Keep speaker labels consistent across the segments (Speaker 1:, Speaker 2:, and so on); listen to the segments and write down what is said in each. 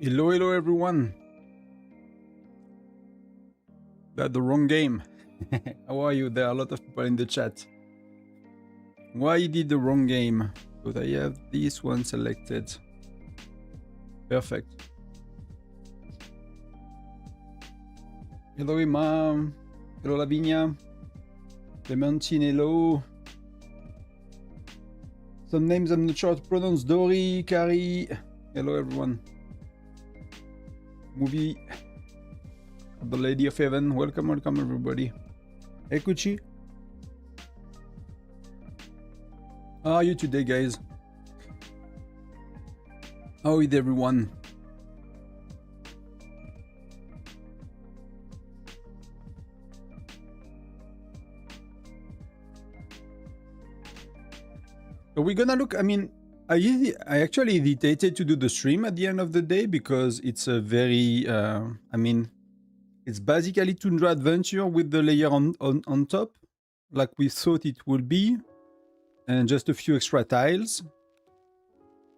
Speaker 1: Hello, hello everyone. That's the wrong game. How are you? There are a lot of people in the chat. Why did the wrong game? Because I have this one selected. Perfect. Hello, Imam. Hello, Lavinia. Clementine, hello. Some names I'm not sure how to pronounce. Dori, Kari. Hello, everyone. Movie. The Lady of Heaven. Welcome, welcome, everybody. Hey, Kuchi. How are you today, guys? How is everyone? So we're gonna look, I mean, I actually hesitated to do the stream at the end of the day because it's a very, I mean, it's basically Tundra Adventure with the layer on top, like we thought it would be, and just a few extra tiles.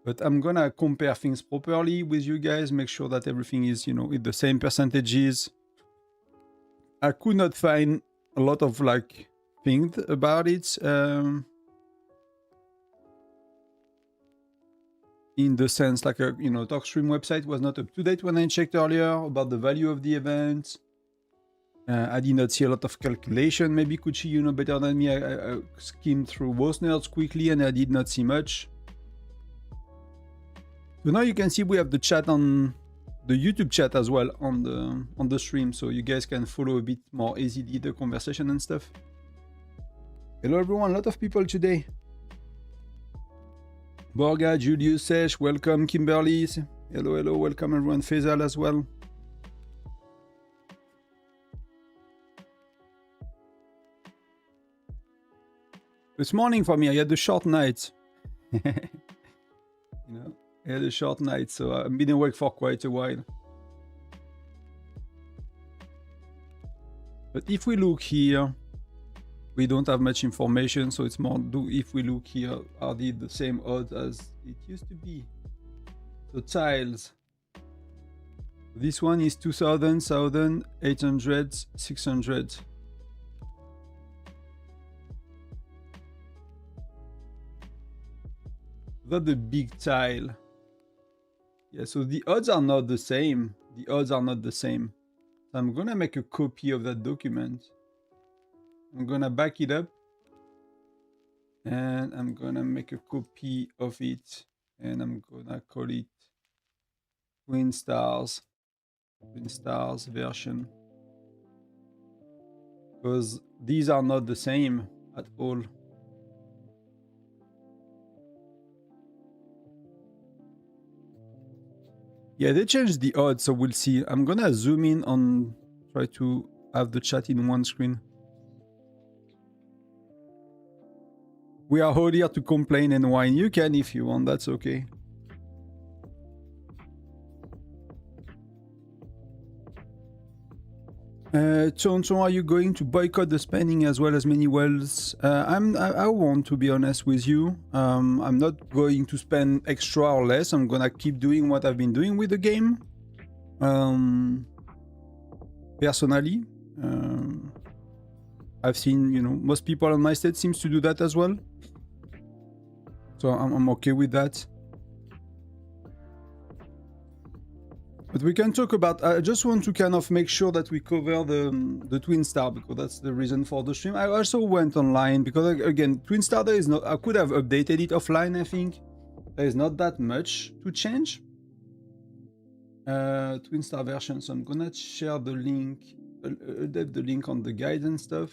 Speaker 1: But I'm gonna compare things properly with you guys, make sure that everything is, you know, with the same percentages. I could not find a lot of like things about it. In the sense, like a, you know, TalkStream website was not up to date when I checked earlier about the value of the event. I did not see a lot of calculation. Maybe Kuchi, you know better than me. I skimmed through both nerds quickly and I did not see much. So now you can see we have the chat on the YouTube chat as well on the stream, so you guys can follow a bit more easily the conversation and stuff. Hello everyone, a lot of people today. Borga, Julius, Sesh, welcome. Kimberly, hello, hello, welcome everyone. Faisal as well. This morning for me, I had a short night. You know, I had a short night, so I've been awake for quite a while. But if we look here, we don't have much information, so it's more if we look here, are they the same odds as it used to be? The tiles. This one is 2000, 1000, 800, 600. That's the big tile. Yeah, so the odds are not the same. The odds are not the same. So I'm gonna make a copy of that document. I'm gonna back it up. And I'm gonna make a copy of it. And I'm gonna call it Twin Stars version. Because these are not the same at all. Yeah, they changed the odds, so we'll see. I'm gonna zoom in on, try to have the chat in one screen. We are all here to complain and whine. You can if you want, that's okay. Tonton, are you going to boycott the spending as well as many wells? I want to be honest with you. I'm not going to spend extra or less. I'm gonna keep doing what I've been doing with the game. Personally, I've seen, you know, most people on my state seems to do that as well. So I'm okay with that. But we can talk about, I just want to kind of make sure that we cover the Twin Star, because that's the reason for the stream. I also went online because, again, Twin Star, there is not, I could have updated it offline, I think. There is not that much to change. Twin Star version, so I'm gonna share the link, the link on the guide and stuff.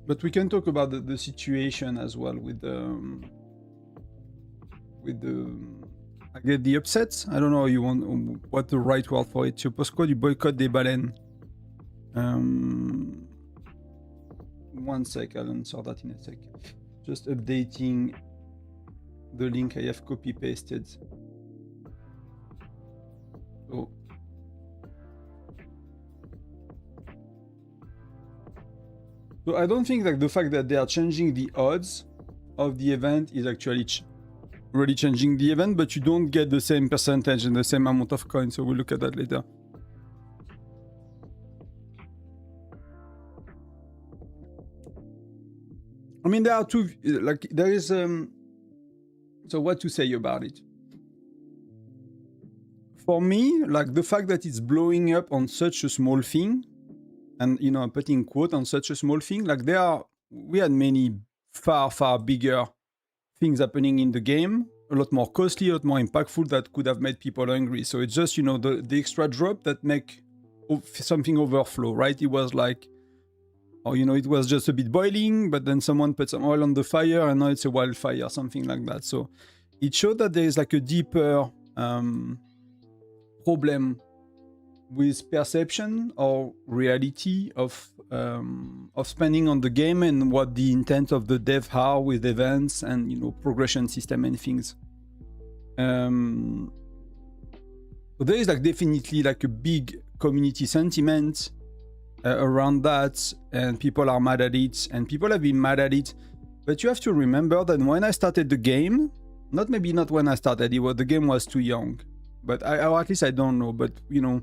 Speaker 1: But we can talk about the situation as well with the I get the upsets. I don't know you want what the right word for it. Your postcode, you boycott des baleines. One sec, I'll answer that in a sec. Just updating the link I have copy pasted. So I don't think that the fact that they are changing the odds of the event is actually really changing the event, but you don't get the same percentage and the same amount of coins. So we'll look at that later. I mean, there are two, like, there is, so what to say about it? For me, like, the fact that it's blowing up on such a small thing, and, you know, I'm putting quote on such a small thing, like, we had many far, far bigger things happening in the game, a lot more costly, a lot more impactful, that could have made people angry. So it's just, you know, the extra drop that make something overflow, right? It was like, or, you know, it was just a bit boiling, but then someone put some oil on the fire and now it's a wildfire, something like that. So it showed that there is like a deeper problem with perception or reality of spending on the game and what the intent of the dev are with events and, you know, progression system and things. So there is like definitely like a big community sentiment around that, and people are mad at it, and people have been mad at it. But you have to remember that when I started the game, not when I started, the game was too young, but or at least I don't know, but, you know,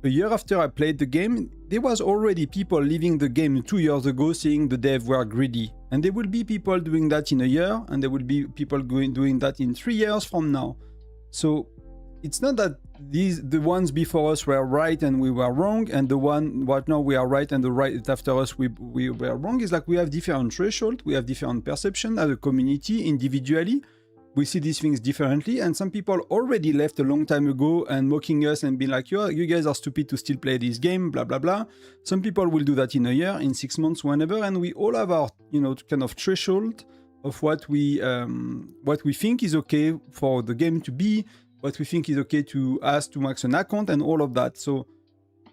Speaker 1: a year after I played the game, there was already people leaving the game 2 years ago saying the devs were greedy, and there will be people doing that in a year, and there will be people doing that in 3 years from now. So it's not that the ones before us were right and we were wrong, and the one what now we are right and the right after us we were wrong. Is like we have different thresholds, we have different perception as a community. Individually we see these things differently, and some people already left a long time ago and mocking us and being like, you guys are stupid to still play this game, blah blah blah. Some people will do that in a year, in 6 months, whenever, and we all have our, you know, kind of threshold of what we think is okay for the game to be, what we think is okay to ask to max an account, and all of that. So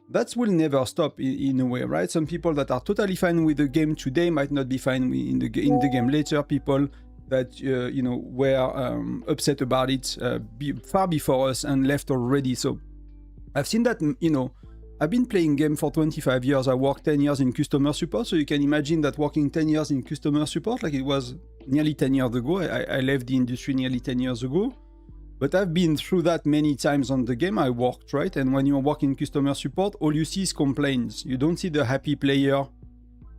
Speaker 1: that will never stop in a way, right? Some people that are totally fine with the game today might not be fine in the game later. People that you know, were upset about it far before us and left already. So I've seen that, you know, I've been playing game for 25 years. I worked 10 years in customer support, so you can imagine that working 10 years in customer support, like it was nearly 10 years ago. I left the industry nearly 10 years ago. But I've been through that many times on the game I worked, right? And when you work in customer support, all you see is complaints. You don't see the happy player,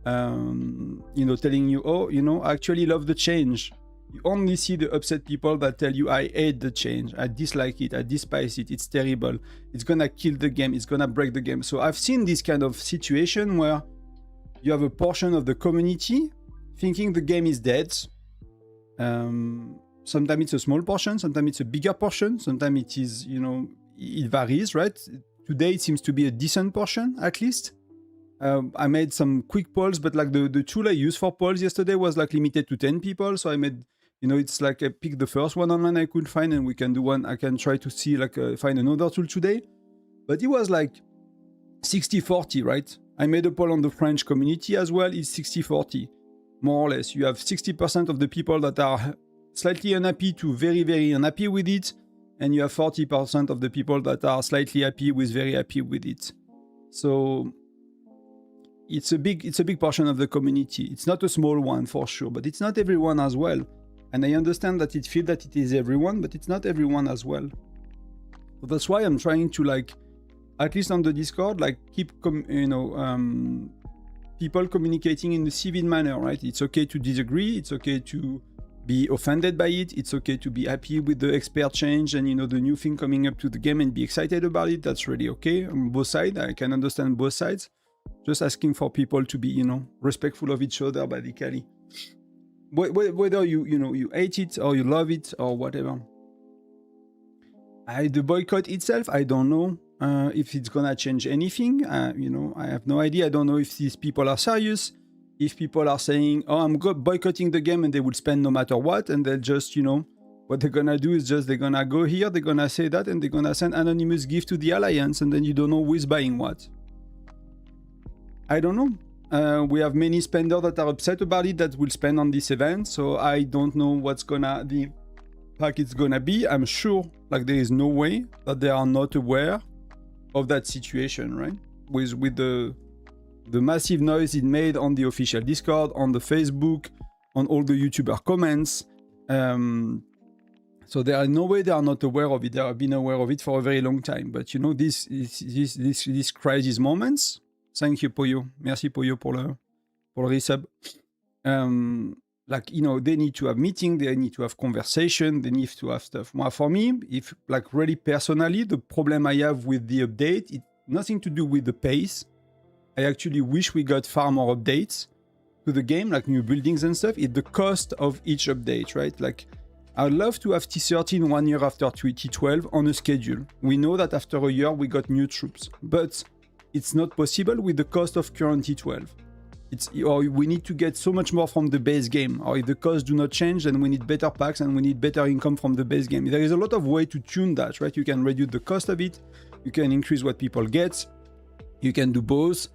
Speaker 1: you know, telling you, oh, you know, I actually love the change. You only see the upset people that tell you, I hate the change, I dislike it, I despise it, it's terrible, it's gonna kill the game, it's gonna break the game. So I've seen this kind of situation where you have a portion of the community thinking the game is dead. Sometimes it's a small portion, sometimes it's a bigger portion, sometimes it is, you know, it varies, right? Today it seems to be a decent portion, at least. I made some quick polls, but like the tool I used for polls yesterday was like limited to 10 people. So I made, you know, it's like I picked the first one online I could find, and we can do one. I can try to see, like, find another tool today. But it was like 60-40, right? I made a poll on the French community as well. It's 60-40, more or less. You have 60% of the people that are slightly unhappy to very, very unhappy with it, and you have 40% of the people that are slightly happy with very happy with it. So it's a big portion of the community. It's not a small one for sure, but it's not everyone as well. And I understand that it feels that it is everyone, but it's not everyone as well. So that's why I'm trying to, like, at least on the Discord, like, keep people communicating in a civil manner, right? It's okay to disagree. It's okay to be offended by it. It's okay to be happy with the expert change and, you know, the new thing coming up to the game and be excited about it. That's really okay on both sides. I can understand both sides. Just asking for people to be, you know, respectful of each other, basically. Whether you hate it or you love it or whatever. The boycott itself, I don't know if it's gonna change anything. You know, I have no idea. I don't know if these people are serious. If people are saying, oh, I'm boycotting the game, and they will spend no matter what, and they'll just, you know, what they're gonna do is just they're gonna go here, they're gonna say that, and they're gonna send anonymous gift to the alliance, and then you don't know who is buying what. I don't know. We have many spenders that are upset about it that will spend on this event, so I don't know what's the impact it's gonna be. I'm sure, like, there is no way that they are not aware of that situation, right? With the massive noise it made on the official Discord, on the Facebook, on all the YouTuber comments. So there are no way they are not aware of it. They have been aware of it for a very long time. But you know, this crisis moments. Thank you, Poyo. Merci, Poyo, pour le resub. Like, you know, they need to have meeting, they need to have conversation, they need to have stuff. Well, for me, if like really personally, the problem I have with the update, it's nothing to do with the pace. I actually wish we got far more updates to the game, like new buildings and stuff. It's the cost of each update, right? Like, I'd love to have T13 1 year after T12 on a schedule. We know that after a year we got new troops, but it's not possible with the cost of current T12. Or we need to get so much more from the base game, or if the costs do not change, then we need better packs and we need better income from the base game. There is a lot of way to tune that, right? You can reduce the cost of it, you can increase what people get, you can do both,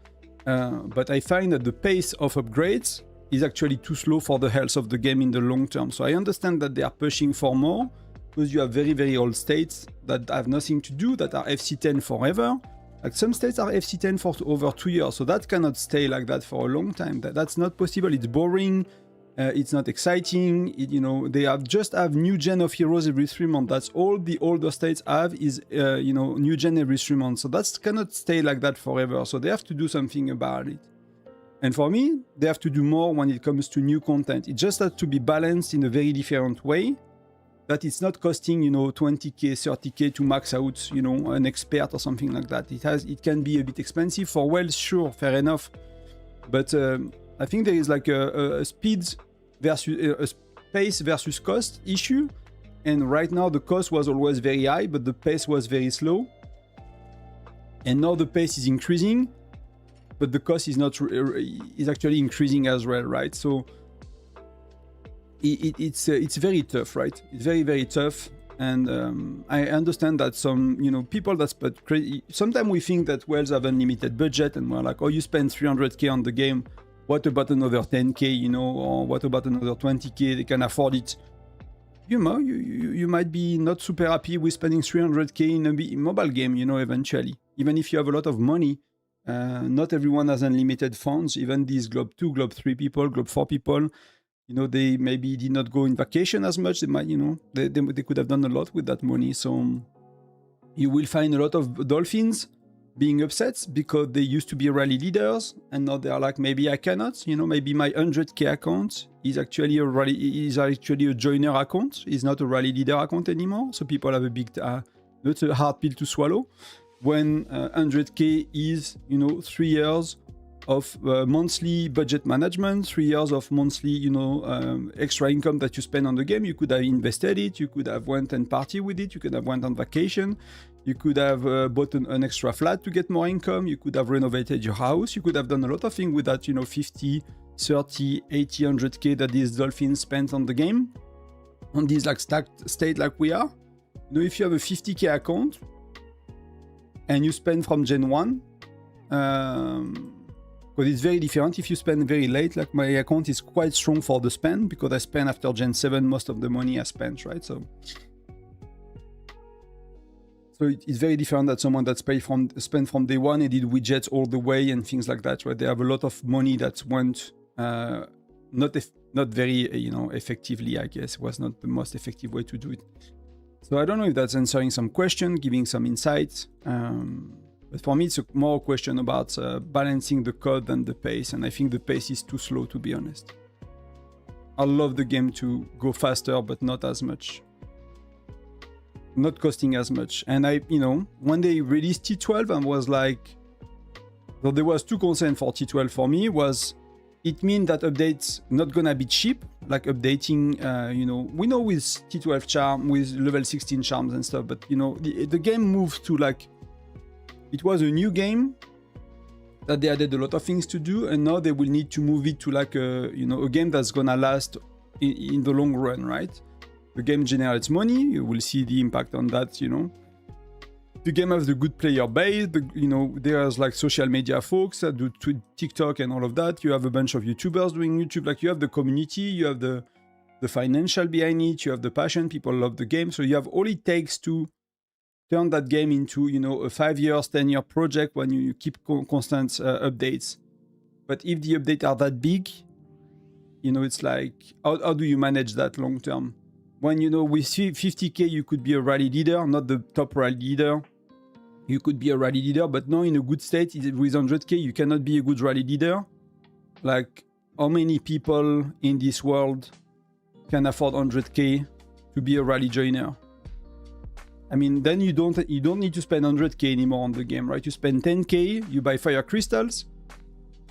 Speaker 1: but I find that the pace of upgrades is actually too slow for the health of the game in the long term. So I understand that they are pushing for more, because you have very, very old states that have nothing to do, that are FC10 forever. Like some states are FC10 for over 2 years, so that cannot stay like that for a long time. That's not possible. It's boring. It's not exciting. You know, they just have new gen of heroes every 3 months. That's all the older states have is you know, new gen every 3 months. So that cannot stay like that forever. So they have to do something about it. And for me, they have to do more when it comes to new content. It just has to be balanced in a very different way. That it's not costing, you know, 20k, 30k to max out, you know, an expert or something like that. It can be a bit expensive for wells, sure, fair enough. But I think there is like a speed versus a pace versus cost issue. And right now the cost was always very high, but the pace was very slow. And now the pace is increasing, but the cost is not is actually increasing as well, right? So it's very tough, right? It's very, very tough. And I understand that some, you know, people that's but crazy. Sometimes we think that wells have unlimited budget and we're like, oh, you spend 300k on the game. What about another 10k, you know, or what about another 20k? They can afford it. You know, you might be not super happy with spending 300k in a mobile game, you know, eventually. Even if you have a lot of money, not everyone has unlimited funds. Even these Globe 2, Globe 3 people, Globe 4 people, you know, they maybe did not go in vacation as much. They might, you know, they could have done a lot with that money. So you will find a lot of dolphins being upset because they used to be rally leaders and now they are like, maybe I cannot, you know, maybe my 100k account is actually a joiner account, is not a rally leader account anymore. So people have a big, not a hard pill to swallow when 100k is, you know, 3 years of monthly budget management, 3 years of monthly, you know, extra income that you spend on the game. You could have invested it, you could have went and party with it, you could have went on vacation, you could have bought an extra flat to get more income, you could have renovated your house, you could have done a lot of things with that, you know, 50, 30, 80, 100k that these dolphins spent on the game, on these like stacked state like we are. You know, if you have a 50k account and you spend from Gen 1, but it's very different if you spend very late. Like my account is quite strong for the spend because I spend after Gen 7 most of the money I spent, right? So it's very different that someone that's spent from day one and did widgets all the way and things like that, right? They have a lot of money that went not very, you know, effectively, I guess. It was not the most effective way to do it. So I don't know if that's answering some question, giving some insights. But for me, it's more a question about balancing the code than the pace. And I think the pace is too slow, to be honest. I love the game to go faster, but not as much. Not costing as much. And I, you know, when they released T12, I was like, so there was two concerns for T12 for me, was it means that updates not gonna be cheap, like updating, you know, we know with T12 charm, with level 16 charms and stuff, but you know, the game moved to like, it was a new game that they added a lot of things to do, and now they will need to move it to like a, you know, a game that's gonna last in the long run, right? The game generates money, you will see the impact on that, you know. The game has the good player base, you know, there's like social media folks that do TikTok and all of that. You have a bunch of YouTubers doing YouTube, like you have the community, you have the financial behind it, you have the passion, people love the game. So you have all it takes to turn that game into, you know, a 5 years, 10-year project when you keep constant updates. But if the updates are that big, you know, it's like, how do you manage that long term? When, you know, with 50K, you could be a rally leader, not the top rally leader. You could be a rally leader, but now in a good state, with 100K, you cannot be a good rally leader. Like, how many people in this world can afford 100K to be a rally joiner? I mean, then you don't need to spend 100K anymore on the game, right? You spend 10K, you buy fire crystals,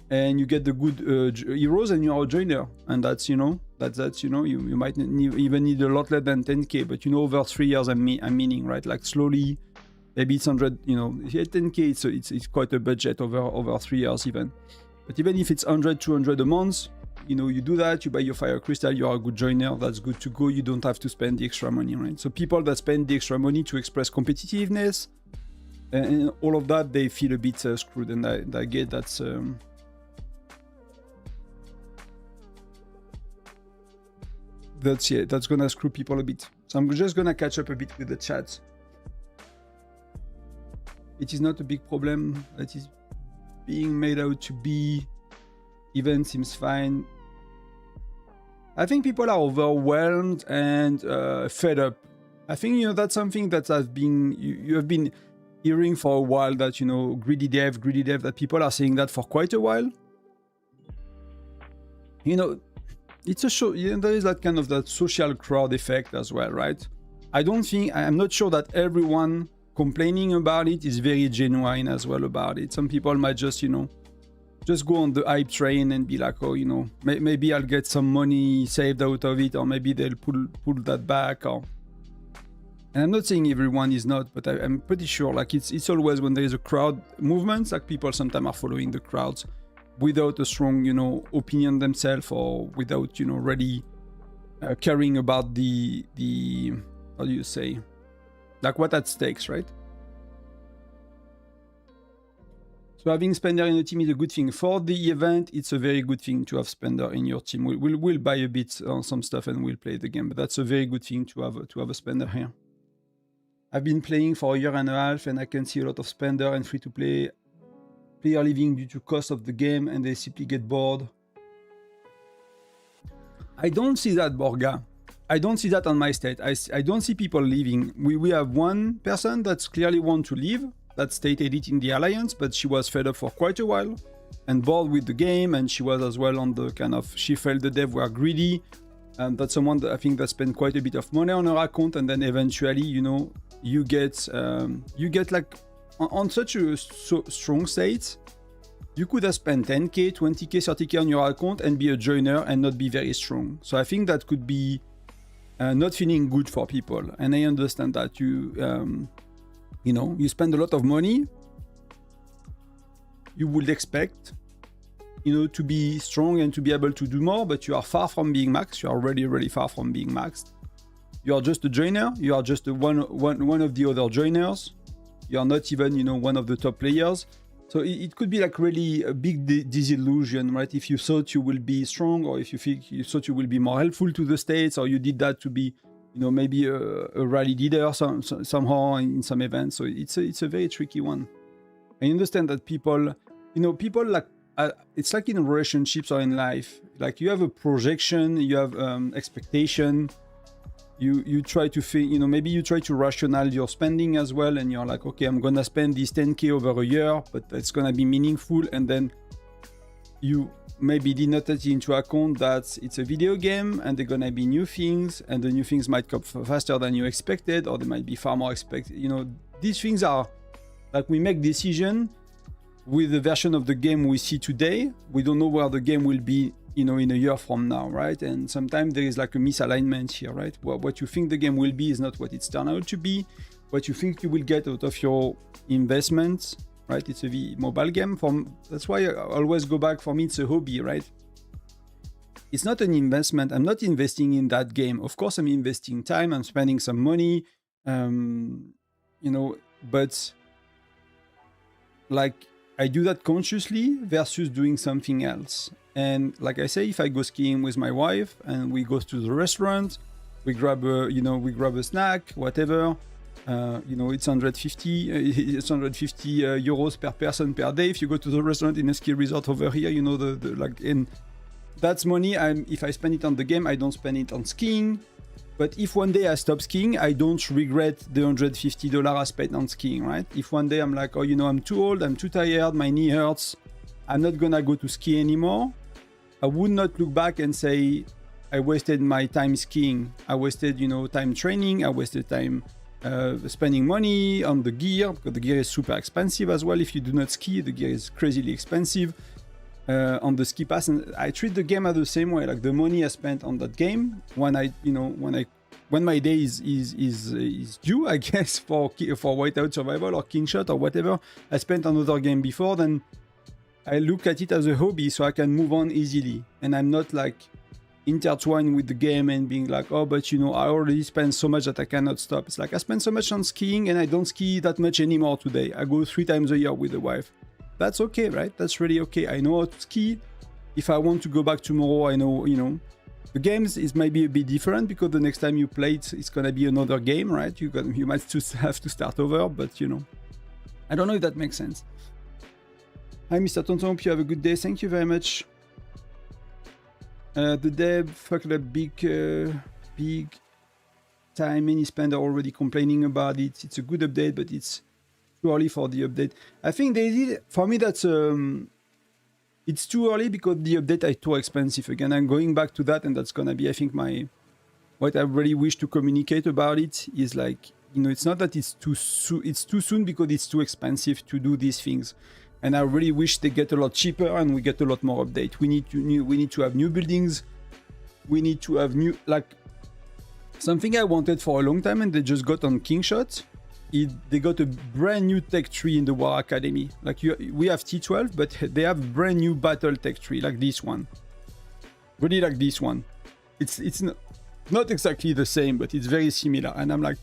Speaker 1: and you get the good heroes, and you're a joiner. And that's, you know, that's you know, you might even need a lot less than 10K, but you know, over 3 years, I'm meaning, right? Like slowly, maybe it's 100, you know, 10K, it's quite a budget over 3 years even. But even if it's 100, 200 a month, you know, you do that, you buy your fire crystal, you're a good joiner, that's good to go. You don't have to spend the extra money, right? So people that spend the extra money to express competitiveness and all of that, they feel a bit screwed. And I get that's gonna screw people a bit. So I'm just gonna catch up a bit with the chat. It is not a big problem that is being made out to be. Event seems fine. I think people are overwhelmed and fed up. I think, you know, that's something that has been, you have been hearing for a while, that, you know, greedy dev, that people are saying that for quite a while. You know, it's a show, you know, there is that kind of that social crowd effect as well, right? I'm not sure that everyone complaining about it is very genuine as well about it. Some people might just, you know, just go on the hype train and be like, oh, you know, maybe I'll get some money saved out of it, or maybe they'll pull that back. Or, and I'm not saying everyone is not, but I'm pretty sure, like, it's always when there is a crowd movements, like people sometimes are following the crowds without a strong, you know, opinion themselves, or without, you know, really caring about the how do you say, like, what at stakes, right? So having Spender in the team is a good thing. For the event, it's a very good thing to have Spender in your team. We'll buy a bit on some stuff and we'll play the game, but that's a very good thing to have a Spender here. I've been playing for a year and a half, and I can see a lot of Spender and free-to-play player leaving due to cost of the game, and they simply get bored. I don't see that, Borga. I don't see that on my state. I don't see people leaving. We have one person that's clearly want to leave. That stated it in the Alliance, but she was fed up for quite a while and bored with the game, and she was as well on the kind of, she felt the dev were greedy, and that's someone that I think that spent quite a bit of money on her account, and then eventually, you know, you get like on such a strong state, you could have spent 10K, 20K, 30K on your account and be a joiner and not be very strong. So I think that could be not feeling good for people, and I understand that you know, you spend a lot of money, you would expect, you know, to be strong and to be able to do more, but you are far from being maxed. You are really, really far from being maxed. You are just a joiner. You are just one of the other joiners. You are not even, you know, one of the top players. So it could be like really a big disillusion, right? If you thought you will be strong, or if you thought you will be more helpful to the states, or you did that to be, you know, maybe a rally leader somehow in some events. So it's a very tricky one. I understand that people, you know, people like, it's like in relationships or in life, like you have a projection, you have expectation, you try to think, you know, maybe you try to rationalize your spending as well, and you're like, okay, I'm gonna spend this 10K over a year, but it's gonna be meaningful, and then you maybe did not take into account that it's a video game and there are gonna be new things, and the new things might come faster than you expected, or they might be far more expected. You know, these things are like, we make decisions with the version of the game we see today. We don't know where the game will be, you know, in a year from now, right? And sometimes there is like a misalignment here, right? What you think the game will be is not what it's turned out to be. What you think you will get out of your investments, right? It's a mobile game. That's why I always go back. For me, it's a hobby, right? It's not an investment. I'm not investing in that game. Of course, I'm investing time. I'm spending some money, you know, but like, I do that consciously versus doing something else. And like I say, if I go skiing with my wife and we go to the restaurant, we grab a snack, whatever. You know, it's 150 euros per person per day. If you go to the restaurant in a ski resort over here, you know, like, and that's money. If I spend it on the game, I don't spend it on skiing. But if one day I stop skiing, I don't regret the $150 I spent on skiing, right? If one day I'm like, oh, you know, I'm too old, I'm too tired, my knee hurts, I'm not gonna go to ski anymore, I would not look back and say, I wasted my time skiing. I wasted, you know, time training. I wasted time spending money on the gear, because the gear is super expensive as well. If you do not ski, the gear is crazily expensive. On the ski pass, and I treat the game the same way. Like the money I spent on that game, when my day is due, I guess, for Whiteout Survival or King Shot or whatever I spent on another game before, then I look at it as a hobby, so I can move on easily, and I'm not like intertwined with the game and being like, oh, but you know, I already spent so much that I cannot stop. It's like I spend so much on skiing and I don't ski that much anymore today. I go 3 times a year with the wife. That's okay, right? That's really okay. I know how to ski. If I want to go back tomorrow, I know, you know, the games is maybe a bit different because the next time you play it, it's gonna be another game, right? You might just have to start over, but you know, I don't know if that makes sense. Hi, Mr. Tonton, hope you have a good day. Thank you very much. The dev fucked up big time. Many spender already complaining about it. It's a good update, but it's too early for the update. I think they did. For me, that's it's too early because the update is too expensive. Again, I'm going back to that, and that's gonna be, I think, what I really wish to communicate about it is like, you know, it's not that it's too soon because it's too expensive to do these things. And I really wish they get a lot cheaper and we get a lot more update. We need to have new buildings. We need to have new, like, something I wanted for a long time and they just got on Kingshot. They got a brand new tech tree in the War Academy. Like we have T12, but they have brand new battle tech tree like this one. Really like this one. It's not exactly the same, but it's very similar. And I'm like,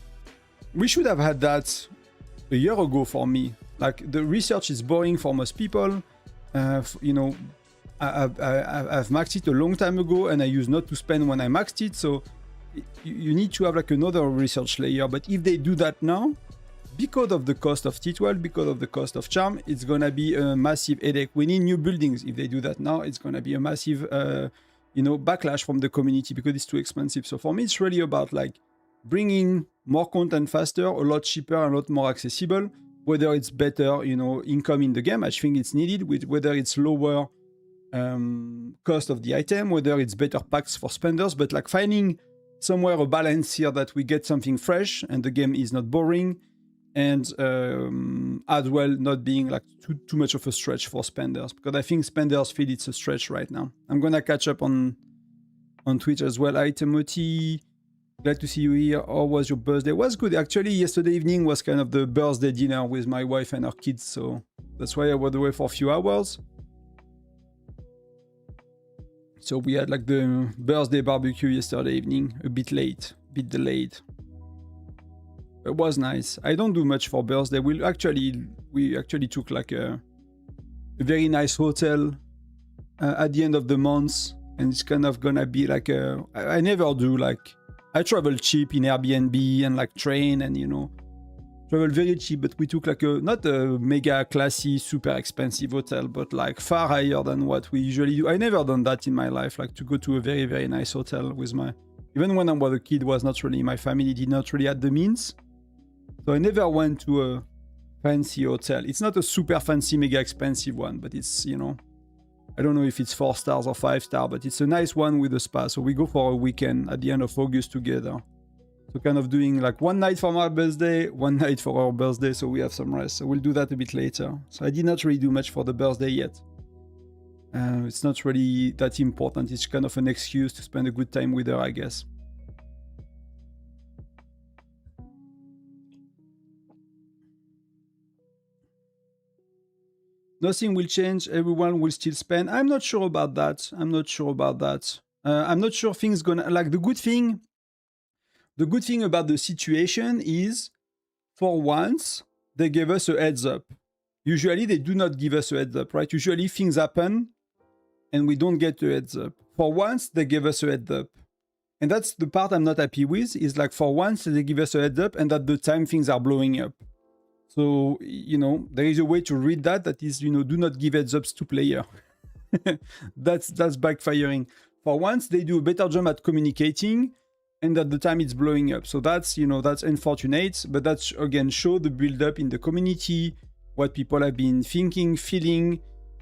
Speaker 1: we should have had that a year ago for me. Like the research is boring for most people. You know, I've maxed it a long time ago and I used not to spend when I maxed it. So you need to have like another research layer. But if they do that now, because of the cost of T12, because of the cost of charm, it's gonna be a massive headache. We need new buildings. If they do that now, it's gonna be a massive, you know, backlash from the community because it's too expensive. So for me, it's really about like bringing more content faster, a lot cheaper, and a lot more accessible. Whether it's better, you know, income in the game, I think it's needed. Whether it's lower cost of the item, whether it's better packs for spenders, but like finding somewhere a balance here that we get something fresh and the game is not boring, and as well not being like too much of a stretch for spenders, because I think spenders feel it's a stretch right now. I'm gonna catch up on Twitch as well. Hi Timothy. Glad to see you here. How was your birthday? It was good. Actually, yesterday evening was kind of the birthday dinner with my wife and her kids, so that's why I was away for a few hours. So we had like the birthday barbecue yesterday evening, a bit late, a bit delayed. It was nice. I don't do much for birthday. We actually took like a very nice hotel at the end of the month, and it's kind of gonna be like I never do like. I travel cheap in Airbnb and like train and, you know, travel very cheap, but we took like not a mega classy, super expensive hotel, but like far higher than what we usually do. I never done that in my life, like to go to a very, very nice hotel with even when I was a kid, was not really, my family did not really have the means. So I never went to a fancy hotel. It's not a super fancy, mega expensive one, but it's, you know, I don't know if it's 4 stars or 5 stars, but it's a nice one with a spa. So we go for a weekend at the end of August together. So kind of doing like one night for my birthday, one night for our birthday, so we have some rest. So we'll do that a bit later. So I did not really do much for the birthday yet. It's not really that important. It's kind of an excuse to spend a good time with her, I guess. Nothing will change. Everyone will still spend. I'm not sure about that. I'm not sure about that. I'm not sure things gonna, like, the good thing about the situation is, for once, they gave us a heads up. Usually they do not give us a heads up, right? Usually things happen and we don't get a heads up. For once, they gave us a heads up. And that's the part I'm not happy with, is like, for once they give us a heads up and at the time things are blowing up. So, you know, there is a way to read that is, you know, do not give heads ups to player. That's backfiring. For once, they do a better job at communicating, and at the time it's blowing up. So that's, you know, that's unfortunate, but that's again show the build up in the community, what people have been thinking, feeling.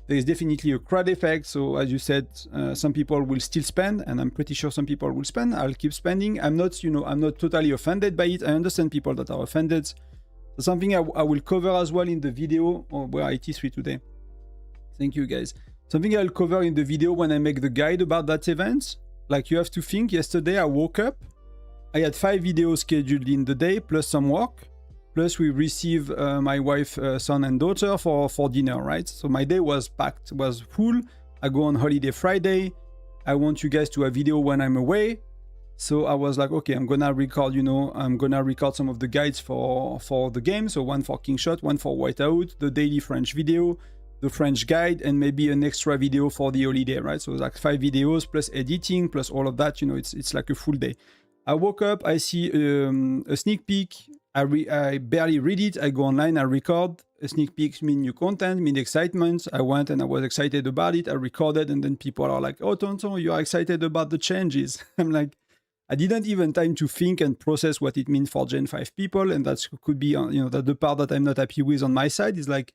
Speaker 1: There is definitely a crowd effect. So as you said, some people will still spend, and I'm pretty sure some people will spend. I'll keep spending. I'm not, you know, I'm not totally offended by it. I understand people that are offended. So something I will cover as well in the video. Oh, we're 83 today. Thank you guys. Something I'll cover in the video when I make the guide about that event. Like, you have to think, yesterday I woke up, I had 5 videos scheduled in the day, plus some work. Plus we receive my wife, son and daughter for dinner, right? So my day was packed, was full. I go on holiday Friday. I want you guys to have video when I'm away. So I was like, okay, I'm gonna record, you know, I'm gonna record some of the guides for the game. So one for Kingshot, one for Whiteout, the daily French video, the French guide, and maybe an extra video for the holiday, right? So like 5 videos plus editing plus all of that, you know, it's like a full day. I woke up, I see a sneak peek. I barely read it. I go online, I record. A sneak peek mean new content, mean excitement. I went and I was excited about it. I recorded, and then people are like, oh, Tonton, you are excited about the changes. I'm like, I didn't even time to think and process what it means for Gen 5 people. And that could be, you know, that the part that I'm not happy with on my side is like,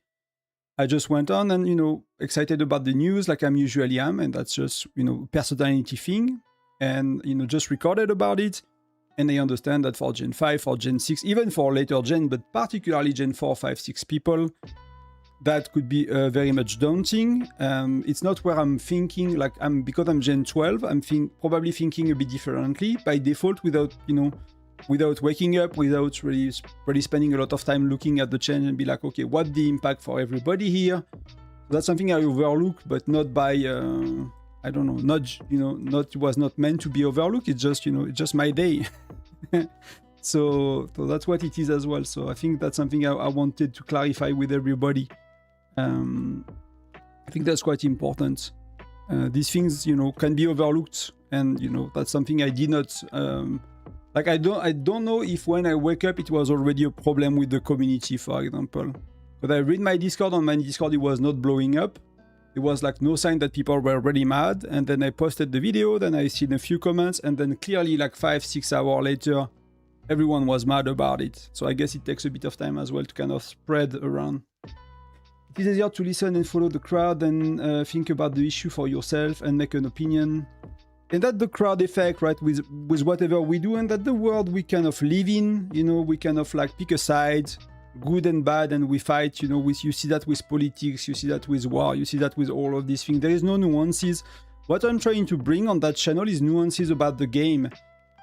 Speaker 1: I just went on and, you know, excited about the news like I'm usually am. And that's just, you know, personality thing. And, you know, just recorded about it. And I understand that for Gen 5, for Gen 6, even for later Gen, but particularly Gen 4, 5, 6 people, that could be very much daunting. It's not where I'm thinking, like, because I'm Gen 12, I'm probably thinking a bit differently by default without, you know, without waking up, without really spending a lot of time looking at the change and be like, okay, what's the impact for everybody here? That's something I overlook, but not by... I don't know, not, you know, not, was not meant to be overlooked. It's just, you know, it's just my day. so that's what it is as well. So I think that's something I wanted to clarify with everybody. I think that's quite important. These things, you know, can be overlooked, and, you know, that's something I did not, like, I don't know if when I wake up, it was already a problem with the community, for example. But I read my Discord, on my Discord, it was not blowing up. It was like no sign that people were really mad. And then I posted the video, then I seen a few comments, and then clearly like 5-6 hours later, everyone was mad about it. So I guess it takes a bit of time as well to kind of spread around. It is easier to listen and follow the crowd than think about the issue for yourself and make an opinion. And that the crowd effect, right, with whatever we do, and that the world we kind of live in, you know, we kind of like pick a side, good and bad, and we fight, you know, you see that with politics, you see that with war, you see that with all of these things. There is no nuances. What I'm trying to bring on that channel is nuances about the game.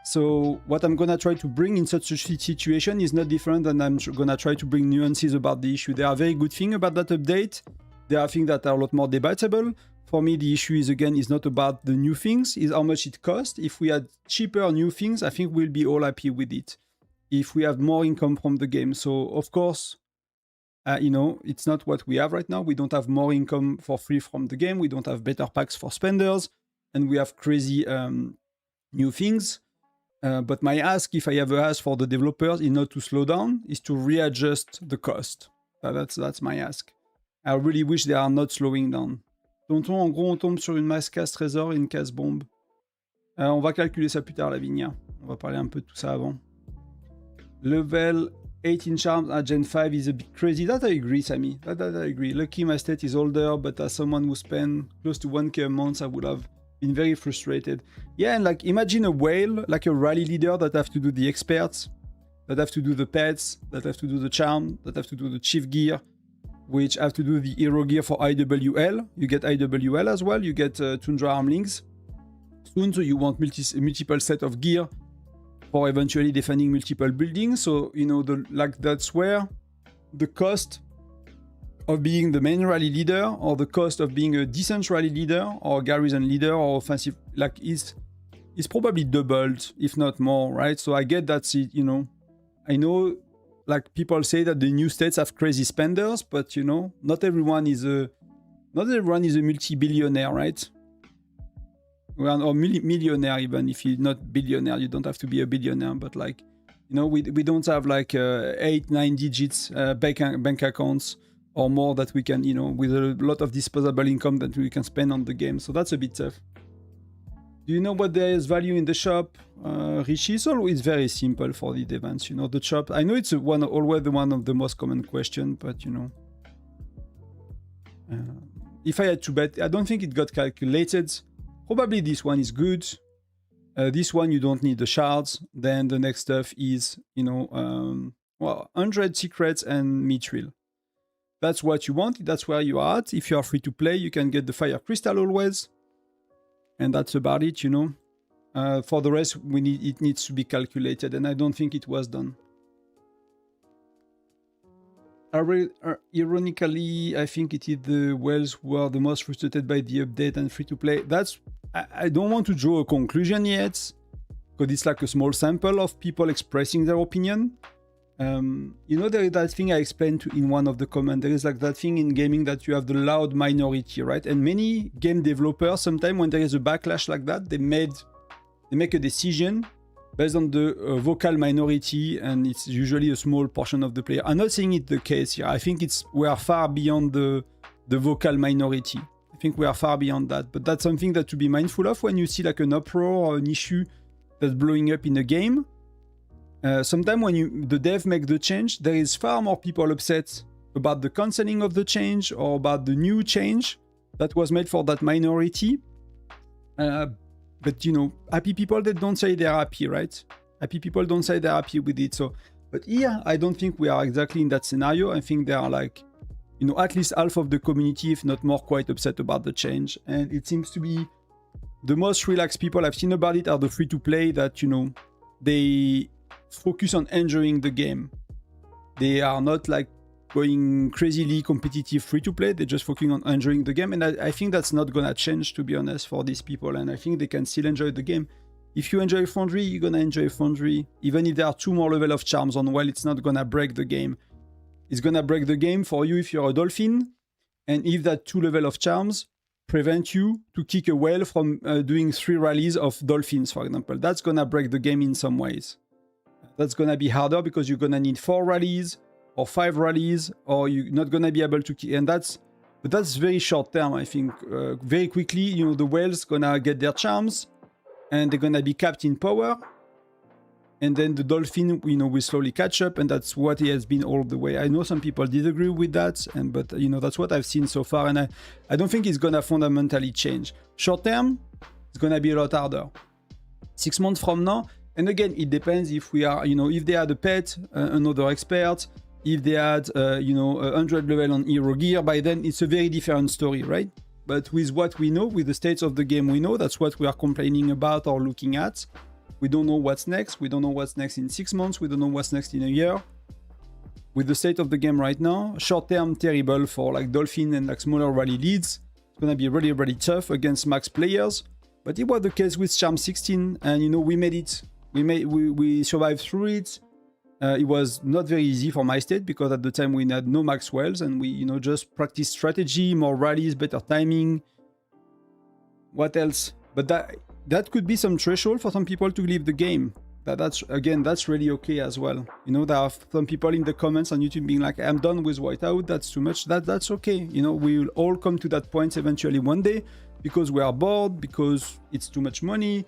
Speaker 1: So what I'm gonna try to bring in such a situation is not different than I'm gonna try to bring nuances about the issue. There are very good things about that update. There are things that are a lot more debatable. For me, the issue is, again, is not about the new things, is how much it costs. If we had cheaper new things, I think we'll be all happy with it. If we have more income from the game. So, of course, you know, it's not what we have right now. We don't have more income for free from the game. We don't have better packs for spenders. And we have crazy new things. But my ask, if I ever ask for the developers, is not to slow down, is to readjust the cost. That's my ask. I really wish they are not slowing down. Tonton, en gros, on tombe sur une masse casse trésor et une casse bombe. On va calculer ça plus tard, Lavinia. On va parler un peu de tout ça avant. Level 18 charms at Gen 5 is a bit crazy. That I agree, Sammy. That I agree. Lucky my state is older, but as someone who spent close to 1k a month, I would have been very frustrated. Yeah, and like imagine a whale, like a rally leader that have to do the experts, that have to do the pets, that have to do the charm, that have to do the chief gear, which have to do the hero gear for IWL. You get IWL as well. You get Tundra Armlings soon, so you want multiple set of gear for eventually defending multiple buildings. So, you know, that's where the cost of being the main rally leader, or the cost of being a decent rally leader, or garrison leader, or offensive, like, is probably doubled, if not more, right? So I get that, you know, I know, like, people say that the new states have crazy spenders, but, you know, not everyone is a multi-billionaire, right? Or millionaire, even if you're not billionaire. You don't have to be a billionaire, but, like, you know, we don't have like 8-9 digits bank accounts or more that we can, you know, with a lot of disposable income that we can spend on the game. So that's a bit tough. Do you know what there is value in the shop, Rishi? It's always very simple for the events, you know, the shop. I know it's always one of the most common questions, but you know, if I had to bet, I don't think it got calculated. Probably this one is good. This one you don't need the shards. Then the next stuff is, you know, well, 100 secrets and mithril. That's what you want. That's where you are at. If you are free to play, you can get the fire crystal always. And that's about it, you know. For the rest, it needs to be calculated, and I don't think it was done. Ironically, I think it is the whales who are the most frustrated by the update and free to play. I don't want to draw a conclusion yet, because it's like a small sample of people expressing their opinion. You know, there is that thing I explained in one of the comments. There is like that thing in gaming that you have the loud minority, right? And many game developers, sometimes when there is a backlash like that, they make a decision based on the vocal minority, and it's usually a small portion of the player. I'm not saying it's the case here. I think we are far beyond the vocal minority. I think we are far beyond that. But that's something that to be mindful of when you see like an uproar or an issue that's blowing up in a game. Sometimes when the dev make the change, there is far more people upset about the cancelling of the change or about the new change that was made for that minority. But you know, happy people, they don't say they're happy, right? Happy people don't say they're happy with it. So, but here, I don't think we are exactly in that scenario. I think there are like, you know, at least half of the community, if not more, quite upset about the change. And it seems to be the most relaxed people I've seen about it are the free-to-play that, you know, they focus on enjoying the game. They are not like going crazily competitive free-to-play. They're just focusing on enjoying the game. And I think that's not gonna change, to be honest, for these people. And I think they can still enjoy the game. If you enjoy Foundry, you're gonna enjoy Foundry. Even if there are 2 more levels of charms on well, it's not gonna break the game. It's gonna break the game for you if you're a dolphin. And if that 2 levels of charms prevent you to kick a whale from doing 3 rallies of dolphins, for example, that's gonna break the game in some ways. That's gonna be harder because you're gonna need 4 rallies or 5 rallies, or you're not gonna be able to kick. And that's very short term, I think. Very quickly, you know, the whales gonna get their charms, and they're gonna be capped in power. And then the dolphin, you know, will slowly catch up, and that's what it has been all the way. I know some people disagree with that, but you know, that's what I've seen so far, and I don't think it's gonna fundamentally change. Short term, it's gonna be a lot harder. 6 months from now, and again, it depends if we are, you know, if they had a pet, another expert, if they had, you know, 100 level on hero gear, by then it's a very different story, right? But with what we know, with the states of the game we know, that's what we are complaining about or looking at. We don't know what's next. We don't know what's next in 6 months. We don't know what's next in a year. With the state of the game right now, short term terrible for like Dolphin and like smaller rally leads. It's gonna be really, really tough against max players. But it was the case with Charm 16, and you know, we made it. We survived through it. It was not very easy for my state because at the time we had no max wells, and we, you know, just practiced strategy, more rallies, better timing. What else? But that could be some threshold for some people to leave the game. That's really okay as well. You know, there are some people in the comments on YouTube being like, I'm done with Whiteout, that's too much. That's okay. You know, we will all come to that point eventually one day, because we are bored, because it's too much money,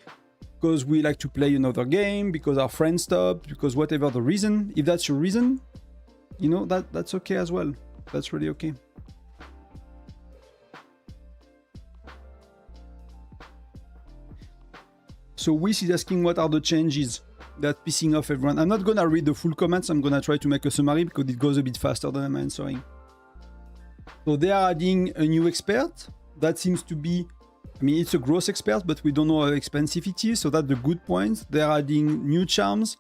Speaker 1: because we like to play another game, because our friends stopped, because whatever the reason. If that's your reason, you know, that's okay as well. That's really okay. So Wish is asking what are the changes that pissing off everyone. I'm not gonna read the full comments. I'm gonna try to make a summary because it goes a bit faster than I'm answering. So they are adding a new expert. That seems to be, I mean, it's a gross expert, but we don't know how expensive it is. So that's the good point. They're adding new charms,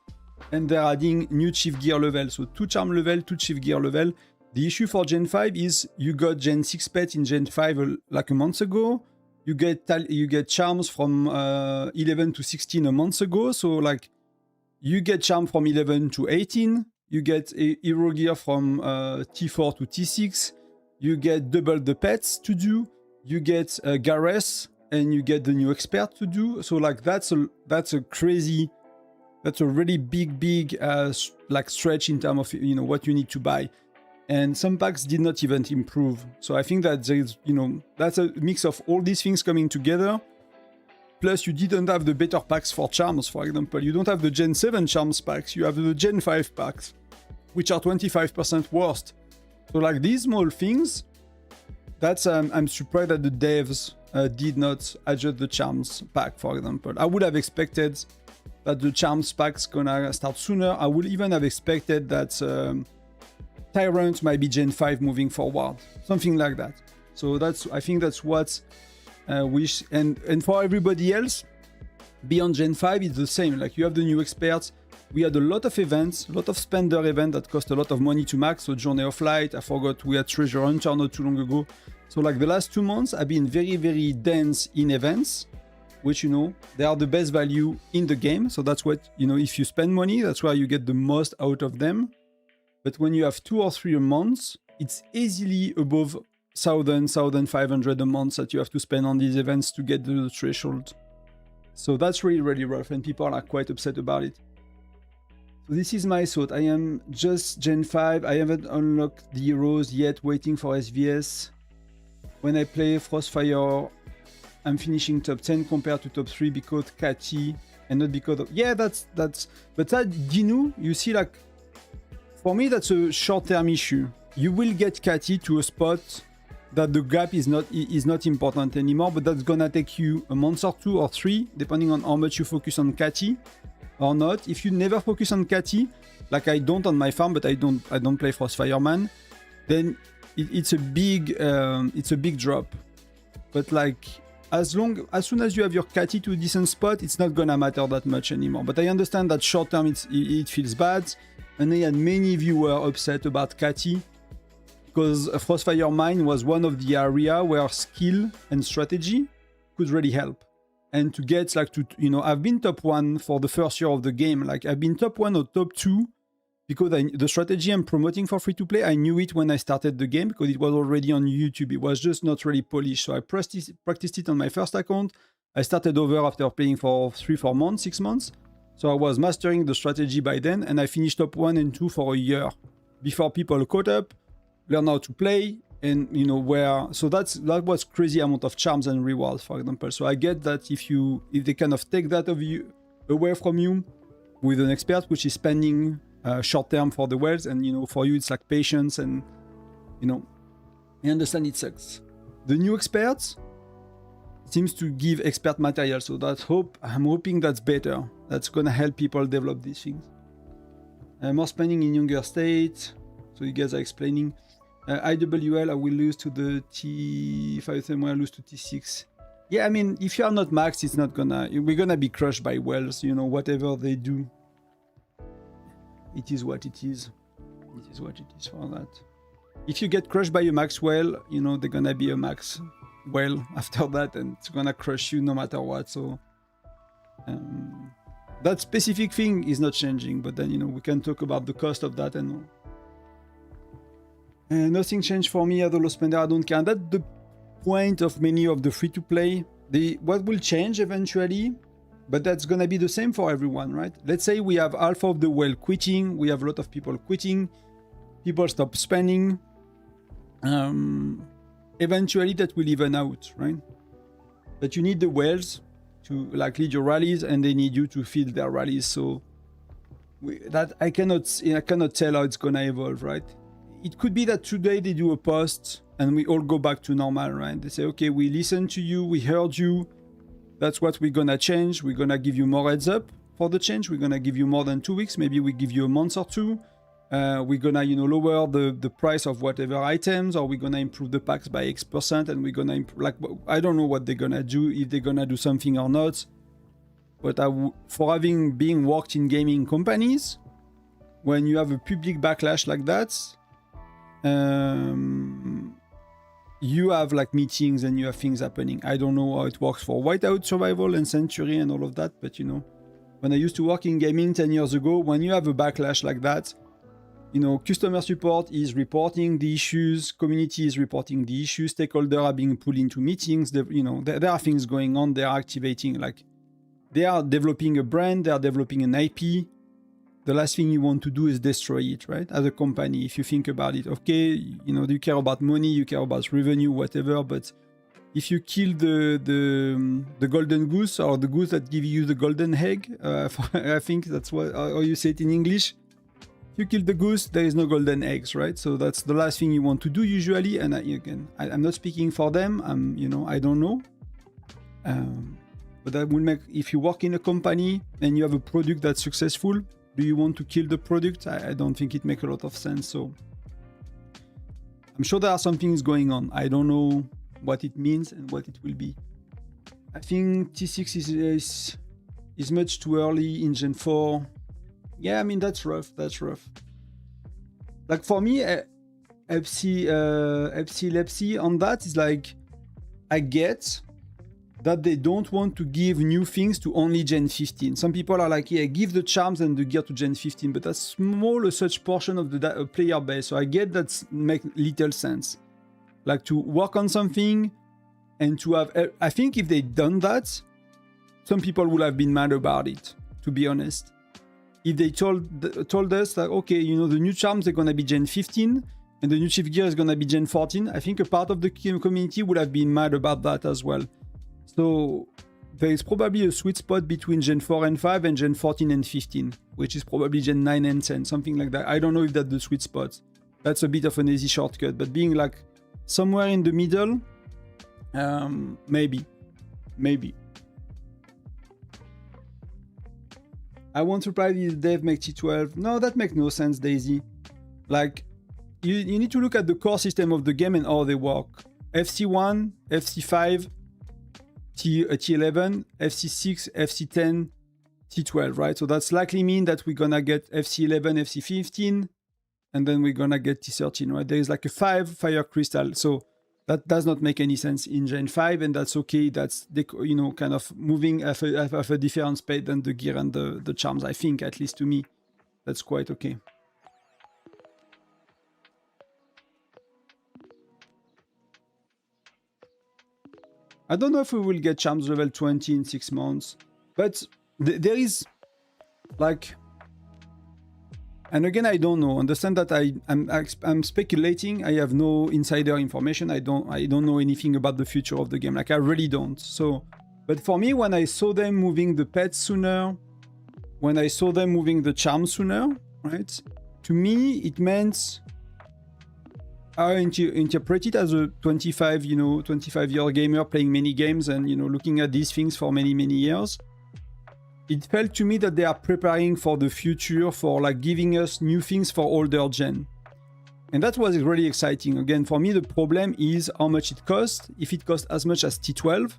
Speaker 1: and they're adding new chief gear level. So 2 charm level, 2 chief gear level. The issue for Gen 5 is you got Gen 6 pet in Gen 5 like a month ago. You get charms from 11 to 16 a month ago. So like you get charm from 11 to 18. You get a hero gear from T4 to T6. You get double the pets to do. You get Gareth, and you get the new expert to do. So like that's a really big like stretch in terms of, you know, what you need to buy. and some packs did not even improve. So I think that there is, you know, that's a mix of all these things coming together. Plus, you didn't have the better packs for charms, for example. You don't have the Gen 7 charms packs. You have the Gen 5 packs, which are 25% worse. So like these small things, that's I'm surprised that the devs did not adjust the charms pack, for example. I would have expected that the charms pack's gonna start sooner. I would even have expected that Tyrant might be Gen 5 moving forward, something like that. So I think that's what wish. And for everybody else, beyond Gen 5, it's the same. Like you have the new experts. We had a lot of events, a lot of spender events that cost a lot of money to max. So Journey of Light, I forgot we had Treasure Hunter not too long ago. So like the last 2 months have been very, very dense in events, which, you know, they are the best value in the game. So that's what, you know, if you spend money, that's why you get the most out of them. But when you have 2 or 3 months, it's easily above 1,500 a month that you have to spend on these events to get the threshold. So that's really, really rough, and people are quite upset about it. So this is my thought. I am just Gen 5. I haven't unlocked the heroes yet, waiting for SVS. When I play Frostfire, I'm finishing top 10 compared to top 3 because Catty and not because of... Yeah, that's... But that Dinu, you see, like... For me, that's a short-term issue. You will get Catty to a spot that the gap is not important anymore, but that's gonna take you a month or 2 or 3, depending on how much you focus on Catty or not. If you never focus on Catty, like I don't on my farm, but I don't play Frostfireman, then it's a big drop. But like as soon as you have your Catty to a decent spot, it's not gonna matter that much anymore. But I understand that short term it feels bad, and I had many viewers upset about Catty because Frostfire Mine was one of the area where skill and strategy could really help. And to get like to, you know, I've been top 1 for the first year of the game. Like I've been top 1 or top 2 because the strategy I'm promoting for free to play, I knew it when I started the game because it was already on YouTube. It was just not really polished. So I practiced it on my first account. I started over after playing for 3-4 months, 6 months. So I was mastering the strategy by then, and I finished top 1 and 2 for a year before people caught up, learn how to play, and you know where. So that was crazy amount of charms and rewards, for example. So I get that if they kind of take that away from you with an expert, which is spending short term for the wells, and you know for you it's like patience, and you know I understand it sucks. The new experts seems to give expert material, so I'm hoping that's better. That's gonna help people develop these things. More spending in younger state. So you guys are explaining. IWL, I will lose to the T5, I lose to T6. Yeah, I mean, if you are not maxed, it's not gonna... We're gonna be crushed by wells, you know, whatever they do. It is what it is. It is what it is for that. If you get crushed by a max well, you know, they're gonna be a max well after that, and it's gonna crush you no matter what, so... that specific thing is not changing, but then, you know, we can talk about the cost of that and... nothing changed for me as a low spender, I don't care. That's the point of many of the free-to-play. What will change eventually, but that's gonna be the same for everyone, right? Let's say we have half of the well quitting, we have a lot of people quitting, people stop spending. Eventually that will even out, right? But you need the wells to like lead your rallies, and they need you to feed their rallies. So I cannot tell how it's gonna evolve, right? It could be that today they do a post and we all go back to normal, right? They say, okay, we listened to you, we heard you. That's what we're gonna change. We're gonna give you more heads up for the change. We're gonna give you more than 2 weeks. Maybe we give you a month or 2. We're gonna, you know, lower the price of whatever items, or we're gonna improve the packs by X%, and we're gonna like, I don't know what they're gonna do, if they're gonna do something or not. But for being worked in gaming companies, when you have a public backlash like that, you have like meetings and you have things happening. I don't know how it works for Whiteout Survival and Century and all of that, but you know, when I used to work in gaming 10 years ago, when you have a backlash like that, you know, customer support is reporting the issues, community is reporting the issues, stakeholders are being pulled into meetings. You know, there are things going on. They are activating, like they are developing a brand, they are developing an IP. the last thing you want to do is destroy it, right? As a company, if you think about it, okay, you know, you care about money, you care about revenue, whatever, but if you kill the golden goose, or the goose that gives you the golden egg, I think that's what, how you say it in English. If you kill the goose, there is no golden eggs, right? So that's the last thing you want to do usually. And I'm not speaking for them. You know, I don't know. But that will make, if you work in a company and you have a product that's successful, do you want to kill the product? I don't think it makes a lot of sense. So I'm sure there are some things going on. I don't know what it means and what it will be. I think T6 is much too early in Gen 4. Yeah, I mean, that's rough. That's rough. Like for me, FC on that is like, I get that they don't want to give new things to only Gen 15. Some people are like, yeah, give the charms and the gear to Gen 15, but that's small a such portion of the player base. So I get that make little sense. Like to work on something and to have, I think if they'd done that, some people would have been mad about it, to be honest. If they told us that, okay, you know, the new charms are gonna be Gen 15 and the new chief gear is gonna be Gen 14, I think a part of the community would have been mad about that as well. So there is probably a sweet spot between Gen 4 and 5 and Gen 14 and 15, which is probably Gen 9 and 10, something like that. I don't know if that's the sweet spot. That's a bit of an easy shortcut, but being like somewhere in the middle, maybe. I want to try this dev make T12. No, that makes no sense, Daisy. Like, you need to look at the core system of the game and how they work. FC1, FC5, T11, FC6, FC10, T12, right? So that's likely mean that we're gonna get FC11, FC15, and then we're gonna get T13, right? There is like a 5 fire crystal. So that does not make any sense in Gen 5, and that's okay. That's, you know, kind of moving at a different speed than the gear and the charms, I think, at least to me. That's quite okay. I don't know if we will get charms level 20 in 6 months, but there is like, and again, I don't know. Understand that I'm speculating. I have no insider information. I don't know anything about the future of the game. Like I really don't. So, but for me, when I saw them moving the pets sooner, when I saw them moving the charms sooner, right? To me, it meant I interpret it as a 25-year gamer playing many games and, you know, looking at these things for many years. It felt to me that they are preparing for the future, for like giving us new things for older gen. And that was really exciting. Again, for me, the problem is how much it costs. If it costs as much as T12,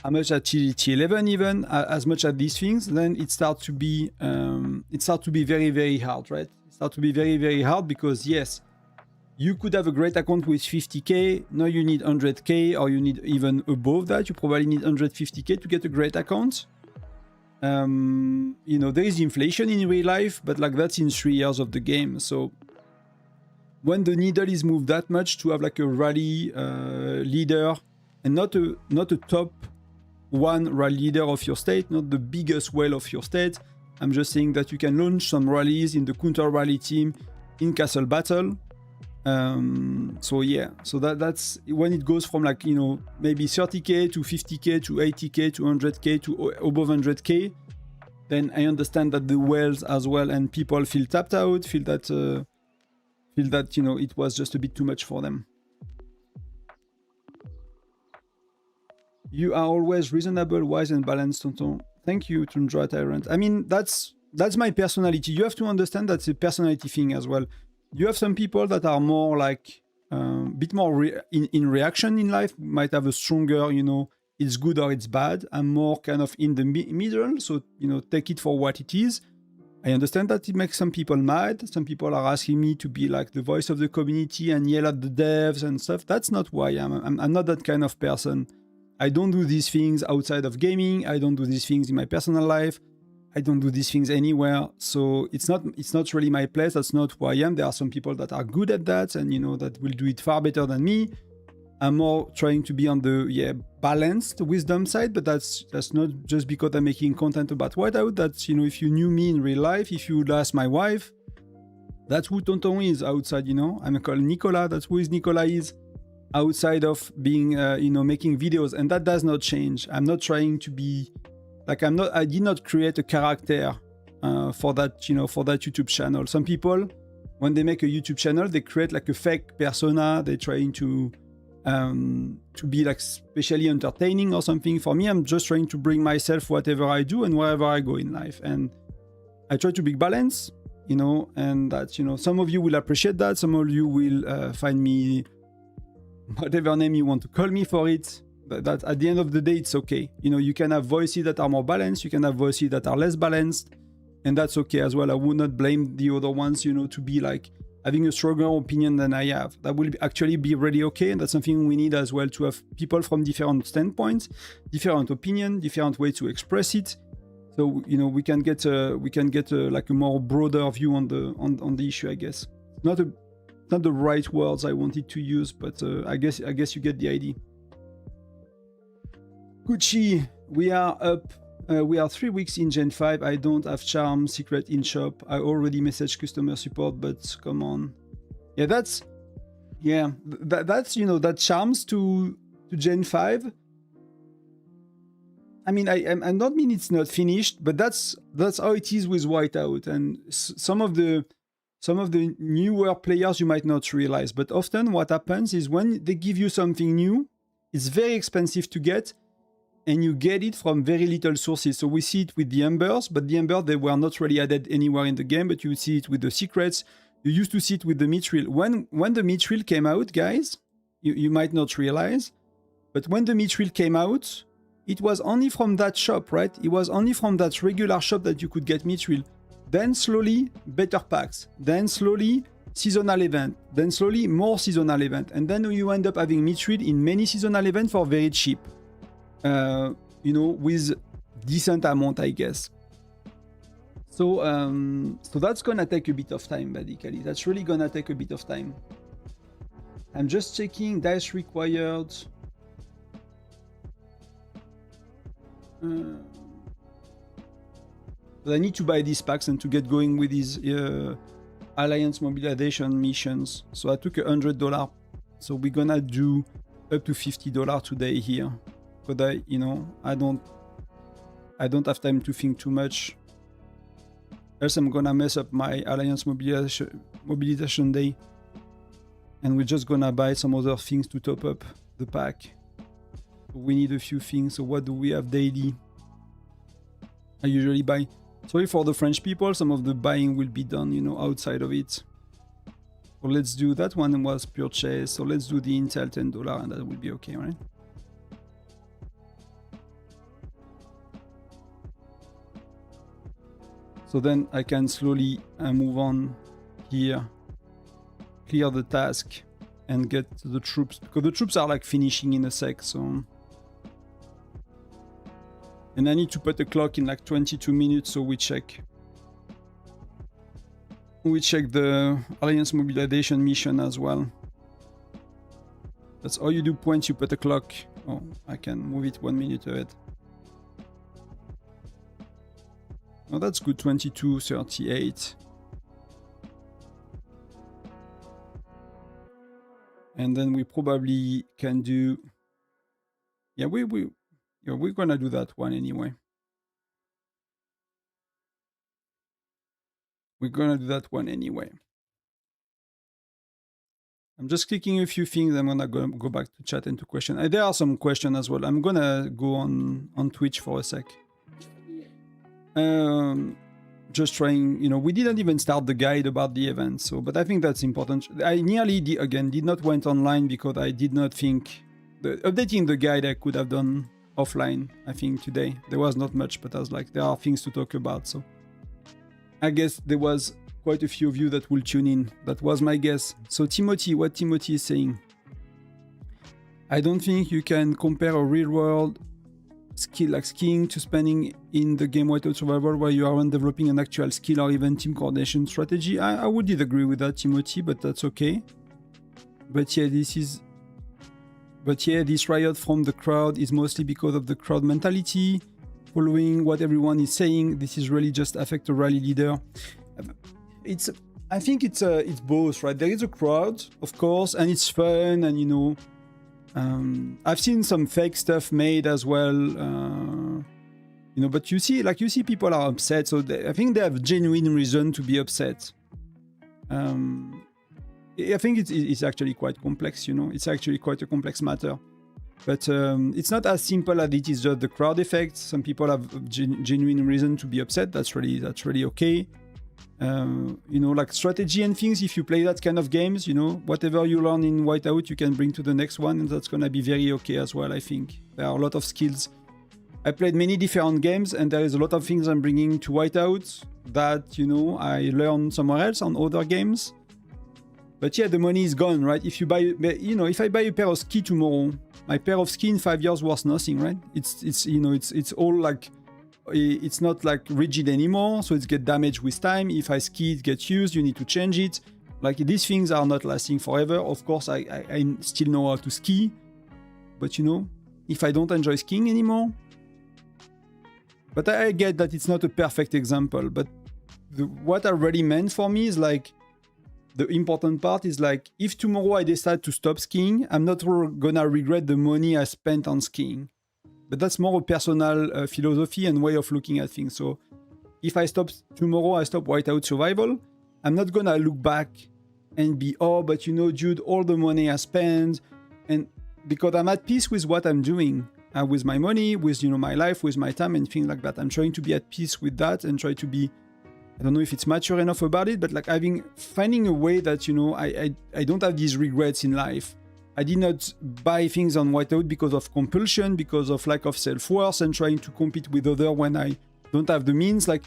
Speaker 1: how much as T11 even, as much as these things, then it starts to be very hard, right? It starts to be very hard because yes, you could have a great account with 50k, now you need 100k, or you need even above that. You probably need 150k to get a great account. You know, there is inflation in real life, but like that's in 3 years of the game. So when the needle is moved that much to have like a rally leader, and not a top one rally leader of your state, not the biggest whale of your state. I'm just saying that you can launch some rallies in the counter rally team in Castle Battle. So yeah, so that's when it goes from like, you know, maybe 30k to 50k to 80k to 100k to above 100k, then I understand that the whales as well and people feel tapped out, feel that you know, it was just a bit too much for them. You are always reasonable, wise and balanced, Tonton. Thank you, Tundra Tyrant. I mean, that's my personality. You have to understand that's a personality thing as well. You have some people that are more like a bit more in reaction in life, might have a stronger, you know, it's good or it's bad. I'm more kind of in the middle, so, you know, take it for what it is. I understand that it makes some people mad. Some people are asking me to be like the voice of the community and yell at the devs and stuff. That's not who I am. I'm not that kind of person. I don't do these things outside of gaming. I don't do these things in my personal life. I don't do these things anywhere. So it's not really my place. That's not who I am. There are some people that are good at that and, you know, that will do it far better than me. I'm more trying to be on the balanced wisdom side, but that's not just because I'm making content about Whiteout. That's, you know, if you knew me in real life, if you would ask my wife, that's who Tonton is outside, you know. I'm called Nicola. That's who Nicola is outside of being, you know, making videos, and that does not change. I'm not trying to be like I did not create a character for that, you know, for that YouTube channel. Some people, when they make a YouTube channel, they create like a fake persona. They're trying to be like especially entertaining or something. For me, I'm just trying to bring myself whatever I do and wherever I go in life, and I try to be balanced, you know. And that, you know, some of you will appreciate that, some of you will find me whatever name you want to call me for it, but that at the end of the day, it's okay. You know, you can have voices that are more balanced, you can have voices that are less balanced, and that's okay as well. I would not blame the other ones, you know, to be like having a stronger opinion than I have. That will actually be really okay, and that's something we need as well, to have people from different standpoints, different opinion, different way to express it. So, you know, we can get like a more broader view on the issue, I guess. Not the right words I wanted to use, but I guess you get the idea. Gucci, we are up. We are 3 weeks in Gen 5. I don't have charm secret in shop. I already messaged customer support, but come on. Yeah, that's you know, that charms to Gen 5. I mean, I don't mean it's not finished, but that's how it is with Whiteout. And some of the newer players you might not realize, but often what happens is when they give you something new, it's very expensive to get, and you get it from very little sources. So we see it with the Embers, but the Embers, they were not really added anywhere in the game, but you see it with the secrets. You used to see it with the Mithril. When the Mithril came out, guys, you might not realize, but when the Mithril came out, it was only from that shop, right? It was only from that regular shop that you could get Mithril. Then slowly, better packs. Then slowly, seasonal event. Then slowly, more seasonal event. And then you end up having Mithril in many seasonal events for very cheap. You know, with decent amount, I guess. So that's gonna take a bit of time, basically. That's really gonna take a bit of time. I'm just checking dice required. But I need to buy these packs and to get going with these alliance mobilization missions. So I took $100. So we're gonna do up to $50 today here. But you know, I don't have time to think too much. Else I'm gonna mess up my alliance mobilization day, and we're just gonna buy some other things to top up the pack. We need a few things. So what do we have daily? I usually buy. Sorry for the French people. Some of the buying will be done, you know, outside of it. So let's do that one was purchased. So let's do the Intel $10, and that will be okay, right? So then I can slowly move on here, clear the task, and get the troops, because the troops are like finishing in a sec. So, and I need to put a clock in like 22 minutes, so we check the alliance mobilization mission as well. That's all you do. Once you put a clock. Oh, I can move it 1 minute ahead. Oh, that's good. 22:38. And then we probably can do. Yeah, we're gonna do that one anyway. We're gonna do that one anyway. I'm just clicking a few things. I'm gonna go back to chat and to question. There are some questions as well. I'm gonna go on Twitch for a sec. Just trying, you know, we didn't even start the guide about the event, so, but I think that's important. I nearly did not went online because I did not think updating the guide I could have done offline. I think today there was not much, but I was like, there are things to talk about, so I guess there was quite a few of you that will tune in. That was my guess. So Timothy, what Timothy is saying, I don't think you can compare a real world skill like skiing to spending in the game Whiteout Survival where you aren't developing an actual skill or even team coordination strategy. I would agree with that, Timothy, but that's okay. But yeah, this is But yeah, this riot from the crowd is mostly because of the crowd mentality, following what everyone is saying. This is really just affect a rally leader. I think it's both, right? There is a crowd, of course, and it's fun, and you know, I've seen some fake stuff made as well, you know. But you see people are upset, so I think they have genuine reason to be upset. I think it's actually quite complex, you know. It's actually quite a complex matter. But it's not as simple as it is just the crowd effect. Some people have genuine reason to be upset. That's really okay. You know, like strategy and things, if you play that kind of games, you know, whatever you learn in Whiteout, you can bring to the next one, and that's gonna be very okay as well, I think. There are a lot of skills. I played many different games, and there is a lot of things I'm bringing to Whiteout that, you know, I learned somewhere else on other games. But yeah, the money is gone, right? If you buy, you know, if I buy a pair of ski tomorrow, my pair of ski in 5 years worth nothing, right? It's you know, it's all like, it's not like rigid anymore, so it gets damaged with time. If I ski, it gets used, you need to change it. Like, these things are not lasting forever. Of course, I still know how to ski, but you know, if I don't enjoy skiing anymore. But I get that it's not a perfect example, but what I really meant for me is like, the important part is like, if tomorrow I decide to stop skiing, I'm not gonna regret the money I spent on skiing. But that's more a personal philosophy and way of looking at things. So if I stop tomorrow, I stop Whiteout Survival, I'm not gonna look back and be, oh, but you know, dude, all the money I spent, and because I'm at peace with what I'm doing, with my money, with, you know, my life, with my time and things like that. I'm trying to be at peace with that and try to be, I don't know if it's mature enough about it, but like finding a way that, you know, I don't have these regrets in life. I did not buy things on Whiteout because of compulsion, because of lack of self-worth and trying to compete with others when I don't have the means. Like,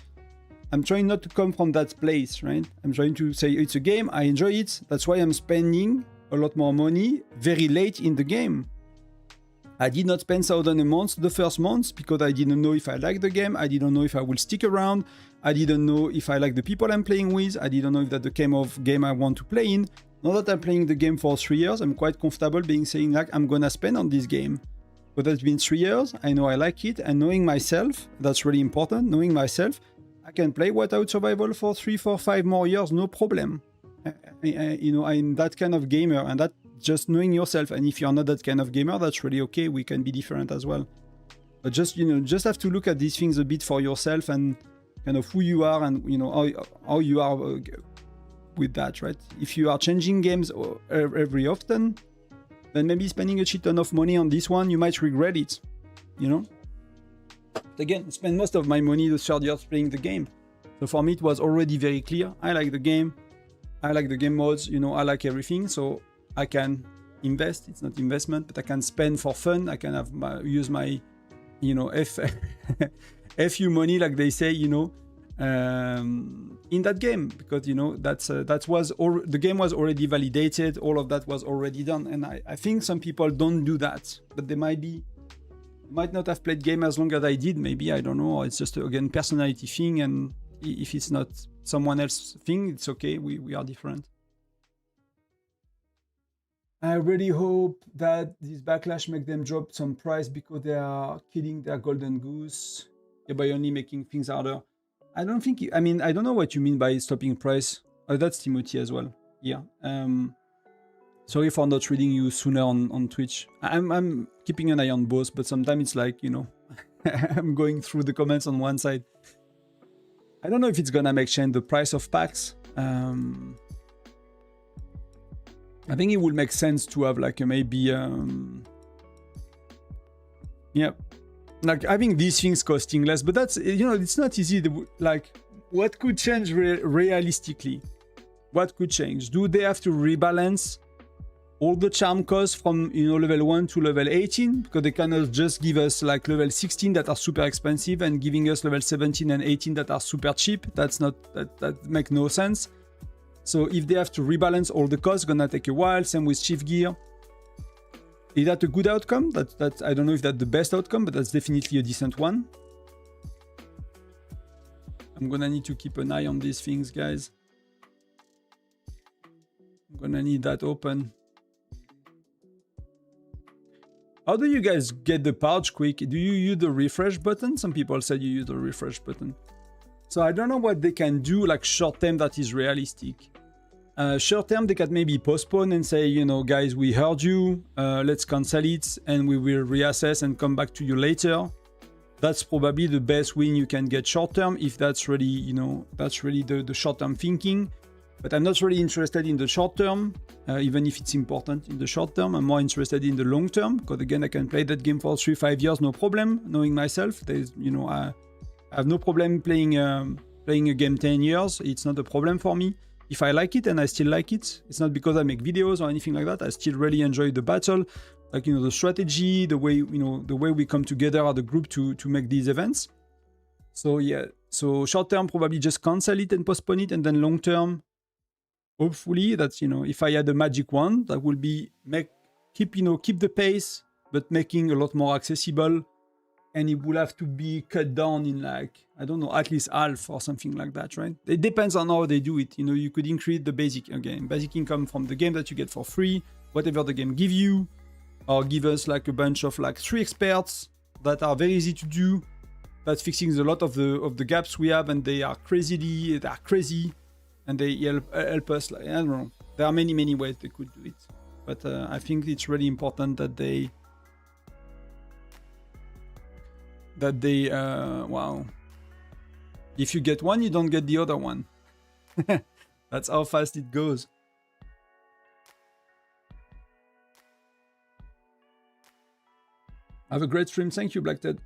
Speaker 1: I'm trying not to come from that place, right? I'm trying to say it's a game, I enjoy it. That's why I'm spending a lot more money very late in the game. I did not spend 1,000 a month the first month because I didn't know if I liked the game. I didn't know if I will stick around. I didn't know if I like the people I'm playing with. I didn't know if that's the kind of game I want to play in. Now that I'm playing the game for 3 years, I'm quite comfortable saying like, I'm gonna spend on this game. But that's been 3 years. I know I like it, and knowing myself, that's really important. Knowing myself, I can play Whiteout Survival for 3, 4, 5 more years, no problem. You know, I'm that kind of gamer, and that just knowing yourself. And if you're not that kind of gamer, that's really okay. We can be different as well. But just, you know, just have to look at these things a bit for yourself and kind of who you are, and you know how you are with that, right? If you are changing games every often, then maybe spending a shit ton of money on this one, you might regret it, you know? But again, I spent most of my money the 3rd year playing the game. So for me, it was already very clear. I like the game. I like the game modes, you know, I like everything. So I can invest. It's not investment, but I can spend for fun. I can have use my, you know, FU money, like they say, you know, in that game, because, you know, the game was already validated. All of that was already done. And I think some people don't do that, but they might not have played game as long as I did. Maybe, I don't know. It's just, again, personality thing. And if it's not someone else's thing, it's okay. We are different. I really hope that this backlash make them drop some price because they are killing their golden goose by only making things harder. I don't think, I mean, I don't know what you mean by stopping price. Oh, that's Timothy as well. Yeah. Sorry for not reading you sooner on Twitch. I'm keeping an eye on both, but sometimes it's like, you know, I'm going through the comments on one side. I don't know if it's gonna make change the price of packs. I think it would make sense to have like a maybe, yeah, like having these things costing less, but that's, you know, it's not easy. Like, what could change realistically? What could change? Do they have to rebalance all the charm costs from, you know, level 1 to level 18? Because they cannot just give us like level 16 that are super expensive and giving us level 17 and 18 that are super cheap. That's not, that make no sense. So if they have to rebalance all the costs, gonna take a while. Same with Chief Gear. Is that a good outcome? That I don't know if that's the best outcome, but that's definitely a decent one. I'm gonna need to keep an eye on these things, guys. I'm gonna need that open. How do you guys get the pouch quick? Do you use the refresh button? Some people said you use the refresh button. So I don't know what they can do like short term that is realistic. Short term, they can maybe postpone and say, you know, guys, we heard you, let's cancel it and we will reassess and come back to you later. That's probably the best win you can get short term if that's really, you know, that's really the short term thinking. But I'm not really interested in the short term, even if it's important in the short term. I'm more interested in the long term because again, I can play that game for 3-5 years, no problem. Knowing myself, there's, you know, I have no problem playing a game 10 years. It's not a problem for me. If I like it and I still like it, it's not because I make videos or anything like that. I still really enjoy the battle, like, you know, the strategy, the way, you know, the way we come together as a group to make these events. So yeah, so short term probably just cancel it and postpone it, and then long term, hopefully that's, you know, if I had a magic wand, that will be keep the pace, but making a lot more accessible. And it will have to be cut down in like, I don't know, at least half or something like that, right? It depends on how they do it. You know, you could increase the basic income from the game that you get for free, whatever the game give you, or give us like a bunch of like 3 experts that are very easy to do. That's fixing a lot of the gaps we have, and they are crazy, and they help us. Like, I don't know. There are many ways they could do it, but I think it's really important that they wow, if you get one, you don't get the other one. That's how fast it goes. Have a great stream. Thank you, Black Ted.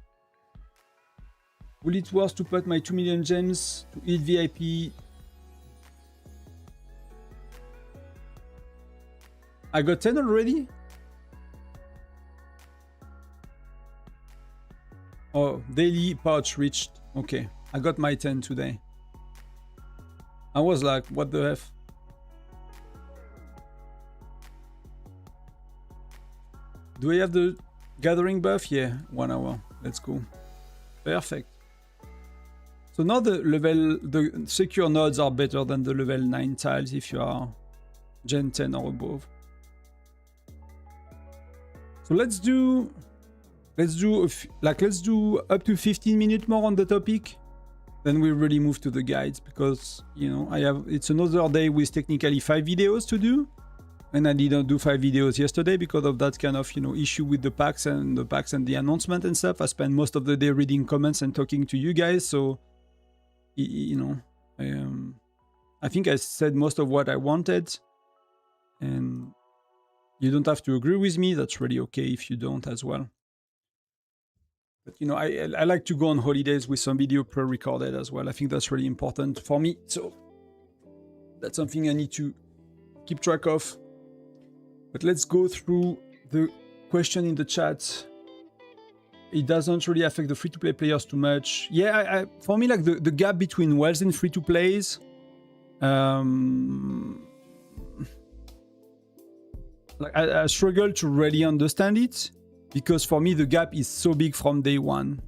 Speaker 1: Will it worth to put my 2 million gems to eat VIP? I got 10 already? Oh, daily pouch reached. Okay, I got my 10 today. I was like, what the F? Do I have the gathering buff? Yeah, 1 hour. Let's go. Perfect. So now the secure nodes are better than the level 9 tiles if you are Gen 10 or above. So let's do up to 15 minutes more on the topic. Then we really move to the guides, because, you know, it's another day with technically 5 videos to do, and I didn't do 5 videos yesterday because of that kind of, you know, issue with the packs and the announcement and stuff. I spent most of the day reading comments and talking to you guys, so, you know, I think I said most of what I wanted, and you don't have to agree with me. That's really okay if you don't as well. But, you know, I like to go on holidays with some video pre-recorded as well. I think that's really important for me. So that's something I need to keep track of. But let's go through the question in the chat. It doesn't really affect the free-to-play players too much. Yeah, for me, like the gap between whales and free-to-plays, like I struggle to really understand it. Because for me, the gap is so big from day one.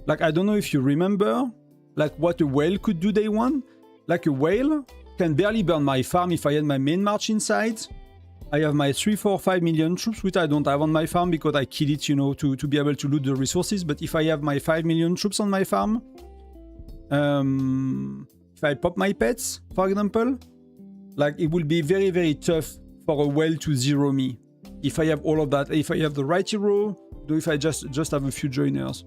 Speaker 1: Like, I don't know if you remember, like, what a whale could do day one. Like, a whale can barely burn my farm if I had my main march inside. I have my 3, 4, 5 million troops, which I don't have on my farm because I kill it, you know, to be able to loot the resources. But if I have my 5 million troops on my farm, if I pop my pets, for example, like, it will be very, very tough for a whale to zero me. If I have all of that, if I have the right hero, or if I just have a few joiners.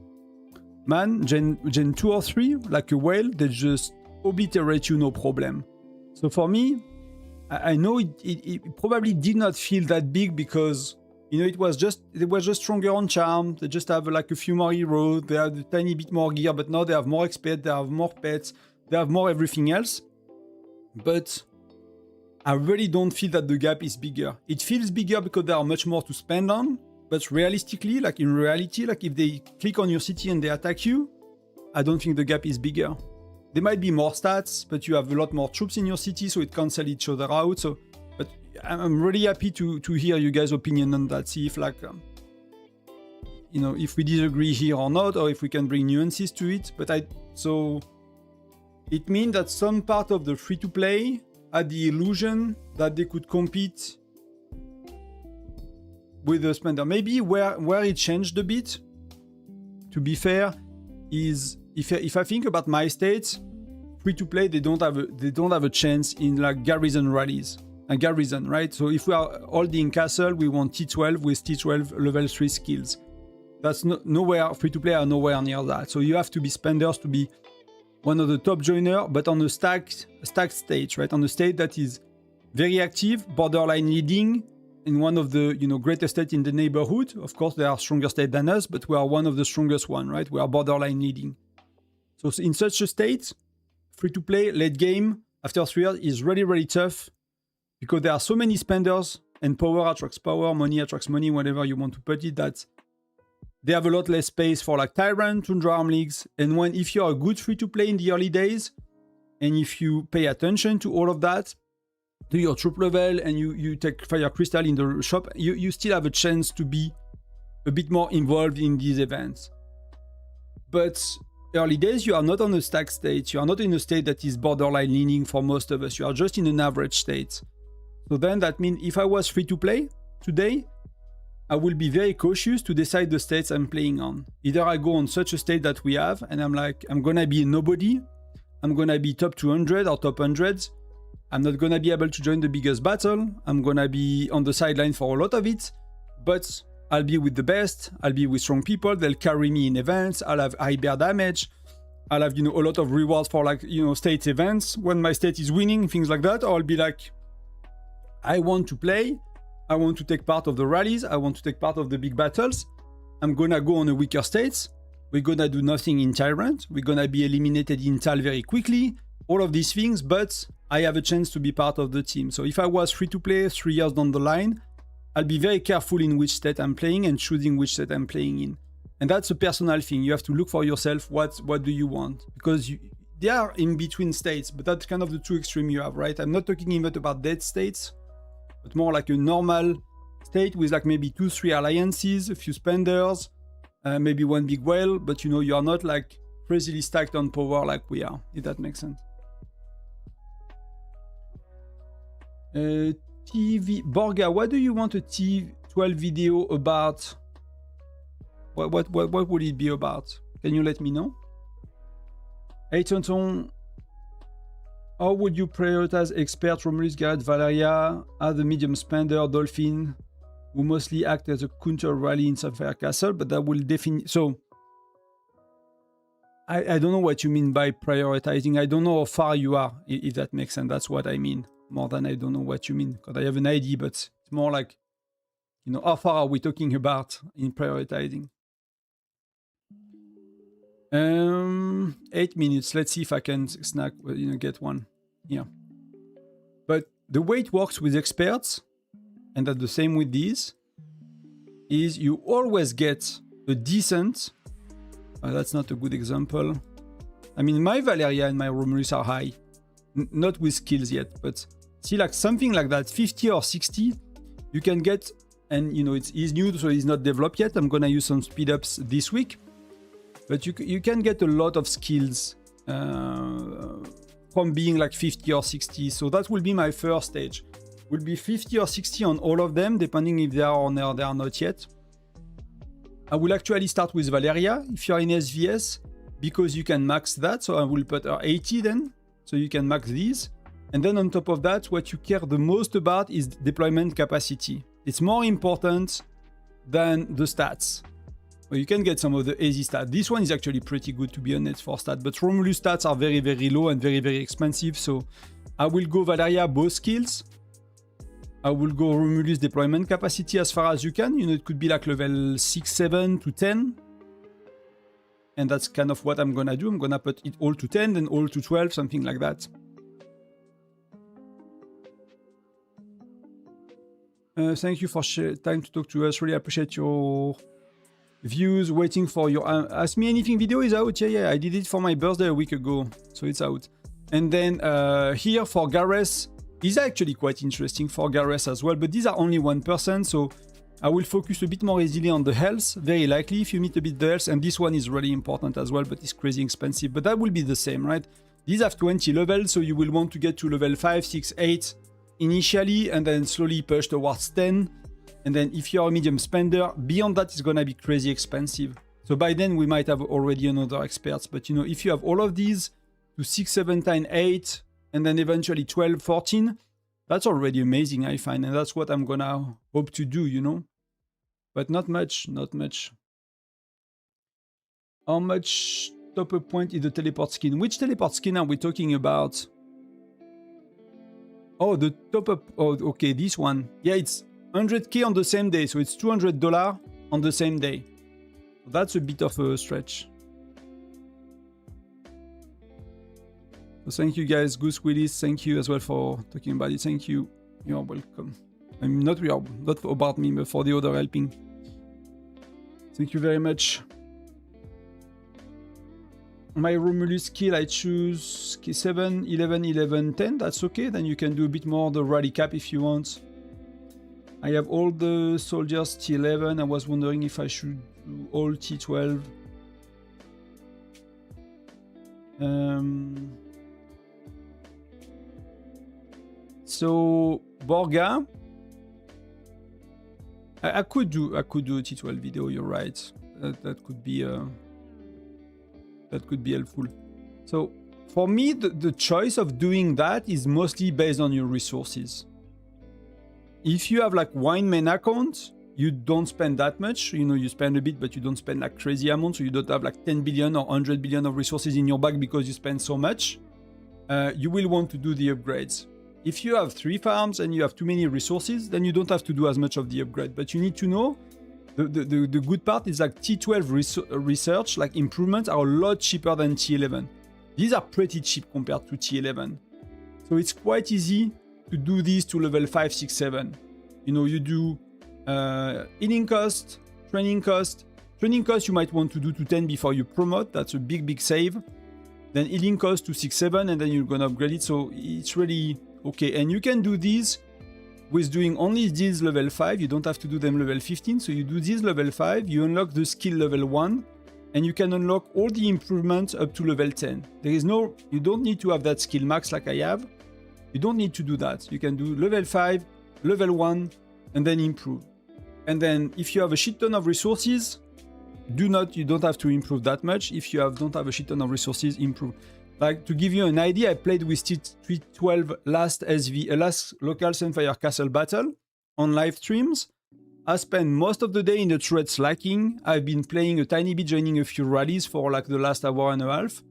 Speaker 1: Man, Gen 2 or 3, like a whale, they just obliterate you, no problem. So for me, I know it probably did not feel that big because, you know, they were just stronger on charm. They just have like a few more heroes. They have a tiny bit more gear, but now they have more XP, they have more pets, they have more everything else. But I really don't feel that the gap is bigger. It feels bigger because there are much more to spend on, but realistically, like in reality, like if they click on your city and they attack you, I don't think the gap is bigger. There might be more stats, but you have a lot more troops in your city, so it cancels each other out. So, but I'm really happy to hear you guys' opinion on that. See if like, you know, if we disagree here or not, or if we can bring nuances to it. But so it means that some part of the free-to-play had the illusion that they could compete with the spender. Maybe where it changed a bit, to be fair, is if I think about my states, free to play, they don't have a chance in like garrison rallies. And garrison, right? So if we are holding castle, we want T12 with T12 level 3 skills. That's nowhere, free to play are nowhere near that. So you have to be spenders to be one of the top joiner, but on a stacked stage, right? On a state that is very active, borderline leading, in one of the greatest states in the neighborhood. Of course, there are stronger states than us, but we are one of the strongest one, right? We are borderline leading. So in such a state, free to play, late game, after 3 years is really, really tough because there are so many spenders and power attracts power, money attracts money, whatever you want to put it, that they have a lot less space for like Tyrant, Tundra Arm Leagues. And if you're a good free to play in the early days, and if you pay attention to all of that, do your troop level and you take Fire Crystal in the shop, you still have a chance to be a bit more involved in these events. But early days, you are not on a stack state. You are not in a state that is borderline leaning for most of us. You are just in an average state. So then that means if I was free to play today, I will be very cautious to decide the states I'm playing on. Either I go on such a state that we have, and I'm like, I'm gonna be a nobody. I'm gonna be top 200 or top 100s. I'm not gonna be able to join the biggest battle. I'm gonna be on the sideline for a lot of it, but I'll be with the best. I'll be with strong people. They'll carry me in events. I'll have high bear damage. I'll have, a lot of rewards for like, state events when my state is winning, things like that. Or I'll be like, I want to play. I want to take part of the rallies. I want to take part of the big battles. I'm gonna go on a weaker states. We're gonna do nothing in Tyrant. We're gonna be eliminated in Tal very quickly. All of these things, but I have a chance to be part of the team. So if I was free to play 3 years down the line, I'll be very careful in which state I'm playing and choosing which state I'm playing in. And that's a personal thing. You have to look for yourself. What do you want? Because they are in between states, but that's kind of the two extreme you have, right? I'm not talking even about dead states, but more like a normal state with like maybe 2-3 alliances, a few spenders, maybe one big whale, but you are not like crazily stacked on power like we are, if that makes sense. TV Borga, what do you want a T12 video about? What would it be about? Can you let me know? Hey Tonton, how would you prioritize expert Romulus, Garrett, Valeria as the medium spender, Dolphin, who mostly act as a counter rally in Sapphire Castle, but that will definitely... So, I don't know what you mean by prioritizing. I don't know how far you are, if that makes sense. That's what I mean. More than I don't know what you mean. Because I have an idea, but it's more like, how far are we talking about in prioritizing? 8 minutes. Let's see if I can snack, get one. Yeah. But the way it works with experts, and that's the same with these, is you always get a decent... that's not a good example. I mean, my Valeria and my Romulus are high. Not with skills yet, but see, like something like that, 50 or 60, you can get, and he's new, so he's not developed yet. I'm gonna use some speed ups this week, but you can get a lot of skills from being like 50 or 60. So that will be my first stage. Will be 50 or 60 on all of them, depending if they are or they are not yet. I will actually start with Valeria if you're in SVS, because you can max that. So I will put her 80 then. So you can max these. And then on top of that, what you care the most about is deployment capacity. It's more important than the stats. Well, you can get some of the easy stats. This one is actually pretty good, to be honest, for stats. But Romulus stats are very, very low and very, very expensive. So I will go Valeria both skills. I will go Romulus deployment capacity as far as you can. It could be like level 6, 7 to 10. And that's kind of what I'm gonna do. I'm gonna put it all to 10, then all to 12, something like that. Thank you for time to talk to us. Really appreciate your views. Waiting for your Ask Me Anything video is out. Yeah, I did it for my birthday a week ago, so it's out. And then here for Gareth, is actually quite interesting for Gareth as well, but these are only 1%, so I will focus a bit more easily on the health, very likely, if you meet a bit the health, and this one is really important as well, but it's crazy expensive, but that will be the same, right? These have 20 levels, so you will want to get to level 5, 6, 8 initially, and then slowly push towards 10. And then if you're a medium spender, beyond that, it's going to be crazy expensive. So by then we might have already another experts. But you know, if you have all of these to 6, 7, 10, 8, and then eventually 12, 14, that's already amazing, I find. And that's what I'm going to hope to do, you know. But not much, not much. How much top up point is the teleport skin? Which teleport skin are we talking about? Oh, the top up. Oh, okay, this one. Yeah, it's 100k on the same day. So it's $200 on the same day. That's a bit of a stretch. So thank you guys, Goose Willis. Thank you as well for talking about it. Thank you. You're welcome. I'm not about me, but for the other helping. Thank you very much. My Romulus skill, I choose 7, 11, 11, 10. That's okay. Then you can do a bit more the rally cap if you want. I have all the soldiers T11. I was wondering if I should do all T12. So Borga, I could do a T12 video. You're right. That could be helpful. So for me, the choice of doing that is mostly based on your resources. If you have like wine main account, you don't spend that much. You know, you spend a bit, but you don't spend like crazy amounts. So you don't have like 10 billion or 100 billion of resources in your bag because you spend so much. You will want to do the upgrades. If you have 3 farms and you have too many resources, then you don't have to do as much of the upgrade. But you need to know the good part is like T12 research, like improvements are a lot cheaper than T11. These are pretty cheap compared to T11. So it's quite easy to do these to level 5, 6, 7. You know, you do healing cost, training cost. Training cost you might want to do to 10 before you promote. That's a big save. Then healing cost to 6, 7, and then you're gonna upgrade it. So it's really okay. And you can do these with doing only these level 5. You don't have to do them level 15. So you do these level 5, you unlock the skill level 1, and you can unlock all the improvements up to level 10. You don't need to have that skill max like I have. You don't need to do that. You can do level 5, level 1, and then improve. And then if you have a shit ton of resources, you don't have to improve that much. If you don't have a shit ton of resources, improve. Like to give you an idea, I played with T12 last local Sunfire Castle battle on live streams. I spent most of the day in the turret slacking. I've been playing a tiny bit, joining a few rallies for like the last hour and a half.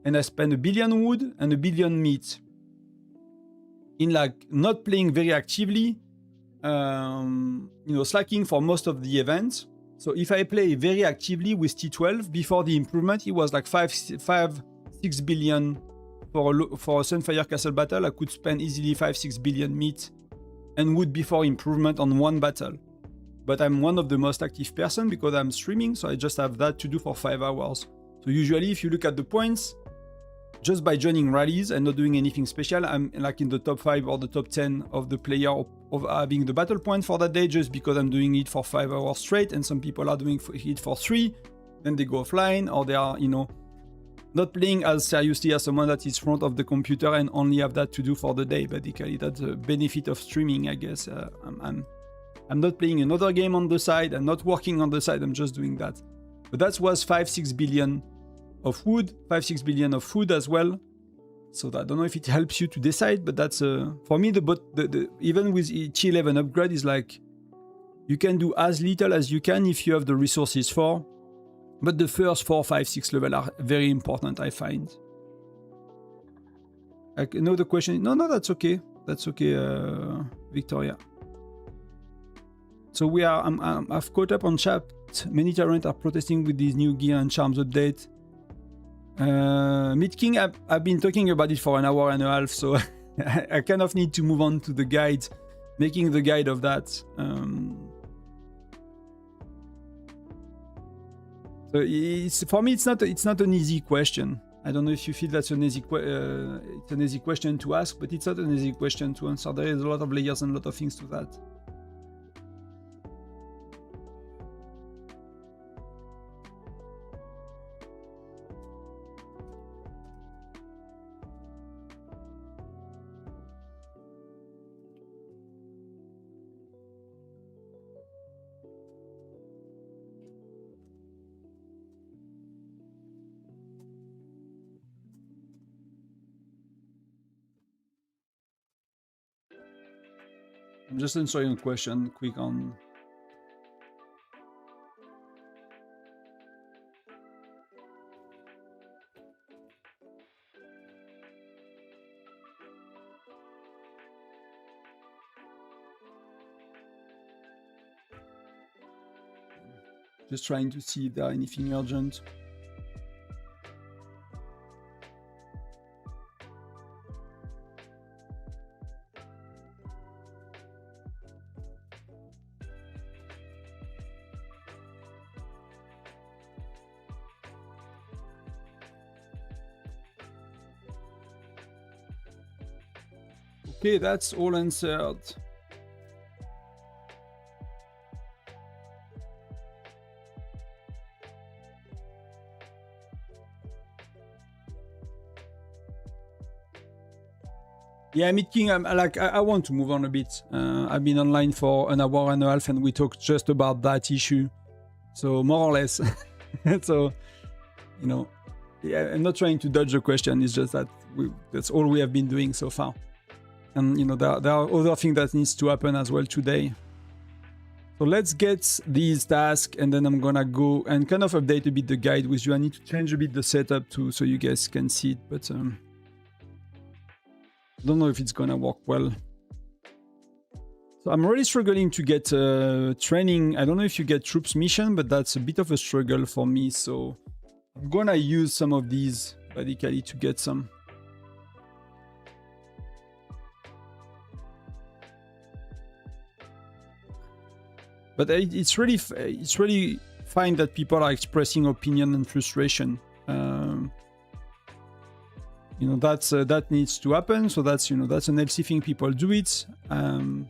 Speaker 1: And I spent 1 billion wood and 1 billion meat. In like not playing very actively, slacking for most of the events. So if I play very actively with T12 before the improvement, it was like 6 billion for a Sunfire Castle battle. I could spend easily 5-6 billion meat and wood before improvement on one battle. But I'm one of the most active person because I'm streaming, so I just have that to do for 5 hours. So usually if you look at the points, just by joining rallies and not doing anything special, I'm like in the top 5 or the top 10 of the player of having the battle point for that day, just because I'm doing it for 5 hours straight, and some people are doing it for 3, then they go offline, or they are, not playing as seriously as someone that is front of the computer and only have that to do for the day. Basically, that's the benefit of streaming, I guess. I'm not playing another game on the side. I'm not working on the side. I'm just doing that. But that was 5-6 billion of wood, 5-6 billion of food as well. So I don't know if it helps you to decide, but that's for me. Even with T11 upgrade is like you can do as little as you can if you have the resources for. But the first 4, 5, 6 level are very important, I find. I know the question. No, that's okay. That's okay, Victoria. So I've caught up on chat. Many Tyrants are protesting with this new gear and charms update. Meat King, I've been talking about it for an hour and a half, so I kind of need to move on to the guide, making the guide of that. So for me, it's not an easy question. I don't know if you feel that's it's an easy question to ask, but it's not an easy question to answer. There is a lot of layers and a lot of things to that. I'm just answering a question quick on. Just trying to see if there are anything urgent. Okay, that's all answered. Yeah, Meat King, I want to move on a bit. I've been online for an hour and a half and we talked just about that issue. So more or less. So, you know, yeah, I'm not trying to dodge the question. It's just that that's all we have been doing so far. And, you know, there are other things that needs to happen as well today. So let's get these tasks and then I'm gonna go and kind of update a bit the guide with you. I need to change a bit the setup too so you guys can see it, but don't know if it's gonna work well. So I'm really struggling to get training. I don't know if you get troops mission, but that's a bit of a struggle for me. So I'm gonna use some of these radically to get some. But it's really fine that people are expressing opinion and frustration. You know, that needs to happen. So that's, you know, that's an healthy thing. People do it. I'm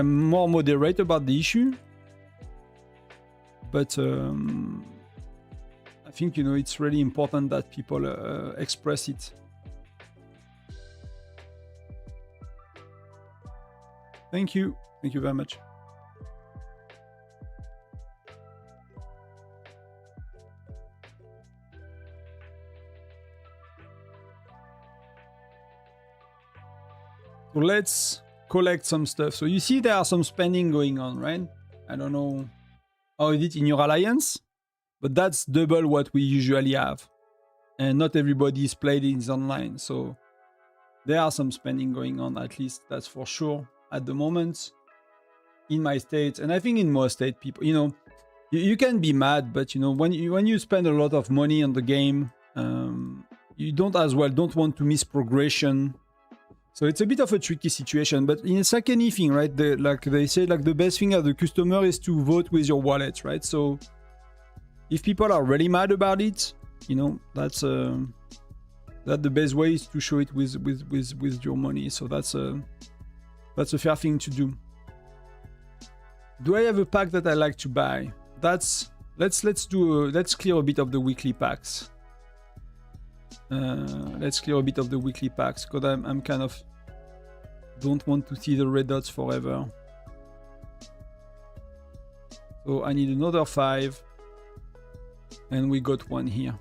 Speaker 1: more moderate about the issue, but I think, you know, it's really important that people express it. Thank you very much. So let's collect some stuff. So you see there are some spending going on, right? I don't know how it is in your alliance, but that's double what we usually have. And not everybody is played in online. So there are some spending going on, at least that's for sure at the moment in my state. And I think in most state people, you know, you can be mad, but you know, when you spend a lot of money on the game, you don't want to miss progression. So it's a bit of a tricky situation, but in a second thing, right? Like they say, like the best thing as a customer is to vote with your wallet, right? So if people are really mad about it, you know, that's the best way is to show it with your money. So that's a fair thing to do. Do I have a pack that I like to buy? Let's clear a bit of the weekly packs. Let's clear a bit of the weekly packs because I'm kind of don't want to see the red dots forever. So I need another 5 and we got 1 here.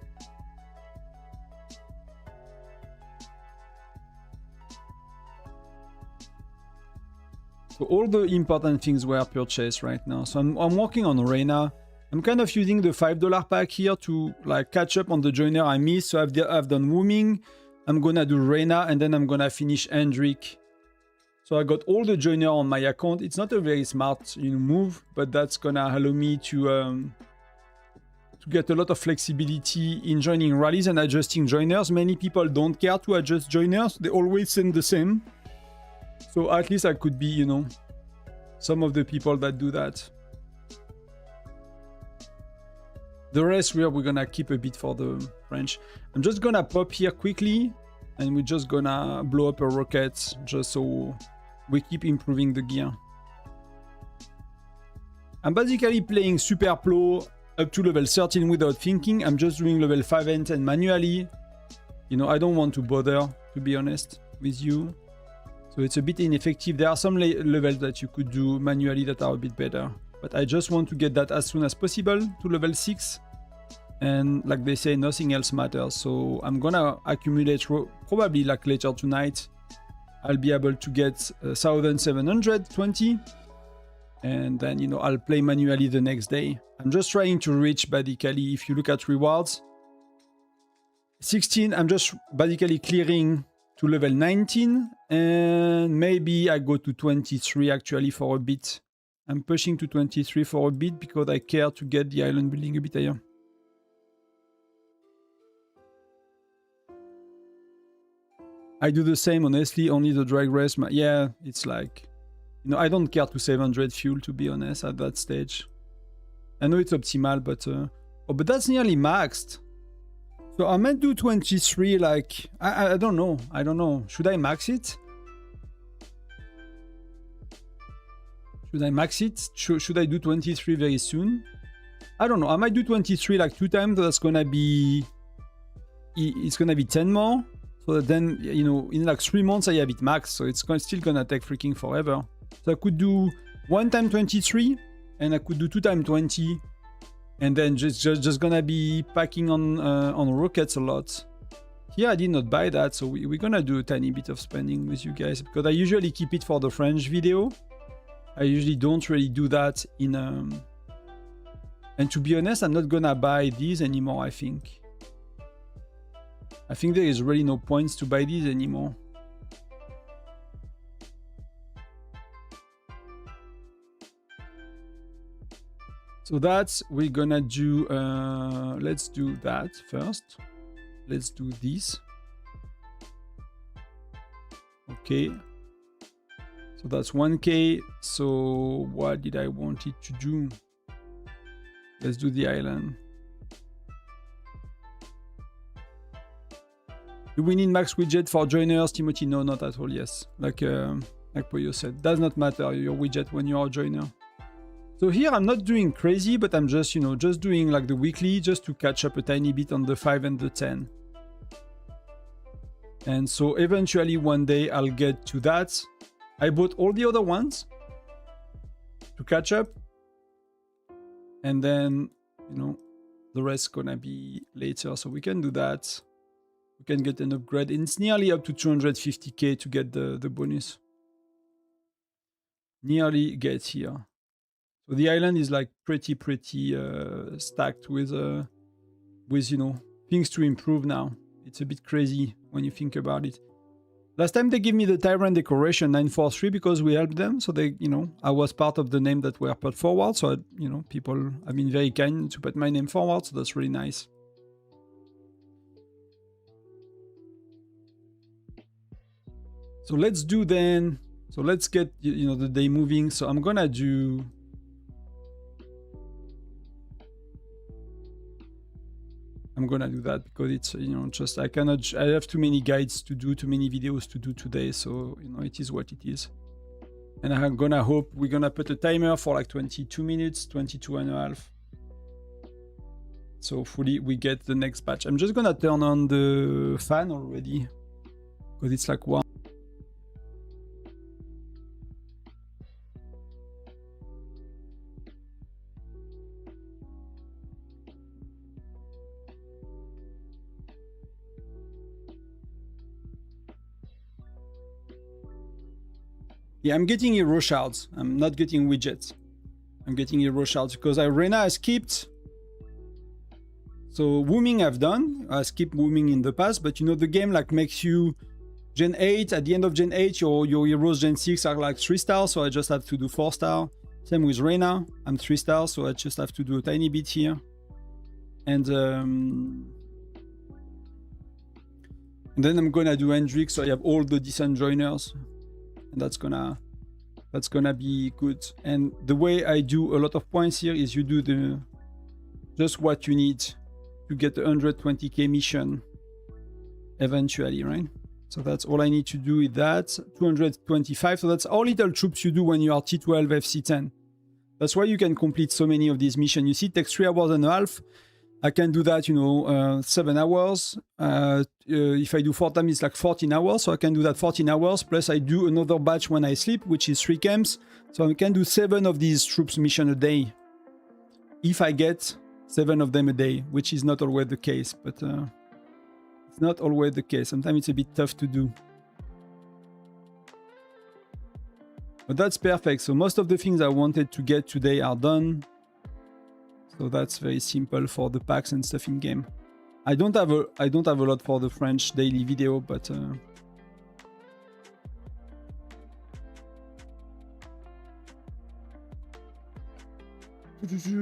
Speaker 1: So all the important things were purchased right now. So I'm working on Reina. I'm kind of using the $5 pack here to like catch up on the joiner I missed. So I've done Wooming. I'm gonna do Reina and then I'm gonna finish Hendrik. So I got all the joiner on my account. It's not a very smart, you know, move, but that's gonna allow me to get a lot of flexibility in joining rallies and adjusting joiners. Many people don't care to adjust joiners. They always send the same. So at least I could be, you know, some of the people that do that. The rest we're gonna keep a bit for the French. I'm just gonna pop here quickly and we're just gonna blow up a rocket just so we keep improving the gear. I'm basically playing super pro up to level 13 without thinking. I'm just doing level 5 and 10 manually. You know, I don't want to bother, to be honest with you. So it's a bit ineffective. There are some levels that you could do manually that are a bit better. But I just want to get that as soon as possible to level 6. And like they say, nothing else matters. So I'm gonna accumulate probably like later tonight I'll be able to get 1,720. And then, you know, I'll play manually the next day. I'm just trying to reach, basically, if you look at rewards, 16, I'm just basically clearing to level 19. And maybe I go to 23 actually for a bit. I'm pushing to 23 for a bit because I care to get the island building a bit higher. I do the same, honestly, only the drag race. Yeah, it's like... You know, I don't care to save 100 fuel, to be honest, at that stage. I know it's optimal, but... oh, but that's nearly maxed. So I might do 23, like... I don't know. I don't know. Should I max it? Should I max it? Should I do 23 very soon? I don't know. I might do 23 like 2 times. That's gonna be... It's gonna be 10 more. So that then, you know, in like 3 months I have it maxed. So it's still gonna take freaking forever. So I could do 1 time 23, and I could do 2 time 20, and then just gonna be packing on rockets a lot. Here I did not buy that, so we're gonna do a tiny bit of spending with you guys, because I usually keep it for the French video. I usually don't really do that in... And to be honest, I'm not gonna buy these anymore, I think. I think there is really no points to buy these anymore. So that's, we're gonna do, let's do that first. Let's do this. Okay. So that's 1K. So what did I want it to do? Let's do the island. Do we need max widget for joiners, Timothy? No, not at all, yes. Like Poyo said, does not matter your widget when you're a joiner. So here I'm not doing crazy, but I'm just, you know, just doing like the weekly just to catch up a tiny bit on the 5 and the 10. And so eventually one day I'll get to that. I bought all the other ones to catch up. And then, you know, the rest gonna be later. So we can do that. We can get an upgrade. And it's nearly up to 250k to get the bonus. Nearly get here. So the island is like pretty stacked with you know, things to improve now. It's a bit crazy when you think about it. Last time they gave me the Tyrant decoration 943 because we helped them. So they, you know, I was part of the name that were put forward. So, you know, people have been very kind to put my name forward. So that's really nice. So let's do then. So let's get, you know, the day moving. So I'm gonna do... I'm gonna do that because it's, you know, just I have too many guides to do, too many videos to do today, so, you know, it is what it is. And I'm gonna hope we're gonna put a timer for like 22 minutes, 22 and a half. So hopefully we get the next batch. I'm just gonna turn on the fan already because it's like one. Yeah, I'm getting hero shards. I'm not getting widgets. I'm getting hero shards because Arena I skipped. So wooming I've done. I skipped wooming in the past, but you know the game like makes you Gen 8. At the end of Gen 8, your heroes Gen 6 are like 3 stars, so I just have to do 4 stars. Same with Reyna. I'm 3 stars, so I just have to do a tiny bit here. And then I'm gonna do Hendrix, so I have all the decent joiners. And that's gonna be good. And the way I do a lot of points here is you do just what you need to get the 120k mission eventually, right? So that's all I need to do with that. 225. So that's all little troops you do when you are T12 FC10. That's why you can complete so many of these missions. You see, it takes 3 hours and a half. I can do that, you know, 7 hours. If I do 4 times, it's like 14 hours. So I can do that 14 hours. Plus I do another batch when I sleep, which is 3 camps. So I can do 7 of these troops mission a day. If I get 7 of them a day, which is not always the case. But it's not always the case. Sometimes it's a bit tough to do. But that's perfect. So most of the things I wanted to get today are done. So that's very simple for the packs and stuff in game. I don't have a lot for the French daily video, but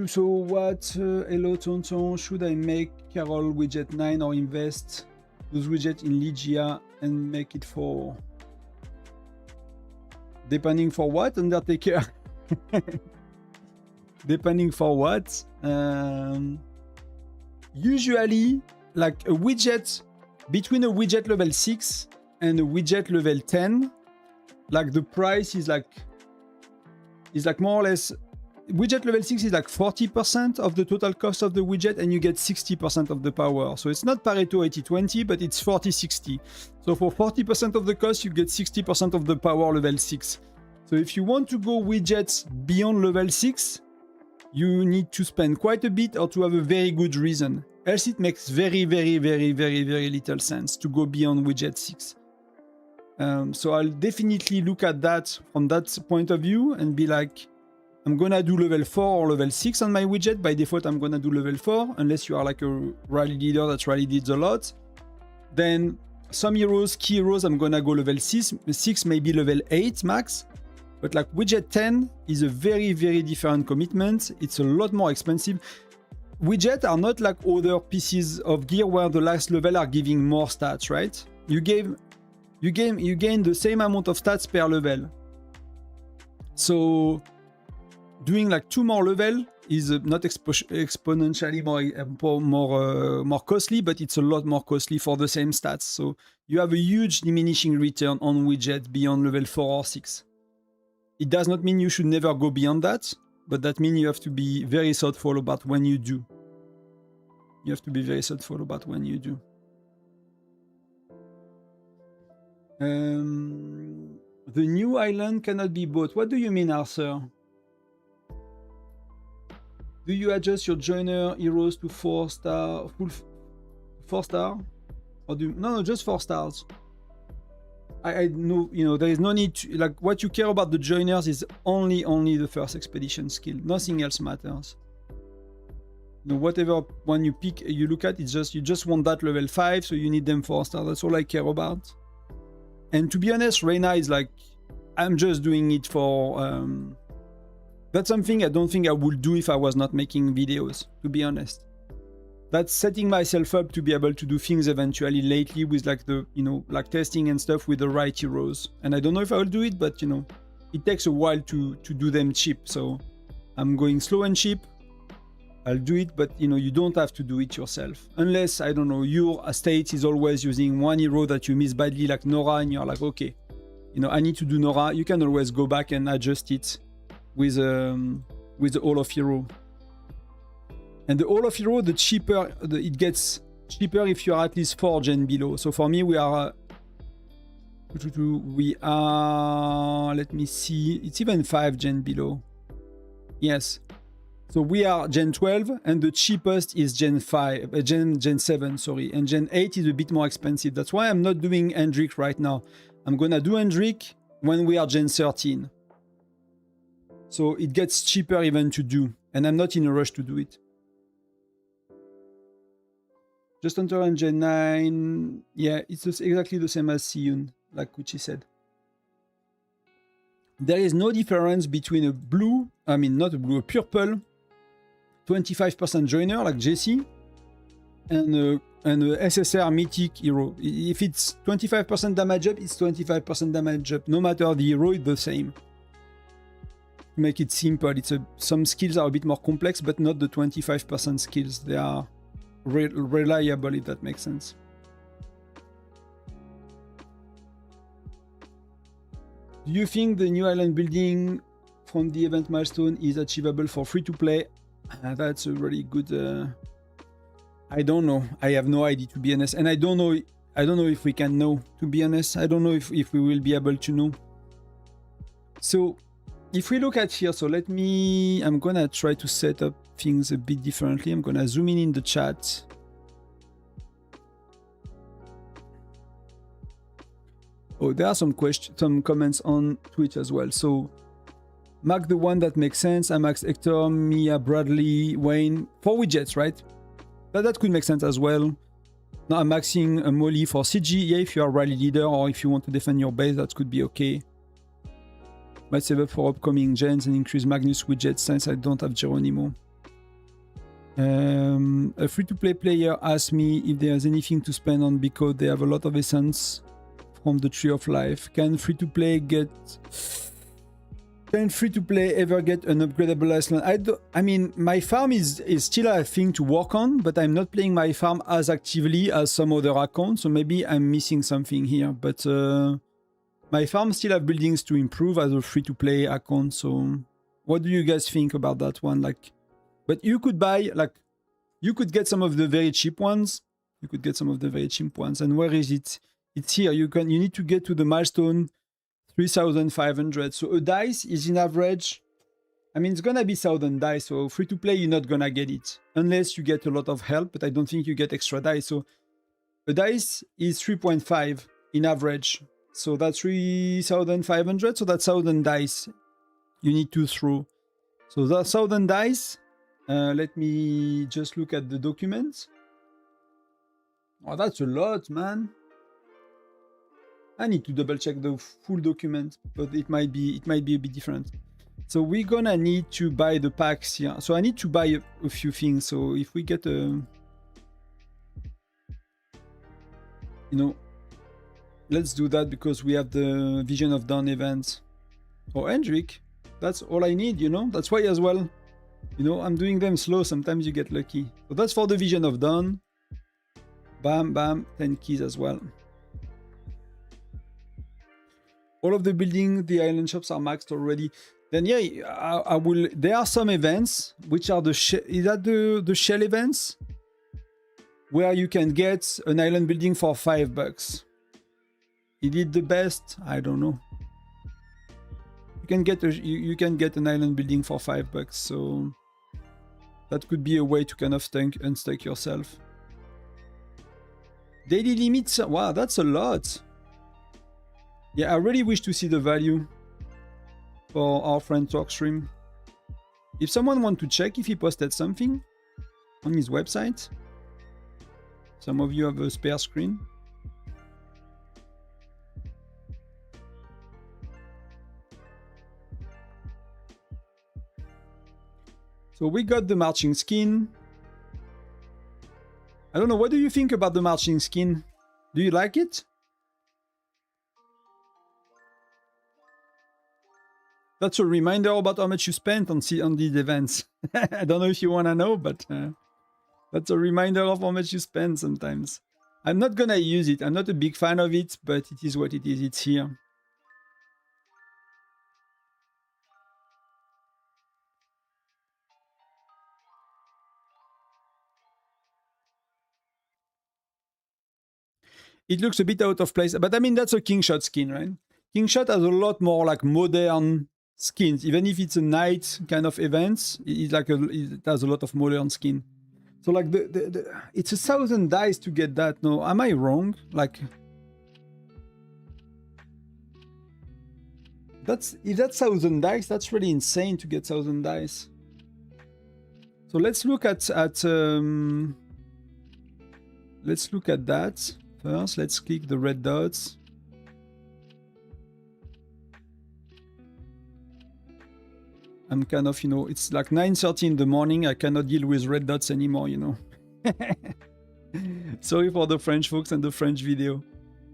Speaker 1: so what? Hello Tonton, should I make Carol widget 9 or invest those widgets in Ligia and make it for? Depending for what, Undertaker? Depending for what? Usually, like a widget, between a widget level 6 and a widget level 10, like the price is like more or less, widget level 6 is like 40% of the total cost of the widget and you get 60% of the power. So it's not Pareto 80-20, but it's 40-60. So for 40% of the cost, you get 60% of the power level 6. So if you want to go widgets beyond level 6, you need to spend quite a bit or to have a very good reason. Else it makes very little sense to go beyond widget 6. So I'll definitely look at that from that point of view and be like, I'm gonna do level 4 or level 6 on my widget. By default, I'm gonna do level 4, unless you are like a rally leader that rally leads a lot. Then some heroes, key heroes, I'm gonna go level 6, maybe level 8 max. But like widget 10 is a very different commitment. It's a lot more expensive. Widgets are not like other pieces of gear where the last level are giving more stats, right? You gain the same amount of stats per level. So doing like 2 more level is not exponentially more costly, but it's a lot more costly for the same stats. So you have a huge diminishing return on widget beyond level 4 or 6. It does not mean you should never go beyond that, but that means you have to be very thoughtful about when you do. You have to be very thoughtful about when you do. The new island cannot be bought. What do you mean, Arthur? Do you adjust your joiner heroes to 4 star, full 4 star? Or do no, just 4 stars. I know, you know, there is no need to, like, what you care about the joiners is only the first expedition skill. Nothing else matters. You know, whatever one you pick, you look at, it's just, you just want that level 5, so you need them 4 stars. That's all I care about. And to be honest, Reyna is like, I'm just doing it for, that's something I don't think I would do if I was not making videos, to be honest. That's setting myself up to be able to do things eventually lately with like the, you know, like testing and stuff with the right heroes. And I don't know if I will do it, but you know, it takes a while to do them cheap. So I'm going slow and cheap. I'll do it, but you know, you don't have to do it yourself. Unless, I don't know, your estate is always using one hero that you miss badly, like Nora, and you're like, okay, you know, I need to do Nora. You can always go back and adjust it with the Hall of Hero. And the Hall of Hero, the cheaper, it gets cheaper if you're at least 4 gen below. So for me, we are, let me see, it's even 5 gen below. Yes. So we are Gen 12, and the cheapest is Gen 5, Gen 7, sorry. And Gen 8 is a bit more expensive. That's why I'm not doing Hendrik right now. I'm gonna do Hendrik when we are Gen 13. So it gets cheaper even to do, and I'm not in a rush to do it. Just enter on Gen 9. Yeah, it's exactly the same as Siyun, like Kuchi said. There is no difference between a blue, I mean not a blue, a purple 25% joiner like Jesse and a SSR mythic hero. If it's 25% damage up, it's 25% damage up. No matter the hero, it's the same. To make it simple, some skills are a bit more complex, but not the 25% skills. They are reliable, if that makes sense. Do you think the new island building from the event milestone is achievable for free-to-play? That's a really good... I don't know. I have no idea, to be honest. And I don't know if we can know, to be honest. I don't know if we will be able to know. So if we look at here, so I'm gonna try to set up things a bit differently. I'm gonna zoom in the chat. Oh, there are some comments on Twitch as well. So mark the one that makes sense. I max Hector, Mia, Bradley, Wayne. 4 widgets, right? That could make sense as well. Now I'm maxing a Molly for CG. Yeah, if you are rally leader or if you want to defend your base, that could be okay. Might save up for upcoming gens and increase Magnus widgets since I don't have Geronimo. A free-to-play player asked me if there's anything to spend on because they have a lot of essence from the Tree of Life. Can free-to-play ever get an upgradable Iceland? I mean, my farm is still a thing to work on, but I'm not playing my farm as actively as some other accounts, so maybe I'm missing something here. But my farm still have buildings to improve as a free-to-play account, so what do you guys think about that one? Like, but you could buy, like, you could get some of the very cheap ones. And where is it? It's here. You need to get to the milestone 3,500. So a dice is in average. I mean, it's gonna be 1,000 dice. So free to play, you're not gonna get it unless you get a lot of help. But I don't think you get extra dice. So a dice is 3.5 in average. So that's 3,500. So that's 1,000 dice you need to throw. So that's 1,000 dice. Let me just look at the documents. Oh, that's a lot, man. I need to double check the full document, but it might be a bit different. So we're gonna need to buy the packs here. So I need to buy a few things. So if we get a, let's do that because we have the Vision of Dawn event. Oh, Hendrik, that's all I need, That's why as well, I'm doing them slow. Sometimes you get lucky. So that's for the Vision of Dawn. Bam, bam, 10 keys as well. All of the building, the island shops are maxed already. Then yeah, I will. There are some events which are is that the shell events where you can get an island building for $5. Is it the best? I don't know. You can get an island building for $5, so that could be a way to kind of unstuck yourself. Daily limits. Wow, that's a lot. Yeah, I really wish to see the value for our friend Talkstream. If someone wants to check if he posted something on his website, some of you have a spare screen. So we got the marching skin. I don't know, what do you think about the marching skin? Do you like it? That's a reminder about how much you spent on these events. I don't know if you want to know, but that's a reminder of how much you spend sometimes. I'm not gonna use it. I'm not a big fan of it, but it is what it is. It's here. It looks a bit out of place, but I mean, that's a Kingshot skin, right? Kingshot has a lot more like modern skins. Even if it's a night kind of event, it has a lot of modern skin. So like it's 1,000 dice to get that. No, am I wrong? Like if that's 1,000 dice, that's really insane to get 1,000 dice. So let's look at that first. Let's click the red dots. I'm kind of, it's like 9:30 in the morning. I cannot deal with red dots anymore, Sorry for the French folks and the French video.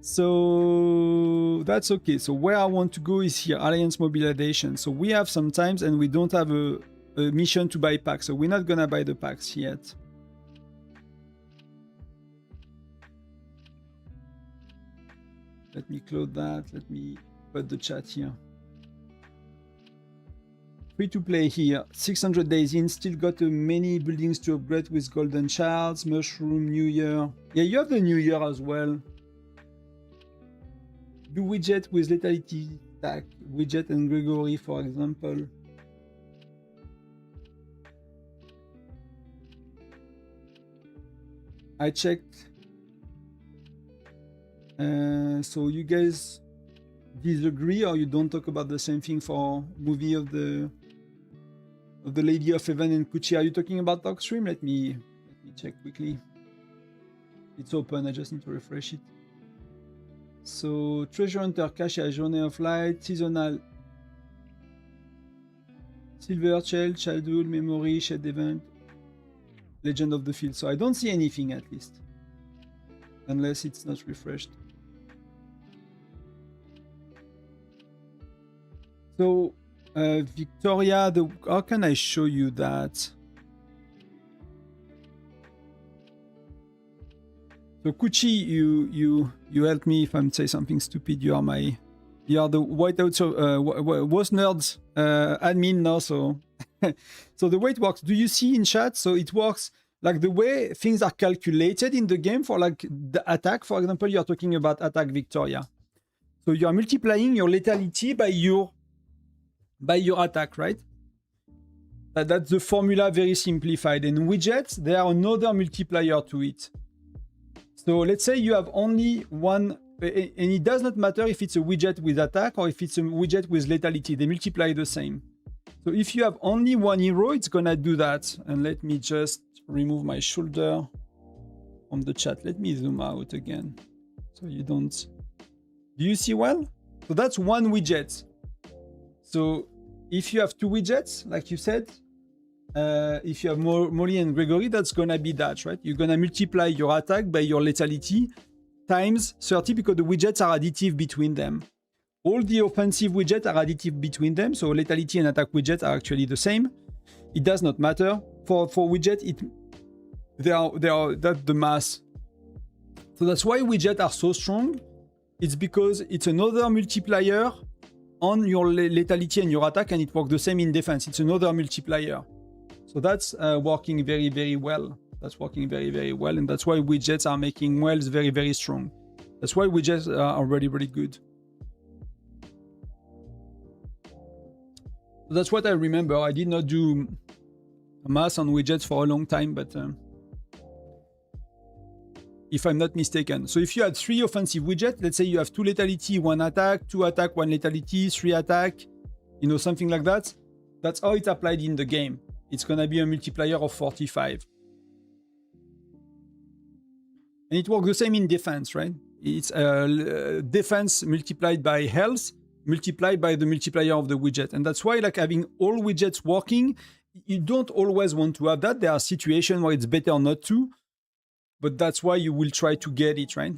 Speaker 1: So that's okay. So where I want to go is here, Alliance Mobilization. So we have sometimes, and we don't have a mission to buy packs. So we're not gonna buy the packs yet. Let me close that. Let me put the chat here. Free to play here. 600 days in. Still got many buildings to upgrade with Golden Shards, Mushroom, New Year. Yeah, you have the New Year as well. Do widget with Lethality Stack. Widget and Gregory, for example. I checked. So you guys disagree or you don't talk about the same thing for movie of the Lady of Heaven and Kuchi. Are you talking about Dark Stream? Let me check quickly. It's open, I just need to refresh it. So Treasure Hunter, Kasha, Journey of Light, Seasonal, Silver Child, Childhood, Memory, Shed Event, Legend of the Field. So I don't see anything at least. Unless it's not refreshed. So Victoria, how can I show you that? So Kuchi, you help me if I'm saying something stupid. You are the Whiteout was nerds admin now. So so the way it works, do you see in chat? So it works like the way things are calculated in the game for like the attack. For example, you are talking about attack Victoria. So you are multiplying your lethality by your attack, right? That's the formula, very simplified. And widgets, there are another multiplier to it. So let's say you have only one, and it does not matter if it's a widget with attack or if it's a widget with lethality, they multiply the same. So if you have only one hero, it's gonna do that. And let me just remove my shoulder from the chat. Let me zoom out again so you don't. Do you see well? So that's one widget. So if you have two widgets, like you said, if you have Molly and Gregory, that's gonna be that, right? You're gonna multiply your attack by your lethality times 30 because the widgets are additive between them. All the offensive widgets are additive between them, so lethality and attack widgets are actually the same. It does not matter. For widget, they are that's the mass. So that's why widgets are so strong. It's because it's another multiplier on your lethality and your attack, and it works the same in defense. It's another multiplier. So that's working very, very well. That's working very, very well, and that's why widgets are making wells very, very strong. That's why widgets are really, really good. So that's what I remember. I did not do math on widgets for a long time, but if I'm not mistaken. So if you had 3 offensive widgets, let's say you have 2 lethality, 1 attack, 2 attack, 1 lethality, 3 attack, you know, something like that. That's how it's applied in the game. It's gonna be a multiplier of 45. And it works the same in defense, right? It's defense multiplied by health, multiplied by the multiplier of the widget. And that's why, like, having all widgets working, you don't always want to have that. There are situations where it's better not to, but that's why you will try to get it, right?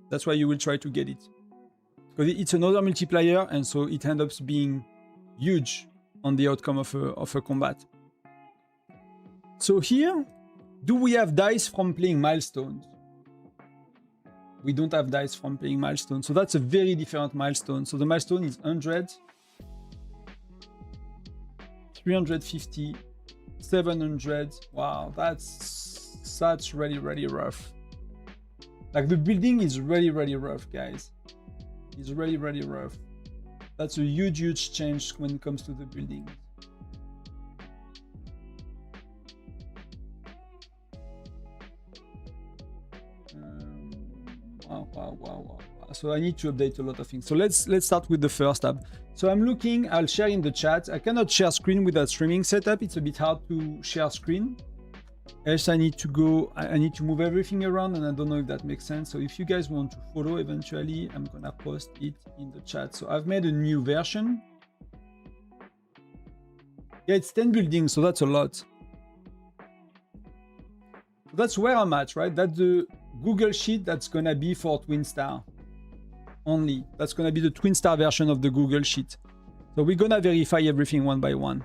Speaker 1: That's why you will try to get it. Because it's another multiplier, and so it ends up being huge on the outcome of a combat. So here, do we have dice from playing milestones? We don't have dice from playing milestones. So that's a very different milestone. So the milestone is 100, 350, 700. Wow, that's really, really rough. Like, the building is really, really rough, guys. It's really, really rough. That's a huge, huge change when it comes to the building. Wow. So I need to update a lot of things. So let's start with the first tab. So I'm looking, I'll share in the chat. I cannot share screen without streaming setup. It's a bit hard to share screen. Else I need to move everything around, and I don't know if that makes sense. So if you guys want to follow eventually, I'm gonna post it in the chat. So I've made a new version. Yeah, it's 10 buildings, so that's a lot. So that's where I'm at, right? That's the Google Sheet that's gonna be for Twin Star only. That's gonna be the Twin Star version of the Google Sheet. So we're gonna verify everything one by one.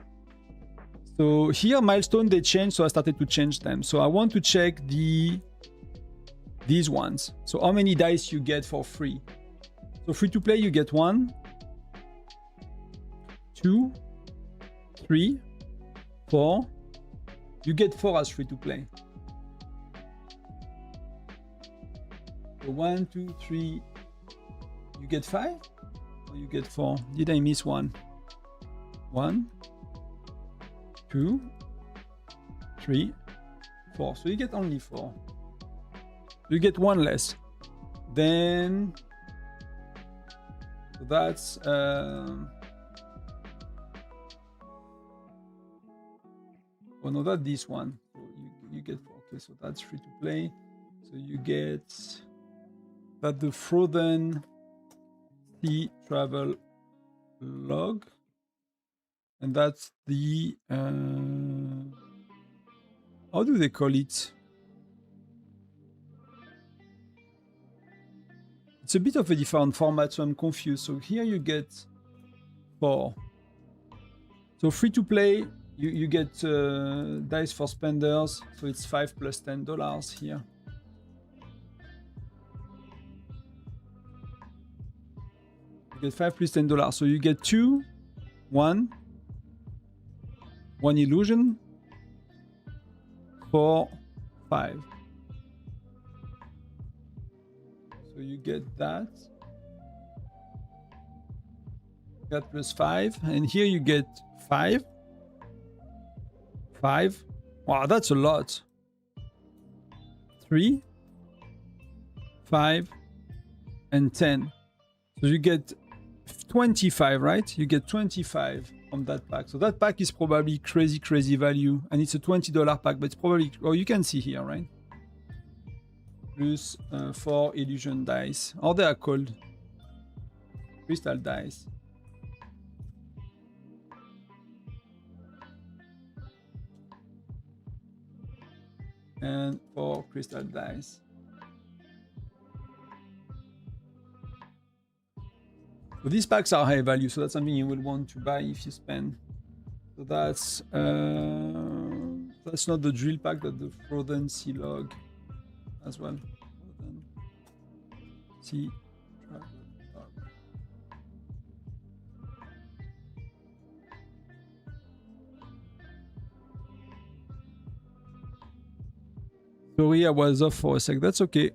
Speaker 1: So here, milestone, they changed, so I started to change them. So I want to check these ones. So how many dice you get for free? So free to play, you get 1, 2, 3, 4. You get 4 as free to play. So 1, 2, 3. You get 5, or you get 4? Did I miss one? 1, 2, 3, 4. So you get only 4. You get 1 less. Then So that's oh no, not this one. So you get okay, so that's free to play. So you get that the Frozen Sea Travel log, and that's the how do they call it? It's a bit of a different format, so I'm confused. So here you get 4. So free to play, you get dice for spenders, so it's $5 plus $10 here. You get $5 plus $10, so you get 2, 1 illusion, 4, 5. So you get that. That plus 5, and here you get 5. 5. Wow, that's a lot. 3, 5, and 10. So you get 25, right? You get 25 from that pack. So that pack is probably crazy value, and it's a $20 pack, but it's probably, oh, you can see here, right? Plus 4 illusion dice. Or they are called crystal dice. And 4 crystal dice. So these packs are high value, so that's something you will want to buy if you spend. So that's not the drill pack, that's the Frozen Sea log as well. Frozen Sea Travel log. Sorry, I was off for a sec. That's okay.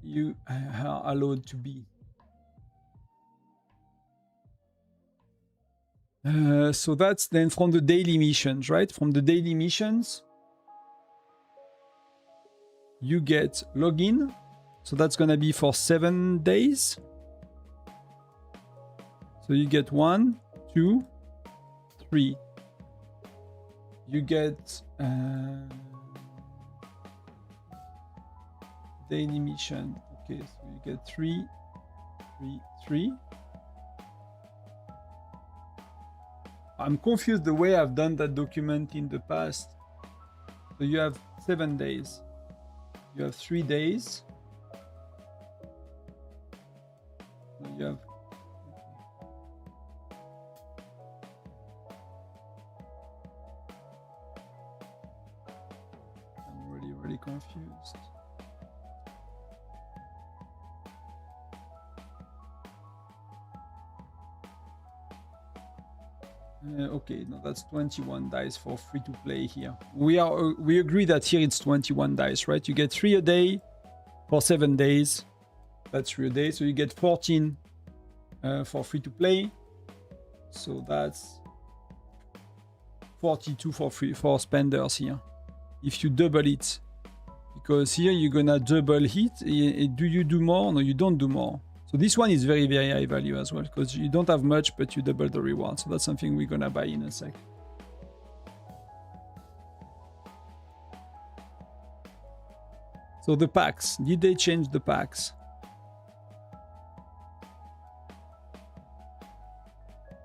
Speaker 1: You are allowed to be. So that's then from the daily missions, right? From the daily missions, you get login. So that's gonna be for 7 days. So you get 1, 2, 3. You get daily mission. Okay, so you get 3, 3, 3. I'm confused the way I've done that document in the past. So you have 7 days. You have 3 days. You have I'm really confused. Okay, no, that's 21 dice for free to play here. We agree that here it's 21 dice, right? You get 3 a day for 7 days. That's 3 a day, so you get 14 for free to play. So that's 42 for spenders here. If you double it, because here you're gonna double hit. Do you do more? No, you don't do more. So this one is very high value as well, because you don't have much, but you double the reward. So that's something we're gonna buy in a sec. So the packs, did they change the packs?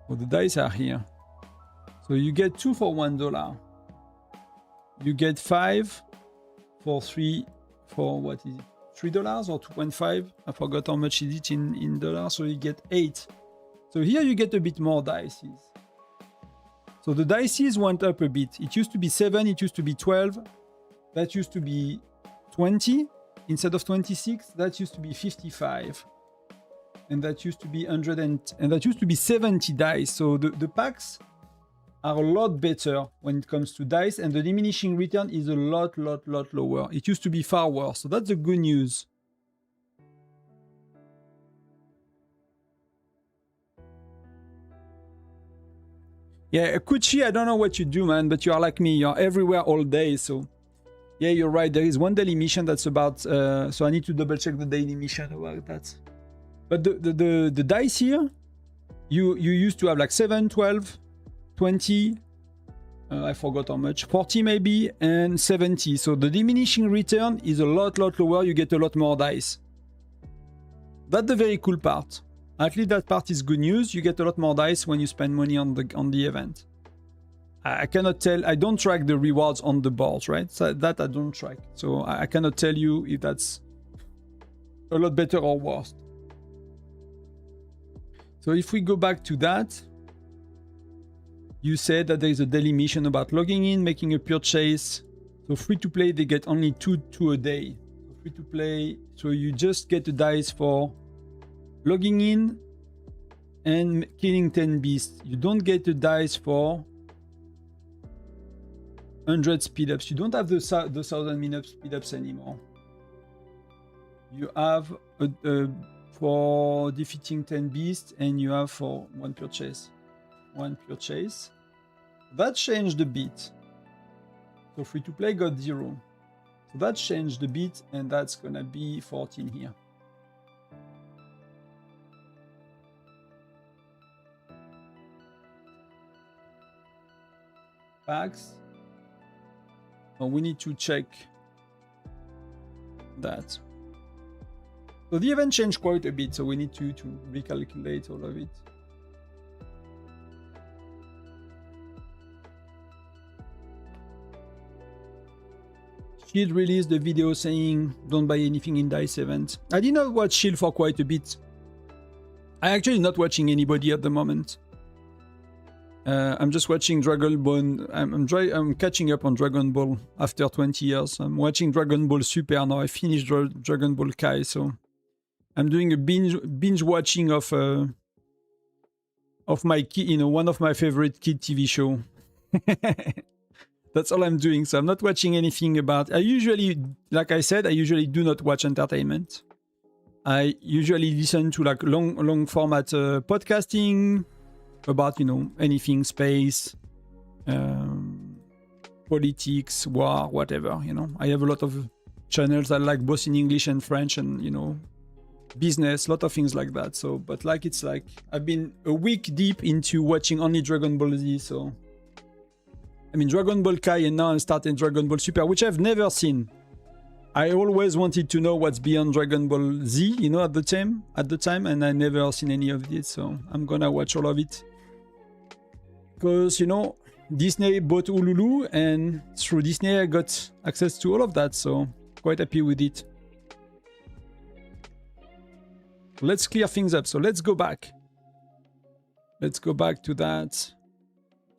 Speaker 1: Well, the dice are here. So you get 2 for $1. You get 5 for 3, for what is it? $3 or 2.5? I forgot how much is it in dollars. So you get 8. So here you get a bit more dices. So the dices went up a bit. It used to be 7, it used to be 12. That used to be 20 instead of 26. That used to be 55. And that used to be 100 and that used to be 70 dice. So the packs are a lot better when it comes to dice, and the diminishing return is a lot lower. It used to be far worse, so that's the good news. Yeah, Kuchi, I don't know what you do, man, but you are like me. You're everywhere all day, so yeah, you're right. There is one daily mission that's about, so I need to double check the daily mission about that. But the dice here, you used to have like 7, 12, 20, I forgot how much, 40 maybe, and 70. So the diminishing return is a lot lower. You get a lot more dice. That's the very cool part. At least that part is good news. You get a lot more dice when you spend money on the event. I cannot tell. I don't track the rewards on the boards, right? So that I don't track. So I cannot tell you if that's a lot better or worse. So if we go back to that, you said that there is a daily mission about logging in, making a purchase. So free to play, they get only two a day. So free to play, so you just get the dice for logging in and killing 10 beasts. You don't get the dice for 100 speed ups. You don't have the 1000 minute speed ups anymore. You have for defeating 10 beasts, and you have for one purchase. That changed a bit. So free to play got 0. So that changed a bit, and that's gonna be 14 here. Packs. So we need to check that. So the event changed quite a bit, so we need to recalculate all of it. Shield released the video saying don't buy anything in dice event. I did not watch Shield for quite a bit. I actually not watching anybody at the moment. I'm just watching Dragon Ball. I'm catching up on Dragon Ball after 20 years. I'm watching Dragon Ball Super now. I finished Dragon Ball Kai, so I'm doing a binge watching of my kid, one of my favorite kid TV show. That's all I'm doing. So I'm not watching anything about. I usually, like I said, I usually do not watch entertainment. I usually listen to like long format podcasting about anything space, politics, war, whatever. I have a lot of channels I like both in English and French, and business, a lot of things like that. So, but it's like I've been a week deep into watching only Dragon Ball Z. So, I mean Dragon Ball Kai, and now I'm starting Dragon Ball Super, which I've never seen. I always wanted to know what's beyond Dragon Ball Z, at the time, and I never seen any of it. So I'm gonna watch all of it. Because, Disney bought Ululu, and through Disney I got access to all of that, so quite happy with it. Let's clear things up, so let's go back. Let's go back to that.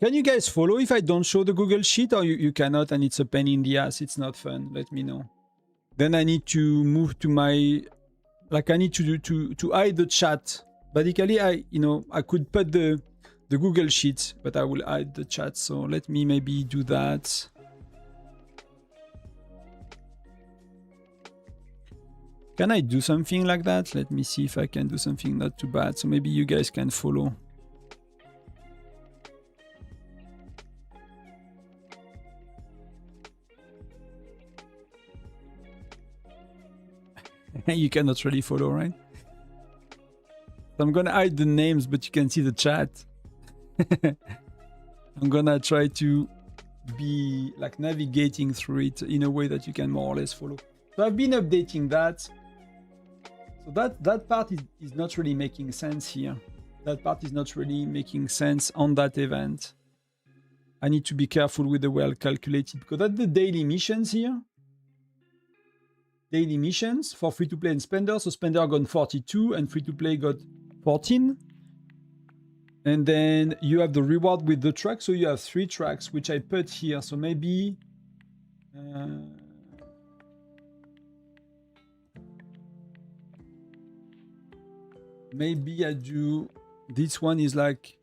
Speaker 1: Can you guys follow if I don't show the Google Sheet, or you cannot and it's a pain in the ass, it's not fun? Let me know. Then I need to move to my... I need to hide the chat. Basically, I could put the Google Sheet, but I will hide the chat. So let me maybe do that. Can I do something like that? Let me see if I can do something not too bad. So maybe you guys can follow. You cannot really follow, right? So I'm gonna hide the names, but you can see the chat. I'm gonna try to be like navigating through it in a way that you can more or less follow. So I've been updating that. So that part is not really making sense here. That part is not really making sense on that event. I need to be careful with the way I'll calculate it, because that's the daily missions here. Daily missions for free-to-play and spender. So spender got 42 and free-to-play got 14. And then you have the reward with the track. So you have 3 tracks, which I put here. So maybe... maybe I do... This one is like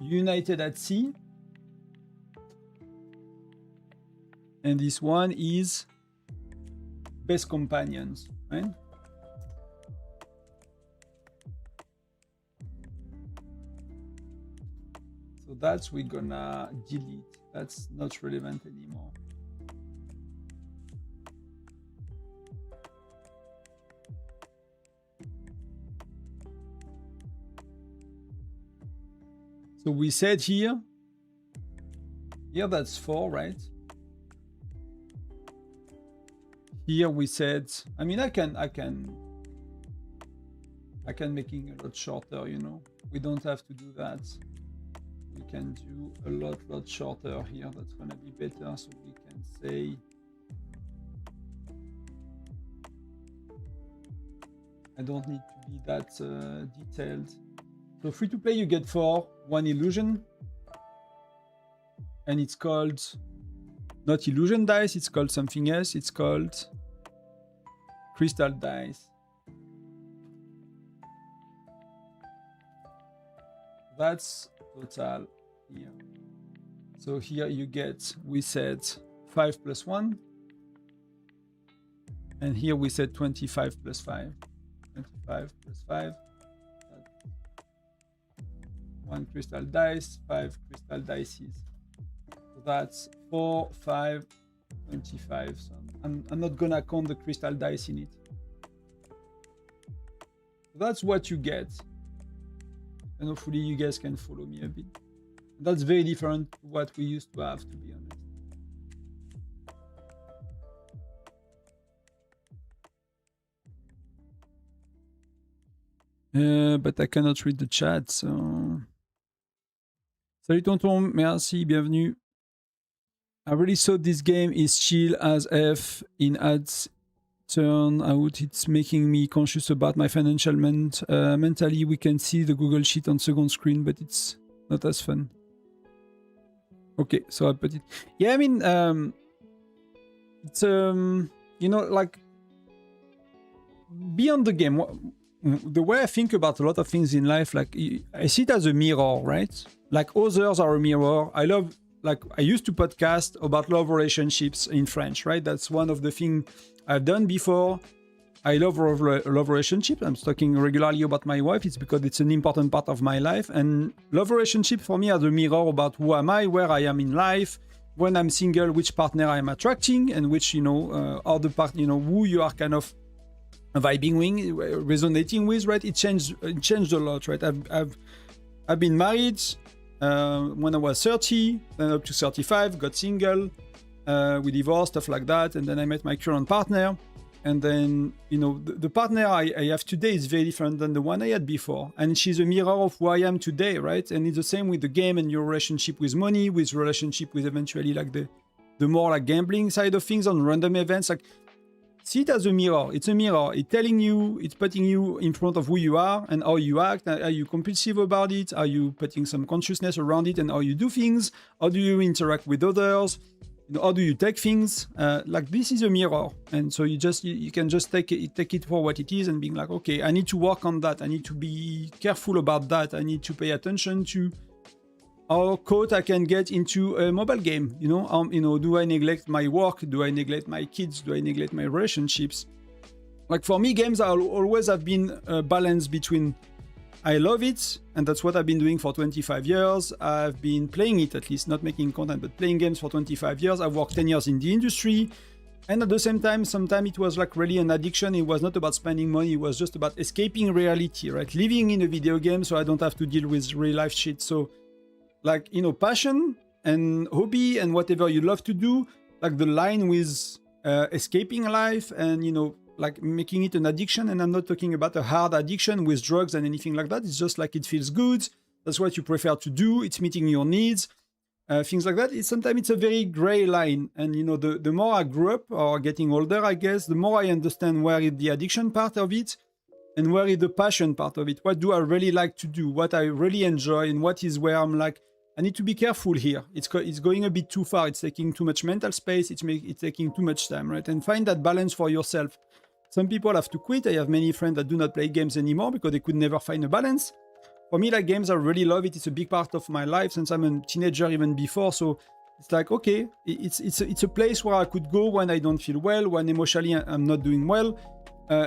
Speaker 1: United at Sea. And this one is Best Companions, right? So that's we're gonna delete. That's not relevant anymore. So we said here that's 4, right? Here we said, I mean, I can making a lot shorter, you know. We don't have to do that. We can do a lot shorter here. That's gonna be better. So we can say, I don't need to be that detailed. So free to play, you get 4, 1 illusion. And it's called not illusion dice, it's called something else. It's called crystal dice. That's total here. So here you get, we said 5 plus 1. And here we said 25 plus 5. 25 plus 5. That's 1 crystal dice, 5 crystal dices. So that's 4, 5, 25. So I'm not gonna count the crystal dice in it. So that's what you get. And hopefully you guys can follow me a bit. That's very different to what we used to have, to be honest. But I cannot read the chat, so... Salut tonton, merci, bienvenue. I really thought this game is chill as F in ads turn out. It's making me conscious about my financial mentally. We can see the Google Sheet on second screen, but it's not as fun. Okay, so I put it. Yeah, I mean, it's you know, like beyond the game. The way I think about a lot of things in life, like I see it as a mirror, right? Like others are a mirror. I love, like I used to podcast about love relationships in French, right? That's one of the things I've done before. I love love relationships. I'm talking regularly about my wife. It's because it's an important part of my life. And love relationship for me are the mirror about who am I, where I am in life, when I'm single, which partner I'm attracting, and which, you know, other part, you know, who you are kind of vibing with, resonating with, right? It changed a lot, right? I've been married when I was 30, then up to 35, got single, we divorced, stuff like that, and then I met my current partner. And then, you know, the partner I have today is very different than the one I had before. And she's a mirror of who I am today, right? And it's the same with the game and your relationship with money, with relationship with eventually like the more like gambling side of things on random events. Like, see it as a mirror. It's a mirror. It's telling you, it's putting you in front of who you are and how you act. Are you compulsive about it? Are you putting some consciousness around it and how you do things? How do you interact with others? You know, how do you take things? Like this is a mirror. And so you can just take it for what it is and being like, okay, I need to work on that. I need to be careful about that. I need to pay attention to how caught I can get into a mobile game. You know, do I neglect my work? Do I neglect my kids? Do I neglect my relationships? Like for me, games always have been a balance between I love it, and that's what I've been doing for 25 years. I've been playing it, at least not making content, but playing games for 25 years. I've worked 10 years in the industry. And at the same time, sometimes it was like really an addiction. It was not about spending money. It was just about escaping reality, right? Living in a video game so I don't have to deal with real life shit. So like, you know, passion and hobby and whatever you love to do, like the line with escaping life and, you know, like making it an addiction. And I'm not talking about a hard addiction with drugs and anything like that. It's just like it feels good. That's what you prefer to do. It's meeting your needs, things like that. Sometimes it's a very gray line. And, you know, the more I grew up or getting older, I guess, the more I understand where is the addiction part of it and where is the passion part of it. What do I really like to do? What I really enjoy and what is where I'm like, I need to be careful here. It's going a bit too far. It's taking too much mental space. It's taking too much time, right? And find that balance for yourself. Some people have to quit. I have many friends that do not play games anymore because they could never find a balance. For me, like games, I really love it. It's a big part of my life since I'm a teenager, even before. So it's like, okay, it's a place where I could go when I don't feel well, when emotionally I'm not doing well,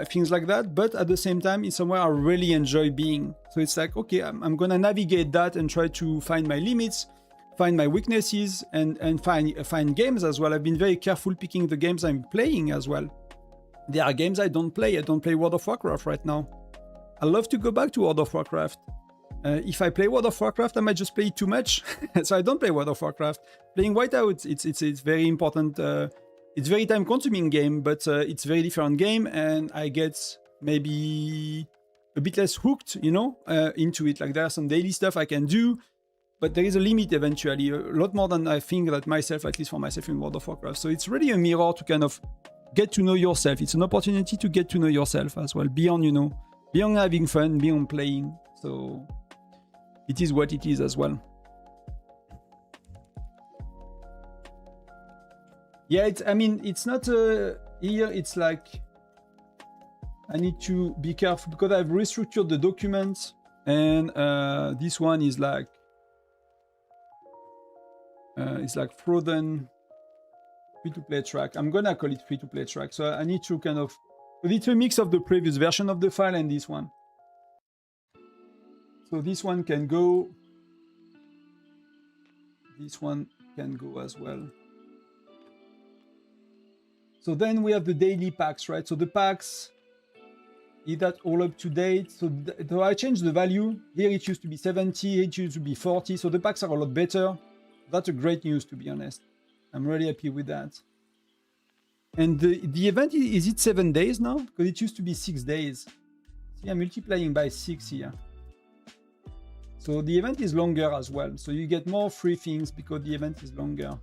Speaker 1: things like that. But at the same time, it's somewhere I really enjoy being. So it's like, okay, I'm going to navigate that and try to find my limits, find my weaknesses, and find games as well. I've been very careful picking the games I'm playing as well. There are games I don't play. I don't play World of Warcraft right now. I love to go back to World of Warcraft. If I play World of Warcraft, I might just play it too much. So I don't play World of Warcraft. Playing Whiteout, it's very important. It's very time-consuming game, but it's very different game, and I get maybe a bit less hooked, you know, into it. Like there are some daily stuff I can do, but there is a limit eventually, a lot more than I think that myself, at least for myself in World of Warcraft. So it's really a mirror to kind of get to know yourself. It's an opportunity to get to know yourself as well, beyond, you know, beyond having fun, beyond playing. So it is what it is as well. Yeah, I mean, it's not here, it's like, I need to be careful because I've restructured the documents, and this one is like, it's like frozen free-to-play track. I'm gonna call it free-to-play track. So I need to kind of, but it's a mix of the previous version of the file and this one. So this one can go, this one can go as well. So then we have the daily packs, right? So the packs, is that all up to date? So I changed the value. Here it used to be 70, it used to be 40. So the packs are a lot better. That's a great news, to be honest. I'm really happy with that. And the event, is it 7 days now? Because it used to be 6 days. See, I'm multiplying by 6 here. So the event is longer as well. So you get more free things because the event is longer.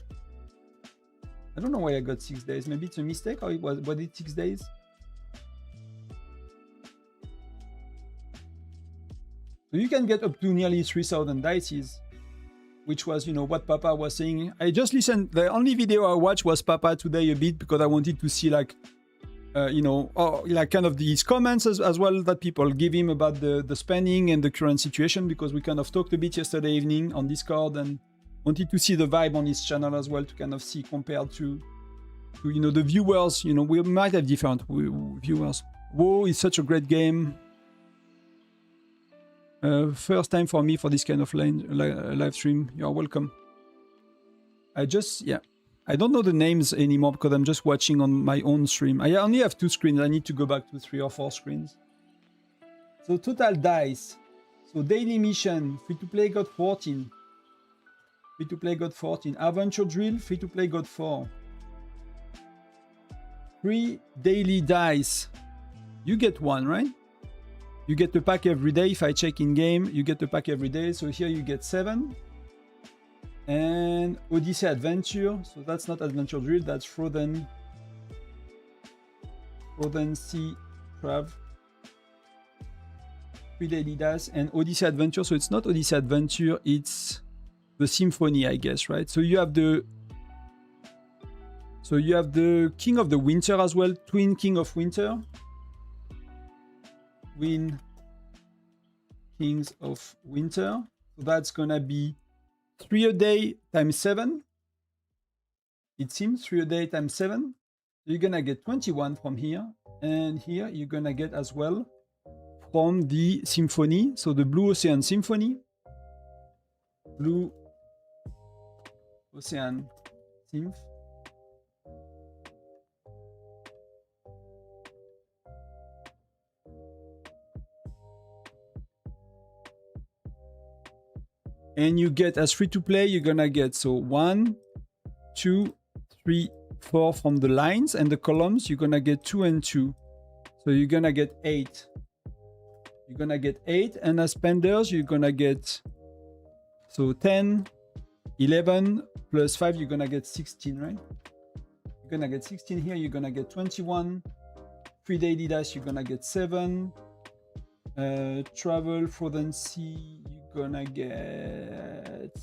Speaker 1: I don't know why I got 6 days. Maybe it's a mistake, or was it 6 days? So you can get up to nearly 3,000 dices, which was, you know, what Papa was saying. I just listened. The only video I watched was Papa today a bit because I wanted to see, like, you know, like kind of these comments as well that people give him about the spending and the current situation, because we kind of talked a bit yesterday evening on Discord and wanted to see the vibe on his channel as well, to kind of see compared to you know, the viewers. You know, we might have different viewers. WoW is such a great game. First time for me for this kind of live stream. You're welcome. I don't know the names anymore because I'm just watching on my own stream. I only have 2 screens. I need to go back to 3 or 4 screens. So total dice. So daily mission, free to play got 14. Free to play got 14. Adventure drill, free to play got 4. 3 daily dice. You get 1, right? You get the pack every day. If I check in game, you get the pack every day. So here you get 7. And Odyssey Adventure. So that's not Adventure Drill, that's Frozen Sea Trav. 3 daily dice and Odyssey Adventure. So it's not Odyssey Adventure, it's the Symphony, I guess, right? So you have the King of the Winter as well, Twin King of Winter. Twin Kings of Winter. So that's gonna be 3 a day times 7. It seems 3 a day times 7. You're gonna get 21 from here, and here you're gonna get as well from the Symphony. So the Blue Ocean Symphony. Blue Ocean Symph. And you get, as free to play, you're gonna get, so 1, 2, 3, 4 from the lines, and the columns you're gonna get 2 and 2. So you're gonna get 8. You're gonna get 8, and as spenders you're gonna get, so 10, 11 plus 5, you're gonna get 16, right? You're gonna get 16 here. You're gonna get 21. 3 daily dice, you're gonna get 7. Travel Frozen Sea, you're gonna get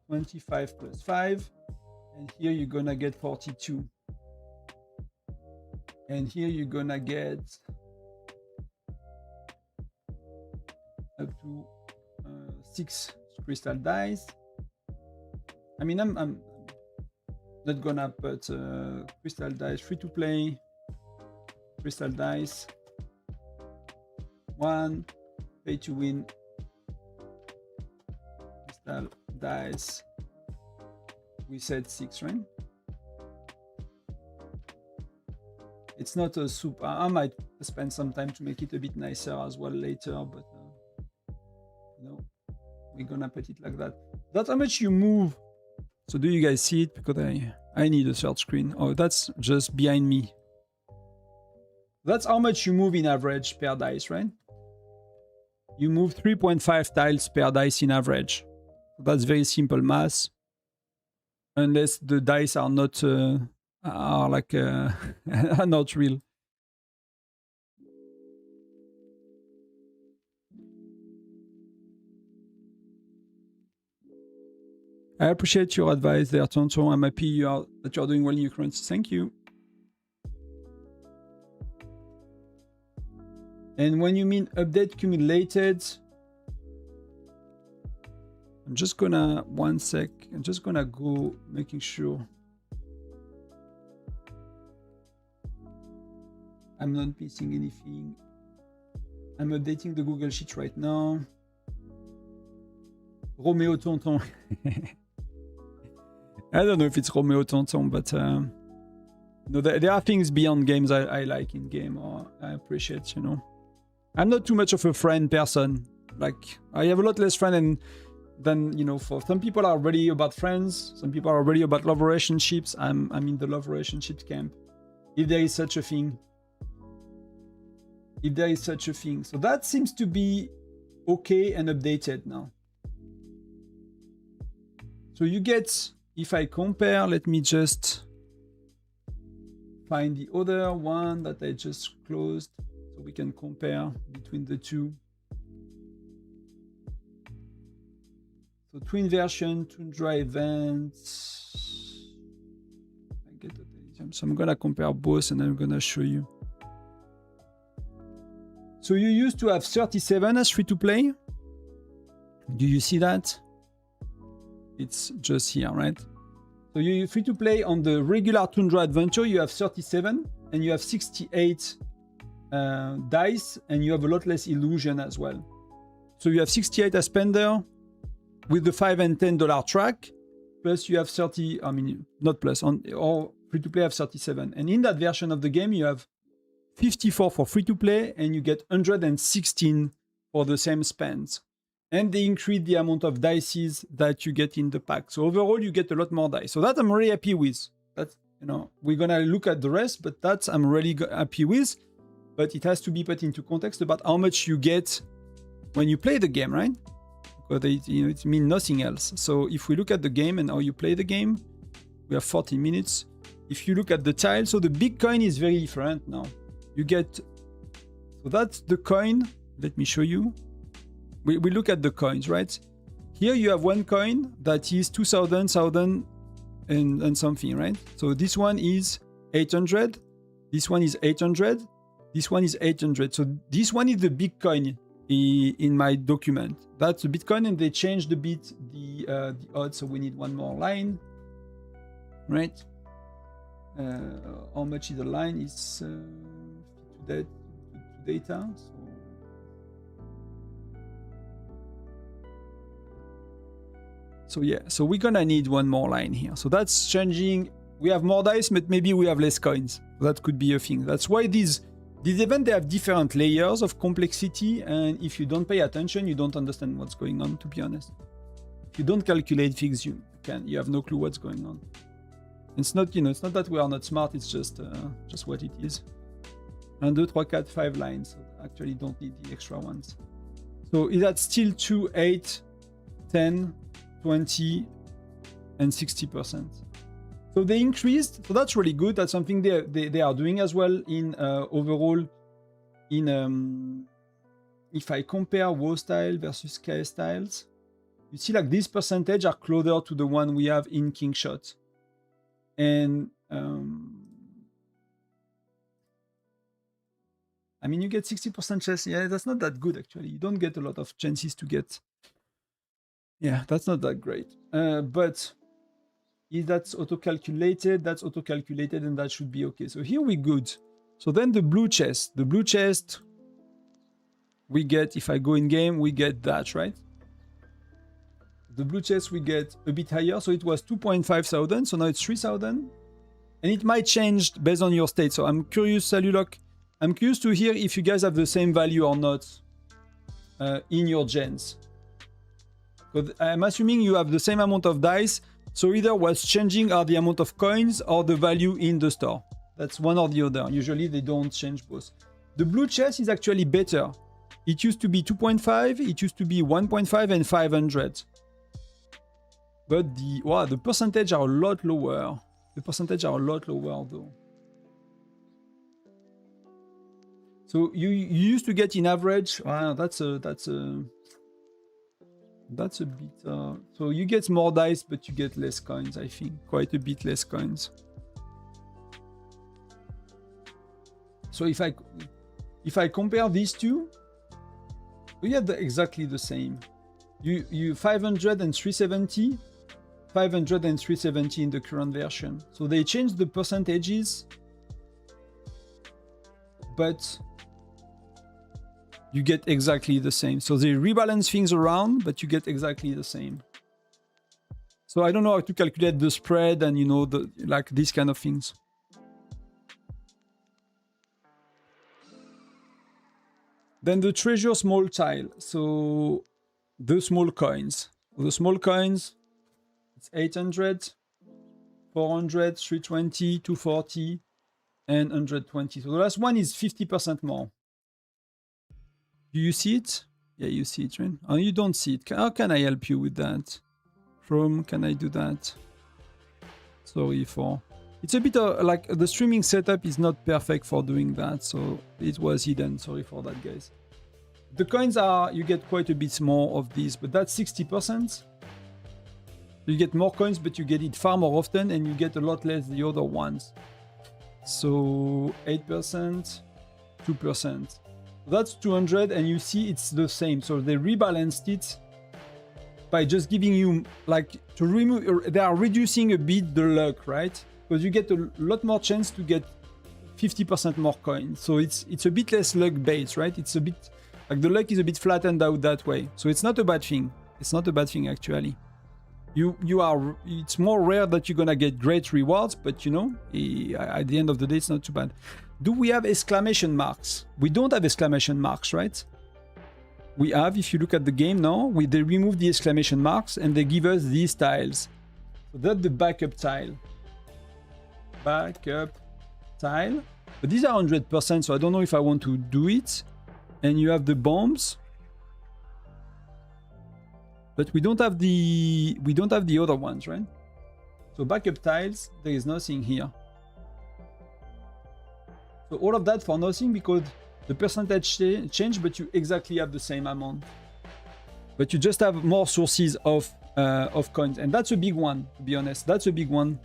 Speaker 1: 25 plus 5, and here you're gonna get 42, and here you're gonna get up to 6 crystal dice. I mean, I'm not gonna put crystal dice free to play. Crystal dice 1, pay to win. Crystal dice, we said 6, right? It's not a super. I might spend some time to make it a bit nicer as well later, but We're gonna put it like that. That's how much you move. So do you guys see it? Because I need a third screen. Oh, that's just behind me. That's how much you move in average per dice, right? You move 3.5 tiles per dice in average. That's very simple math. Unless the dice are not are like are not real. I appreciate your advice there, Tonton. I'm happy that you're doing well in your currency. Thank you. And when you mean update cumulated, I'm just gonna, one sec, I'm just gonna go making sure I'm not missing anything. I'm updating the Google Sheet right now. Romeo Tonton. I don't know if it's Romeo Tonton, but no, there are things beyond games I like in game or I appreciate, you know. I'm not too much of a friend person. Like, I have a lot less friends than, you know, for some people are really about friends. Some people are really about love relationships. I'm in the love relationships camp. If there is such a thing. If there is such a thing. So that seems to be okay and updated now. So you get, if I compare, let me just find the other one that I just closed so we can compare between the two. So twin version, Tundra events. I get the Elysium. So I'm gonna compare both and I'm gonna show you. So you used to have 37 as free to play. Do you see that? It's just here, right? So you free to play on the regular Tundra adventure, you have 37 and you have 68 dice and you have a lot less illusion as well. So you have 68 as spender with the $5 and $10 track, plus you have 30, I mean, not plus, or free to play have 37. And in that version of the game, you have 54 for free to play and you get 116 for the same spends. And they increase the amount of dices that you get in the pack. So overall, you get a lot more dice. So that I'm really happy with. That's, you know, we're gonna look at the rest, but that's I'm really happy with. But it has to be put into context about how much you get when you play the game, right? Because it means nothing else. So if we look at the game and how you play the game, we have 40 minutes. If you look at the tile, so the big coin is very different now. You get, so that's the coin. Let me show you. We look at the coins, right? Here you have one coin that is 2,000, 1,000 and something, right? So this one is 800. This one is 800. This one is 800. So this one is the big coin in my document. That's a Bitcoin and they changed a bit the odds. So we need one more line, right? How much is the line? Is to data. So yeah, so we're gonna need one more line here. So that's changing. We have more dice, but maybe we have less coins. That could be a thing. That's why these events, they have different layers of complexity. And if you don't pay attention, you don't understand what's going on, to be honest. If you don't calculate things, you have no clue what's going on. It's not, you know, it's not that we are not smart. It's just what it is. 1, 2, 3, 4, 5 lines. So actually don't need the extra ones. So is that still 2, 8, 10, 20 and 60%. So they increased. So that's really good. That's something they are doing as well in overall in if I compare WoW style versus KS styles, you see like this percentage are closer to the one we have in Kingshot. And I mean, you get 60% chance. Yeah, that's not that good actually. You don't get a lot of chances to get. Yeah, that's not that great. But if that's auto-calculated, that's auto-calculated and that should be okay. So here we good. So then the blue chest. The blue chest, we get, if I go in game, we get that, right? The blue chest, we get a bit higher. So it was 2,500. So now it's 3,000. And it might change based on your state. So I'm curious, Salulok, I'm curious to hear if you guys have the same value or not in your gens. Because I'm assuming you have the same amount of dice, so either what's changing are the amount of coins or the value in the store. That's one or the other. Usually they don't change both. The blue chest is actually better. It used to be 2.5, it used to be 1.5 and 500. But the percentage are a lot lower. The percentage are a lot lower though. So you used to get in average. Wow, that's a bit. So you get more dice, but you get less coins. I think quite a bit less coins. So if I compare these two, we have exactly the same. You 500 and 370, 500 and 370 in the current version. So they changed the percentages, but you get exactly the same. So they rebalance things around, but you get exactly the same. So I don't know how to calculate the spread and, you know, like these kind of things. Then the treasure small tile. So the small coins. The small coins, it's 800, 400, 320, 240, and 120. So the last one is 50% more. Do you see it? Yeah, you see it, right? Oh, you don't see it. How can I help you with that? Chrome, can I do that? Sorry for... It's a bit like the streaming setup is not perfect for doing that, so it was hidden. Sorry for that, guys. The coins are... You get quite a bit more of these, but that's 60%. You get more coins, but you get it far more often, and you get a lot less the other ones. So 8%, 2%. That's 200, and you see it's the same. So they rebalanced it by just giving you, like, to remove, they are reducing a bit the luck, right? Because you get a lot more chance to get 50% more coins. So it's a bit less luck based, right? It's a bit, like the luck is a bit flattened out that way. So it's not a bad thing. It's not a bad thing, actually. It's more rare that you're gonna get great rewards, but you know, at the end of the day, it's not too bad. Do we have exclamation marks? We don't have exclamation marks, right? We have, if you look at the game now, they remove the exclamation marks and they give us these tiles. So that's the backup tile. Backup tile. But these are 100%, so I don't know if I want to do it. And you have the bombs. But we don't have the other ones, right? So backup tiles, there is nothing here. So all of that for nothing because the percentage change, but you exactly have the same amount. But you just have more sources of coins, and that's a big one. To be honest, that's a big one.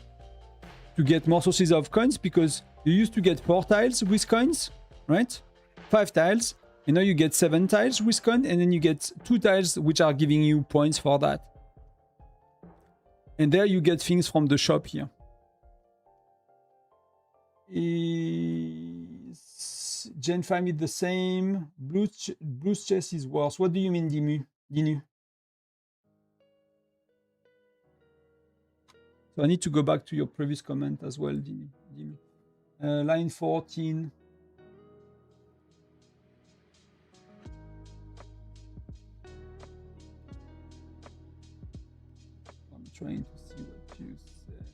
Speaker 1: To get more sources of coins because you used to get 4 tiles with coins, right? 5 tiles, and now you get 7 tiles with coins, and then you get 2 tiles which are giving you points for that. And there you get things from the shop here. Is Gen 5 is the same? Blue's chest is worse. What do you mean, Dinu? So I need to go back to your previous comment as well, Dinu. Line 14. I'm trying to see what you said.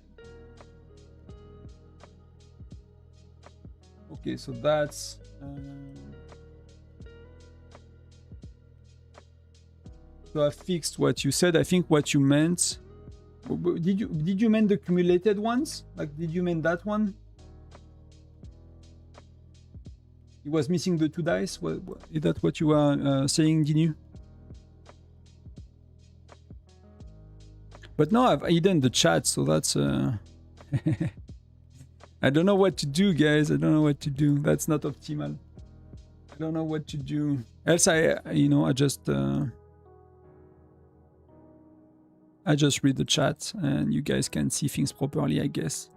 Speaker 1: Okay, so that's so I fixed what you said. I think what you meant. Did you mean the cumulated ones? Like, did you mean that one? It was missing the 2 dice. Is that what you are saying, Dinu? But now I've hidden the chat, so that's I don't know what to do, guys. I don't know what to do. That's not optimal. I don't know what to do. Else I just read the chat and you guys can see things properly, I guess.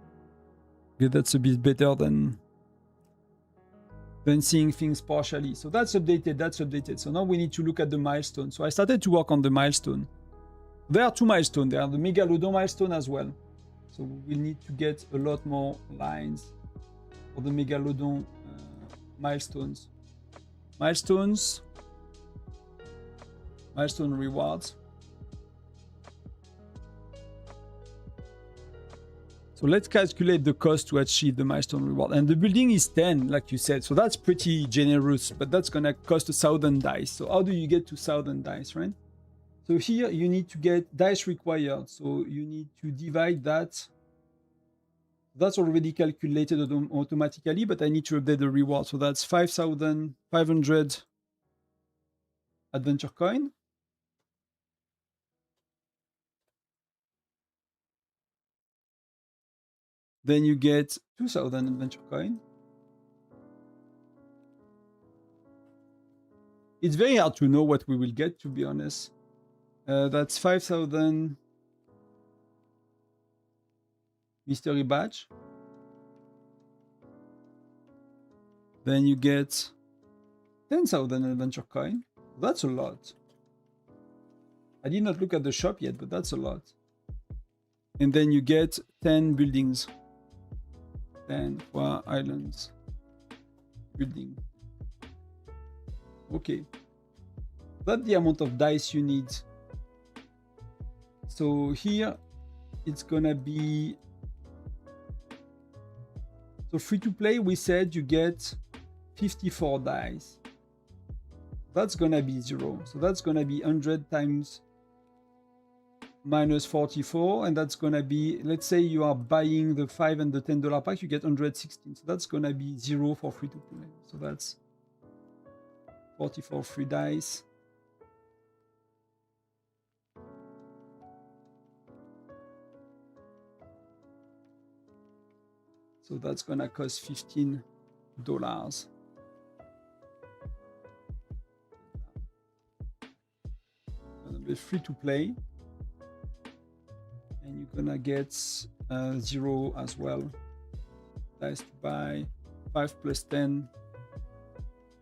Speaker 1: Okay, that's a bit better than seeing things partially. So that's updated. So now we need to look at the milestone. So I started to work on the milestone. There are 2 milestones. There are the Megalodon milestone as well. So we need to get a lot more lines for the Megalodon milestones. Milestone rewards. So let's calculate the cost to achieve the milestone reward. And the building is 10, like you said. So that's pretty generous, but that's going to cost 1,000 dice. So how do you get to 1,000 dice, right? So here you need to get dice required. So you need to divide that. That's already calculated automatically, but I need to update the reward. So that's 5,500 adventure coin. Then you get 2,000 adventure coin. It's very hard to know what we will get, to be honest. That's 5,000 mystery badge. Then you get 10,000 adventure coin. That's a lot. I did not look at the shop yet, but that's a lot. And then you get 10 buildings. 10 islands building. Okay. That's the amount of dice you need. So here it's gonna be, so free to play, we said you get 54 dice. That's gonna be 0. So that's gonna be 100 times minus 44, and that's gonna be, let's say you are buying the $5 and the $10 pack, you get 116. So that's gonna be 0 for free to play. So that's 44 free dice. So that's gonna cost $15. Gonna be free to play. And you're gonna get 0 as well. Dice to buy, 5 plus 10.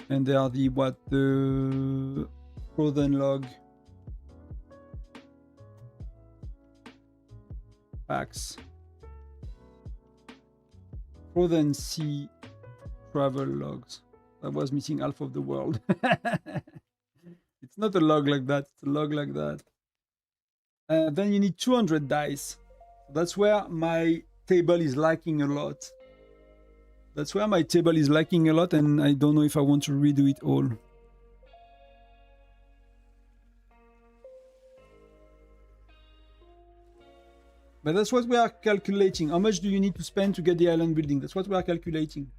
Speaker 1: And they are the frozen log packs. Frozen sea travel logs. I was missing half of the world. It's not a log like that, it's a log like that. Then you need 200 dice. That's where my table is lacking a lot. That's where my table is lacking a lot, and I don't know if I want to redo it all. But that's what we are calculating. How much do you need to spend to get the island building? That's what we are calculating.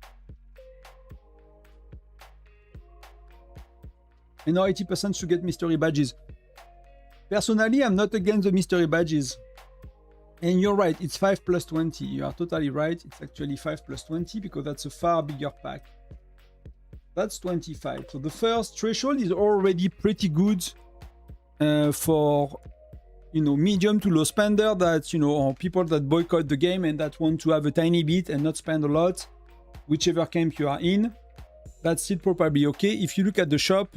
Speaker 1: And now 80% to get mystery badges. Personally, I'm not against the mystery badges. And you're right, it's 5 plus 20. You are totally right. It's actually 5 plus 20 because that's a far bigger pack. That's 25. So the first threshold is already pretty good for, you know, medium to low spender, that, you know, or people that boycott the game and that want to have a tiny bit and not spend a lot, whichever camp you are in. That's still probably okay. If you look at the shop,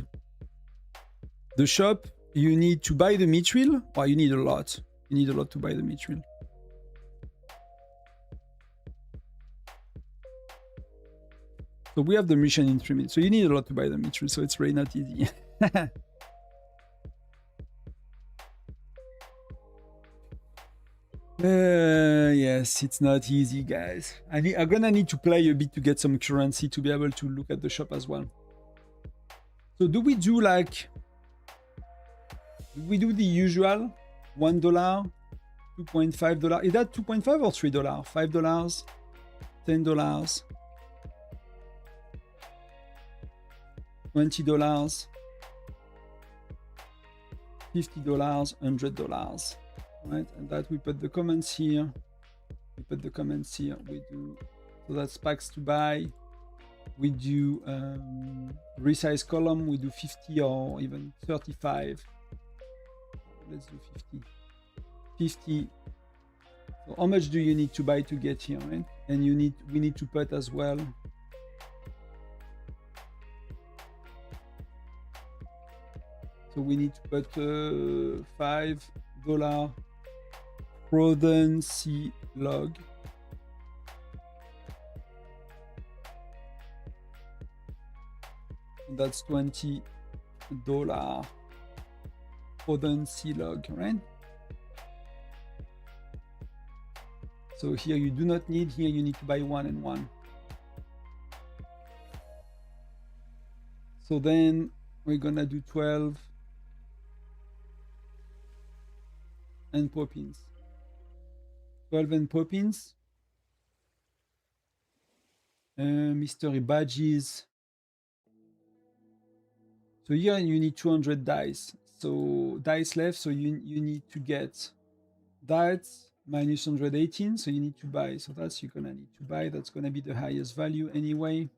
Speaker 1: you need to buy the mithril, or you need a lot. You need a lot to buy the mithril. So we have the mission in 3 minutes. So you need a lot to buy the mithril, so it's really not easy. Yes, it's not easy, guys. I'm gonna need to play a bit to get some currency to be able to look at the shop as well. So do we do like... we do the usual $1, $2.5. Is that $2.5 or $3? $5, $10, $20, $50, $100. Right, and that we put the comments here. We put the comments here. We do, so that's packs to buy. We do resize column. We do 50 or even 35. Let's do 50. 50. So how much do you need to buy to get here, right? And we need to put as well. So we need to put $5 frozen sea log. And that's $20 frozen sea log, right? So here you do not need, here you need to buy 1 and 1. So then we're gonna do 12 and poppins. 12 and poppins. Mystery badges. So here you need 200 dice. So dice left, so you need to get that minus 118, so you need to buy. So that's you're gonna need to buy. That's gonna be the highest value anyway.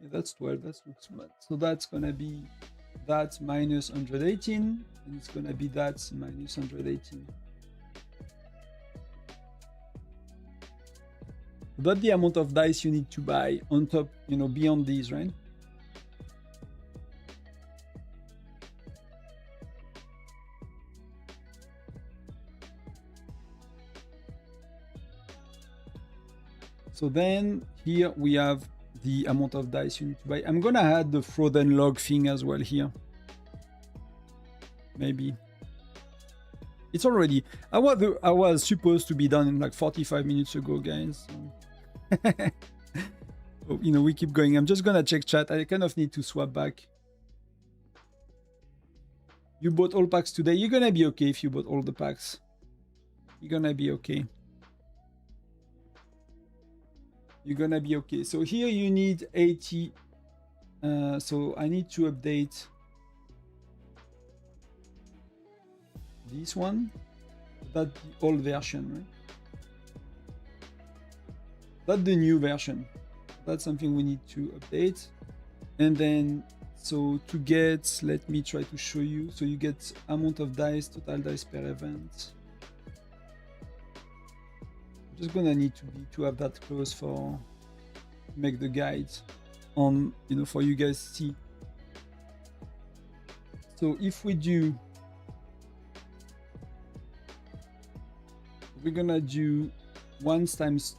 Speaker 1: Yeah, that's 12. That looks bad. So that's gonna be that minus 118, and it's gonna be that minus 118. That's the amount of dice you need to buy on top, beyond these, right? So then here we have the amount of dice you need to buy. I'm gonna add the frozen log thing as well here. Maybe. It's already, I was supposed to be done in like 45 minutes ago, guys. So. So, we keep going. I'm just gonna check chat. I kind of need to swap back. You bought all packs today. You're gonna be okay if you bought all the packs. You're gonna be okay. You're gonna be okay. So here you need 80. So I need to update this one. That's the old version, right? That's the new version. That's something we need to update. And then, so to get, let me try to show you. So you get amount of dice, total dice per event. I'm just gonna need to have that close for make the guide on, for you guys to see. So if we do, we're gonna do 1 times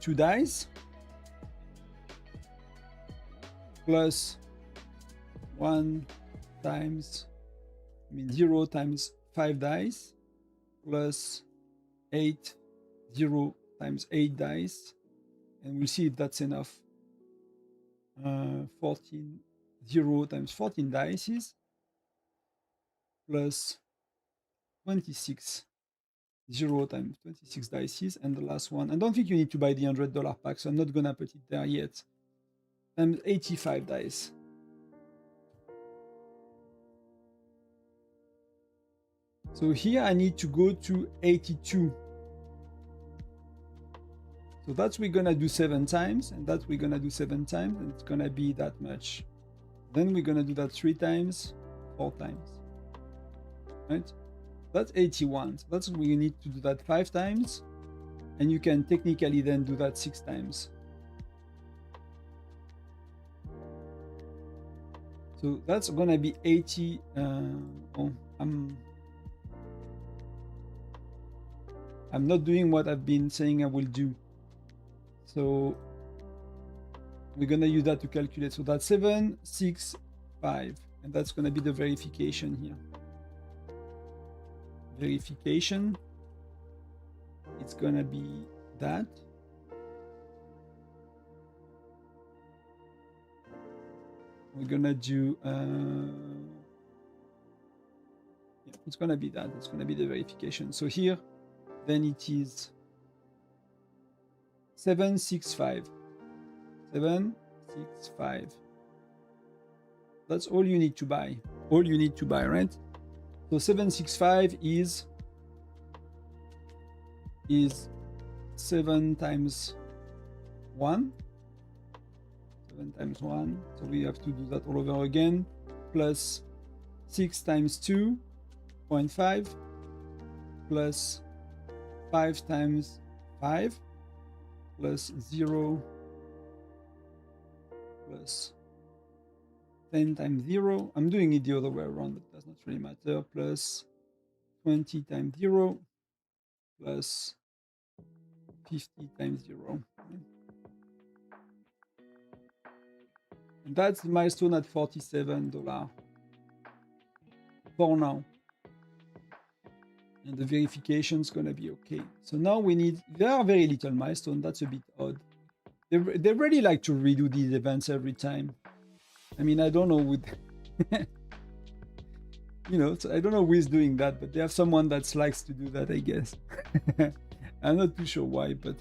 Speaker 1: 2 dice plus 1 times, 0 times 5 dice plus 8, 0 times 8 dice, and we'll see if that's enough. 14, 0 times 14 dice plus 26, 0 times 26 dice, and the last one, I don't think you need to buy the $100 pack, so I'm not gonna put it there yet, times 85 dice. So here I need to go to 82. So that's we're gonna do 7 times, and that we're gonna do 7 times, and it's gonna be that much. Then we're gonna do that 3 times, 4 times, right? That's 81. So that's we need to do that 5 times, and you can technically then do that 6 times. So that's gonna be 80. I'm not doing what I've been saying I will do. So we're gonna use that to calculate. So that's 7, 6, 5, and that's gonna be the verification here. Verification. It's gonna be that. We're gonna do. Yeah, it's gonna be that. It's gonna be the verification. So here, then it is 7, 6, 5. 7, 6, 5. That's all you need to buy. All you need to buy, right? So 765 is 7 times 1. 7 times 1. So we have to do that all over again. Plus 6 times 2.5 plus 5 times 5 plus 0 plus 10 times 0. I'm doing it the other way around, but it does not really matter. Plus 20 times 0 plus 50 times 0. And that's the milestone at $47 for now. And the verification is gonna be okay. So now we need, there are very little milestones. That's a bit odd. They really like to redo these events every time. I mean, I don't know with, you know, I don't know who is doing that, but they have someone that likes to do that, I guess. I'm not too sure why, but.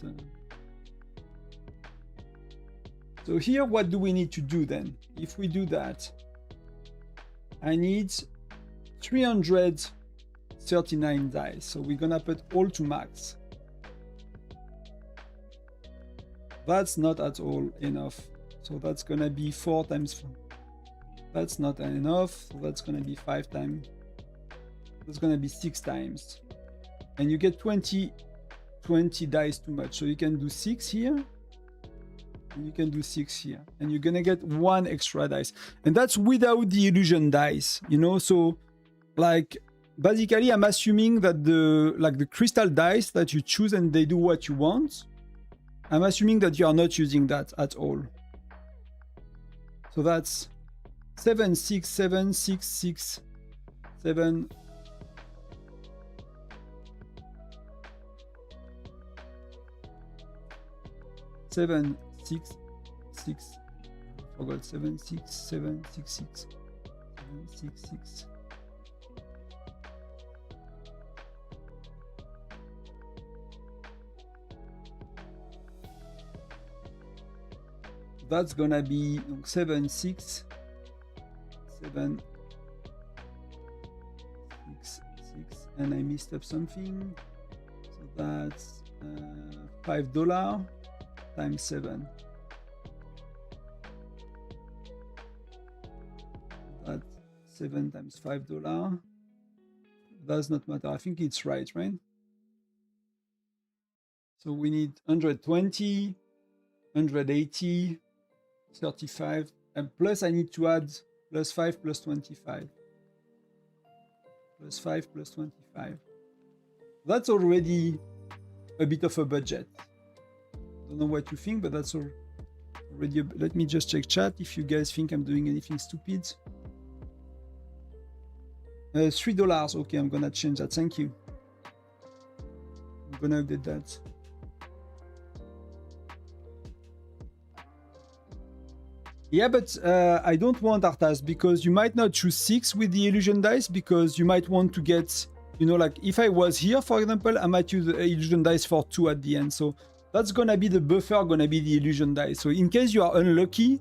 Speaker 1: So here, what do we need to do then? If we do that, I need 339 dice. So we're gonna put all to max. That's not at all enough. So that's gonna be 4 times 4. That's not enough. So that's gonna be 5 times. That's gonna be 6 times. And you get 20 dice too much. So you can do 6 here. And you can do 6 here. And you're gonna get 1 extra dice. And that's without the illusion dice, you know? So like basically I'm assuming that the crystal dice that you choose and they do what you want, I'm assuming that you are not using that at all. So that's 7, 6, 7, 6, 6, 7. Seven, 6, 6. I forgot 7, 6, 7, 6, 6. 7, 6, 6. That's gonna be 7, 6, 7, 6, 6, and I missed up something. So that's $5 times 7. That's 7 times $5. Does not matter. I think it's right? So we need 120, 180, 35, and plus I need to add plus 5 plus 25. Plus 5 plus 25. That's already a bit of a budget. Don't know what you think, but that's already. Let me just check chat if you guys think I'm doing anything stupid. $3. Okay, I'm gonna change that. Thank you. I'm gonna update that. Yeah, but I don't want Arthas because you might not choose 6 with the illusion dice because you might want to get, you know, like if I was here, for example, I might use the illusion dice for 2 at the end. So that's gonna be the buffer, gonna be the illusion dice. So in case you are unlucky,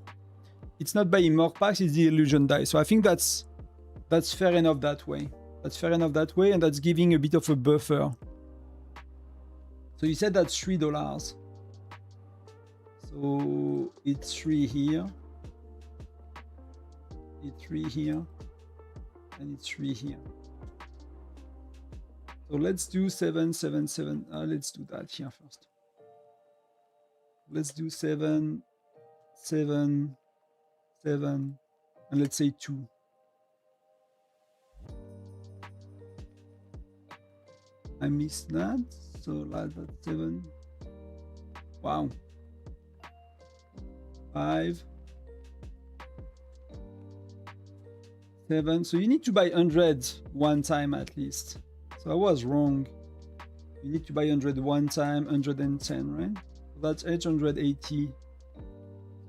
Speaker 1: it's not by Immortal Packs, it's the illusion dice. So I think that's fair enough that way. That's fair enough that way, and that's giving a bit of a buffer. So you said that's $3. So it's 3 here. It's 3 here. And it's 3 here. So let's do 7, 7, 7. Let's do that here first. Let's do 7, 7, 7, and let's say 2. I missed that, so that's 7. Wow. 5, 7. So you need to buy 100 one time at least. So I was wrong. You need to buy 100 one time, 110, right? So that's 880. So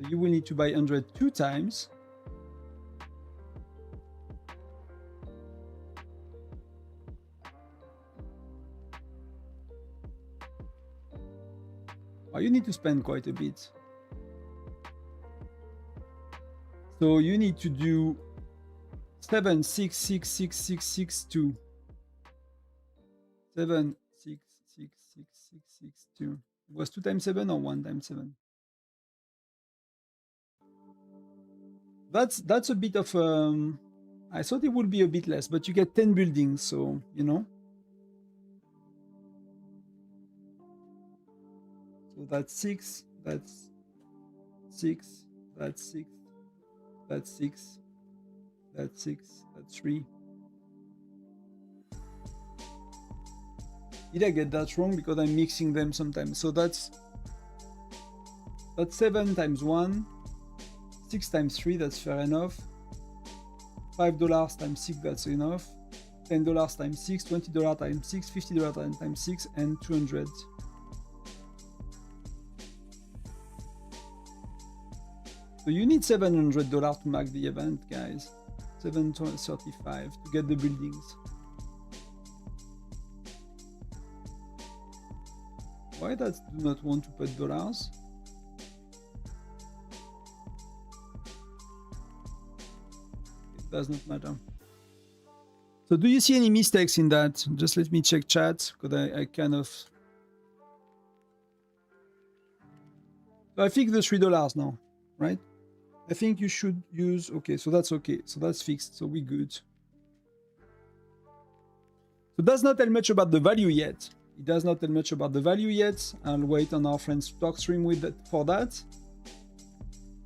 Speaker 1: you will need to buy 100 2 times. Oh, you need to spend quite a bit. So you need to do 7, 6, 6, 6, 6, 6, 2. 7, 6, 6, 6, 6, 6, 2. It was 2 times 7 or 1 times 7? That's a bit of I thought it would be a bit less, but you get 10 buildings, so you know. So that's 6, that's 6, that's 6, that's 6, that's 6, that's 3. Did I get that wrong? Because I'm mixing them sometimes. So that's 7 times 1, 6 times 3, that's fair enough. $5 times 6, that's enough. $10 times 6, $20 times 6, $50 times 6, and 200. So you need $700 to mark the event, guys. 735 to get the buildings. Why does do not want to put dollars? It does not matter. So do you see any mistakes in that? Just let me check chat, because I kind of... So I think the $3 now, right? I think you should use... Okay, so that's okay. So that's fixed. So we're good. So it does not tell much about the value yet. It does not tell much about the value yet. I'll wait on our friends talk stream with that for that.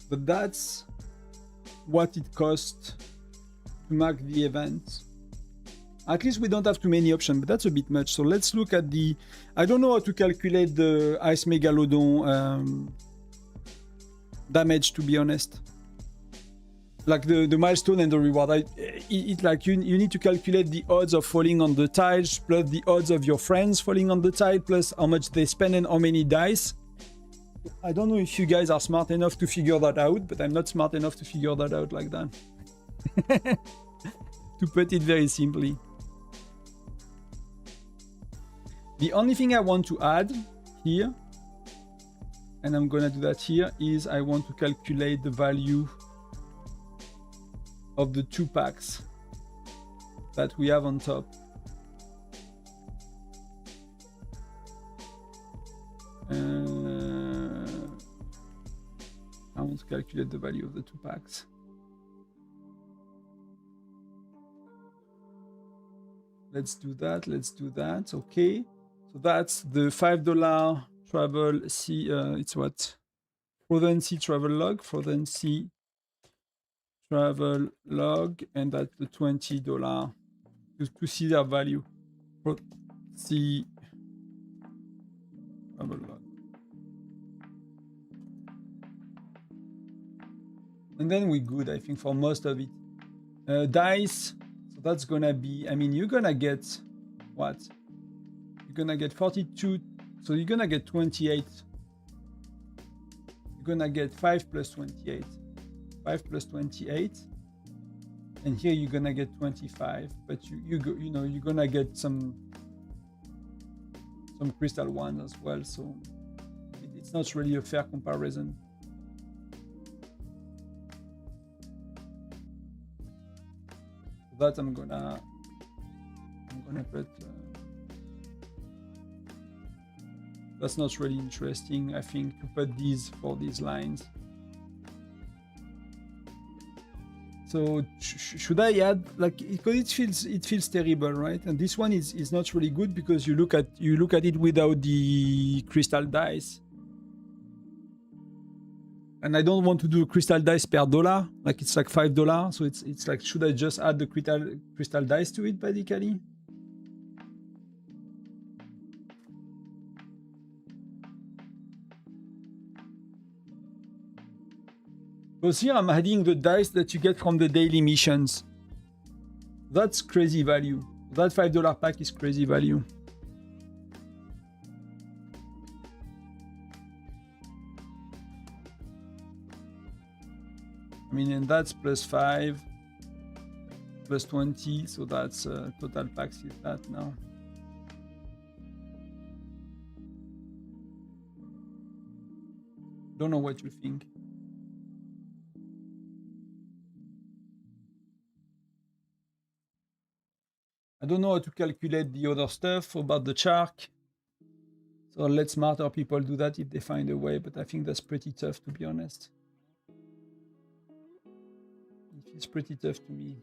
Speaker 1: But that's what it costs to mark the event. At least we don't have too many options, but that's a bit much. So let's look at the... I don't know how to calculate the Ice Megalodon damage, to be honest. Like the milestone and the reward. It like you need to calculate the odds of falling on the tiles, plus the odds of your friends falling on the tile, plus how much they spend and how many dice. I don't know if you guys are smart enough to figure that out, but I'm not smart enough to figure that out like that. To put it very simply. The only thing I want to add here, and I'm gonna do that here, is I want to calculate the value of the 2 packs that we have on top. I want to calculate the value of the 2 packs. Let's do that. Let's do that. Okay. So that's the $5 travel sea. It's what? Frozen Sea travel log. Frozen Sea travel log, and that's the $20 to see their value. See travel log. And then we're good, I think, for most of it. Dice, so that's gonna be, I mean, you're gonna get what? You're gonna get 42, so you're gonna get 28. You're gonna get 5 plus 28. 5 plus 28, and here you're gonna get 25, but you know you're gonna get some crystal one as well, so it's not really a fair comparison. That I'm gonna put. That's not really interesting, I think, to put these for these lines. So should I add, like, because it feels terrible, right? And this one is not really good because you look at it without the crystal dice. And I don't want to do crystal dice per dollar, like it's like $5. So it's like, should I just add the crystal dice to it basically? Because here I'm adding the dice that you get from the daily missions. That's crazy value. That $5 pack is crazy value. I mean, and that's plus 5, plus 20, so that's total packs is that now. Don't know what you think. I don't know how to calculate the other stuff about the shark. So let smarter people do that if they find a way, but I think that's pretty tough, to be honest. It feels pretty tough to me.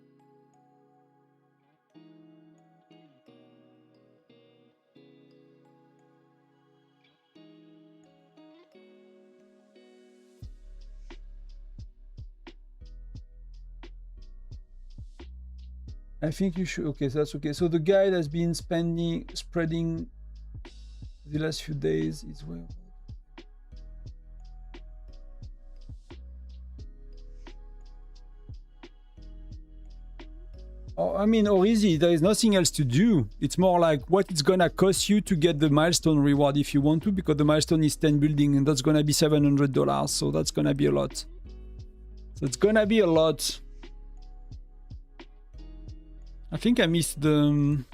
Speaker 1: I think you should. Okay, so that's okay. So the guide has been spreading the last few days. Is where. I mean, or easy, there is nothing else to do. It's more like what it's gonna cost you to get the milestone reward if you want to, because the milestone is 10 building and that's gonna be $700. So that's gonna be a lot. So it's gonna be a lot. I think I missed the...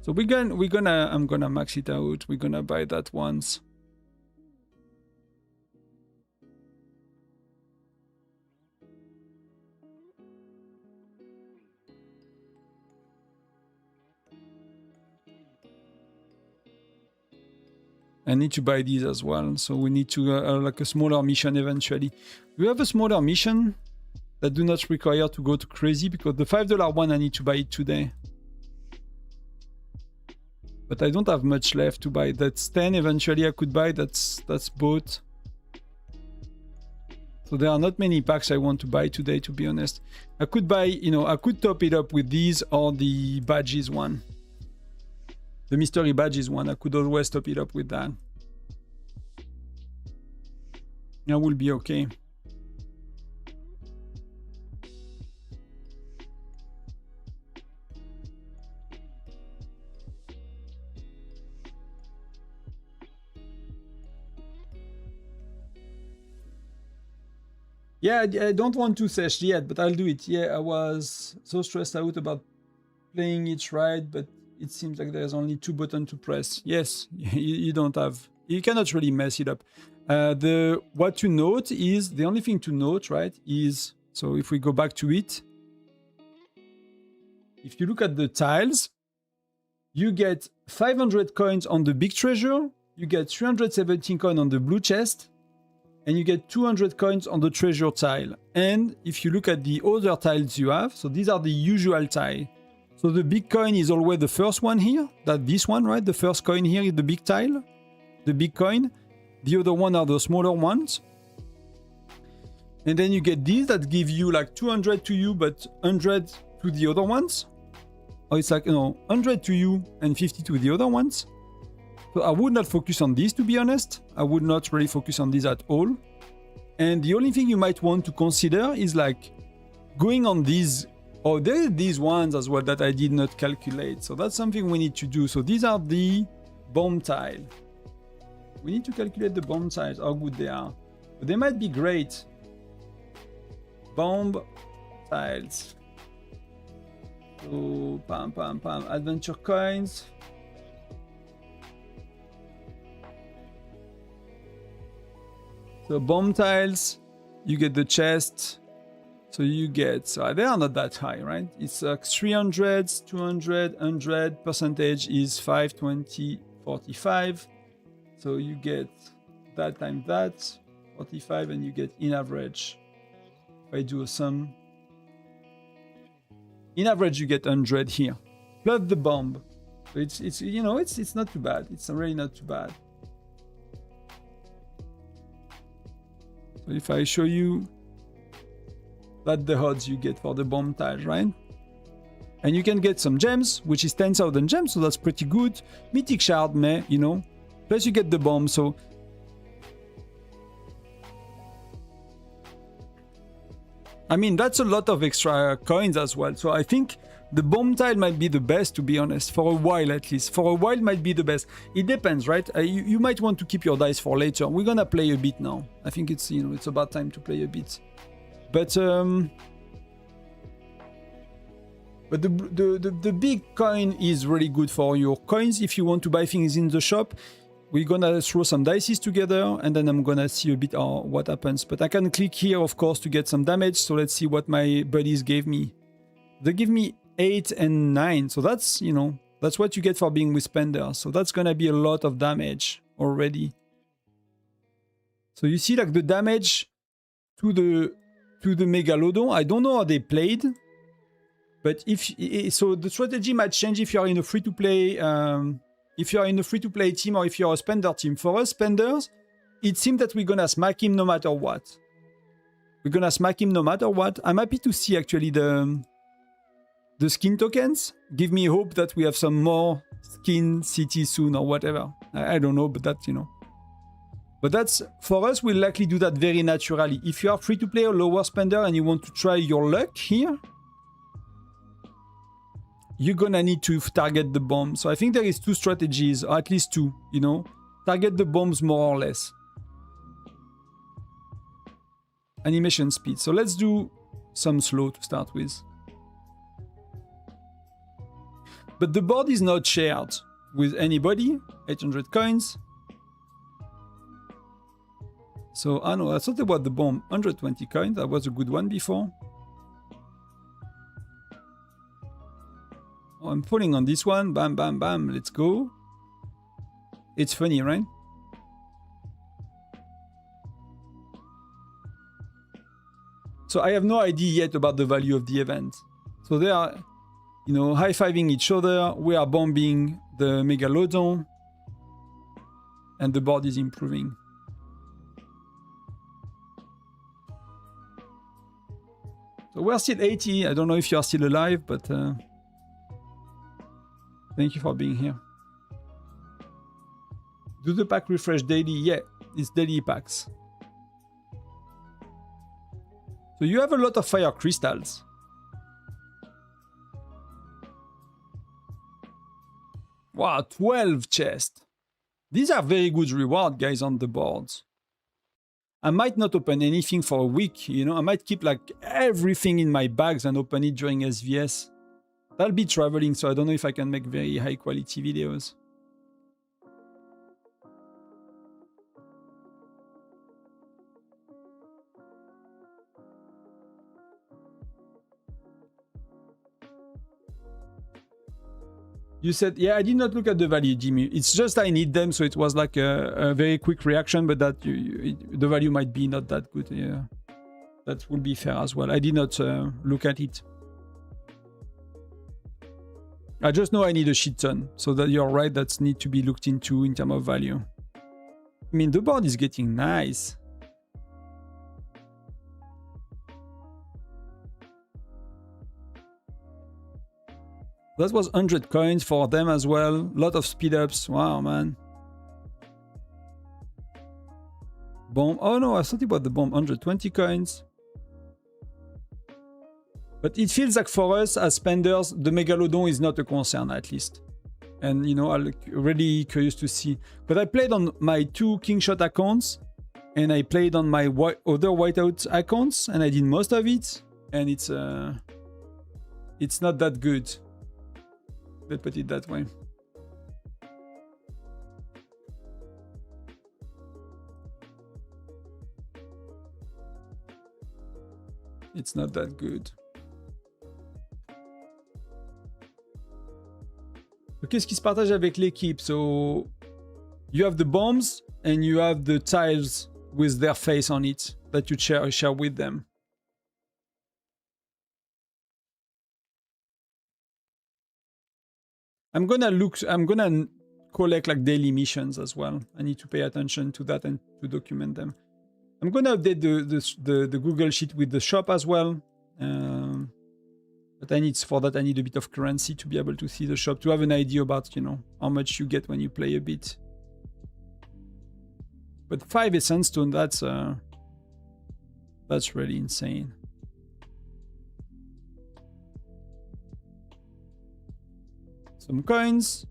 Speaker 1: So I'm gonna max it out. We're gonna buy that once. I need to buy these as well, so we need to like a smaller mission eventually. We have a smaller mission that do not require to go to crazy, because the $5 one I need to buy it today. But I don't have much left to buy. That's 10 eventually I could buy, that's bought. So there are not many packs I want to buy today, to be honest. I could buy, you know, I could top it up with these or the badges one. The mystery badges one, I could always top it up with that. That will be okay. Yeah, I don't want to sesh yet, but I'll do it. Yeah, I was so stressed out about playing it right, but it seems like there's only 2 buttons to press. Yes, you don't have... You cannot really mess it up. What to note is... The only thing to note, right, is... So if we go back to it... If you look at the tiles, you get 500 coins on the big treasure, you get 317 coins on the blue chest, and you get 200 coins on the treasure tile. And if you look at the other tiles you have, so these are the usual tiles. So the big coin is always the first one here. That's this one, right? The first coin here is the big tile. The big coin. The other one are the smaller ones. And then you get these that give you like 200 to you, but 100 to the other ones. Or it's like, you know, 100 to you and 50 to the other ones. So I would not focus on these, to be honest. I would not really focus on these at all. And the only thing you might want to consider is like going on these... Oh, there are these ones as well that I did not calculate. So that's something we need to do. So these are the bomb tile. We need to calculate the bomb tiles, how good they are. But they might be great. Bomb tiles. So, pam, pam, pam. Adventure coins. So bomb tiles, you get the chest. So you get, so they are not that high, right? It's like 300, 200, 100, percentage is 5, 20, 45. So you get that times that, 45, and you get in average. If I do a sum, in average you get 100 here, plus the bomb. So it's you know, it's not too bad. It's really not too bad. So if I show you, that's the odds you get for the bomb tiles, right? And you can get some gems, which is 10,000 gems, so that's pretty good. Mythic shard, you know. Plus you get the bomb, so... I mean, that's a lot of extra coins as well. So I think the bomb tile might be the best, to be honest, for a while at least. For a while might be the best. It depends, right? You might want to keep your dice for later. We're gonna play a bit now. I think it's, you know, it's about time to play a bit. But the big coin is really good for your coins. If you want to buy things in the shop, we're gonna throw some dices together, and then I'm gonna see a bit what happens. But I can click here, of course, to get some damage. So let's see what my buddies gave me. They give me 8 and 9. So that's, you know, that's what you get for being with Spender. So that's gonna be a lot of damage already. So you see, like, the damage to the Megalodon, I don't know how they played, but so the strategy might change if you're in a free-to-play team or if you're a spender team. For us spenders, it seems that we're gonna smack him no matter what. We're gonna smack him no matter what. I'm happy to see actually the skin tokens. Give me hope that we have some more skin city soon or whatever. I don't know, but that, you know. But that's, for us, we'll likely do that very naturally. If you are free to play or lower spender and you want to try your luck here, you're gonna need to target the bomb. So I think there is two strategies, or at least two, you know. Target the bombs more or less. Animation speed. So let's do some slow to start with. But the board is not shared with anybody. 800 coins. So, I know, I thought about the bomb. 120 coins, that was a good one before. Oh, I'm falling on this one. Bam, bam, bam. Let's go. It's funny, right? So I have no idea yet about the value of the event. So they are, you know, high-fiving each other. We are bombing the Megalodon. And the board is improving. So we're still 80. I don't know if you are still alive, but thank you for being here. Do the pack refresh daily? Yeah, it's daily packs. So you have a lot of fire crystals. Wow, 12 chests. These are very good reward, guys, on the boards. I might not open anything for a week, you know. I might keep like everything in my bags and open it during SVS. I'll be traveling, so I don't know if I can make very high quality videos. You said, yeah, I did not look at the value, Jimmy. It's just I need them, so it was like a very quick reaction, but that the value might be not that good. Yeah, that would be fair as well. I did not look at it. I just know I need a shit ton, so that you're right, that's need to be looked into in terms of value. I mean, the board is getting nice. That was 100 coins for them as well. Lot of speed ups. Wow, man. Bomb. Oh no, I thought about the bomb. 120 coins. But it feels like for us as spenders, the Megalodon is not a concern, at least. And, you know, I'm really curious to see. But I played on my 2 Kingshot accounts. And I played on my other Whiteout accounts. And I did most of it. And it's not that good. Let's put it that way. It's not that good. Qu'est-ce qui se partage avec l'équipe? So you have the bombs and you have the tiles with their face on it that you share with them. I'm gonna collect like daily missions as well. I need to pay attention to that and to document them. I'm gonna update the Google Sheet with the shop as well. But for that I need a bit of currency to be able to see the shop, to have an idea about, you know, how much you get when you play a bit. But 5 Essence Stone, that's really insane. Some coins.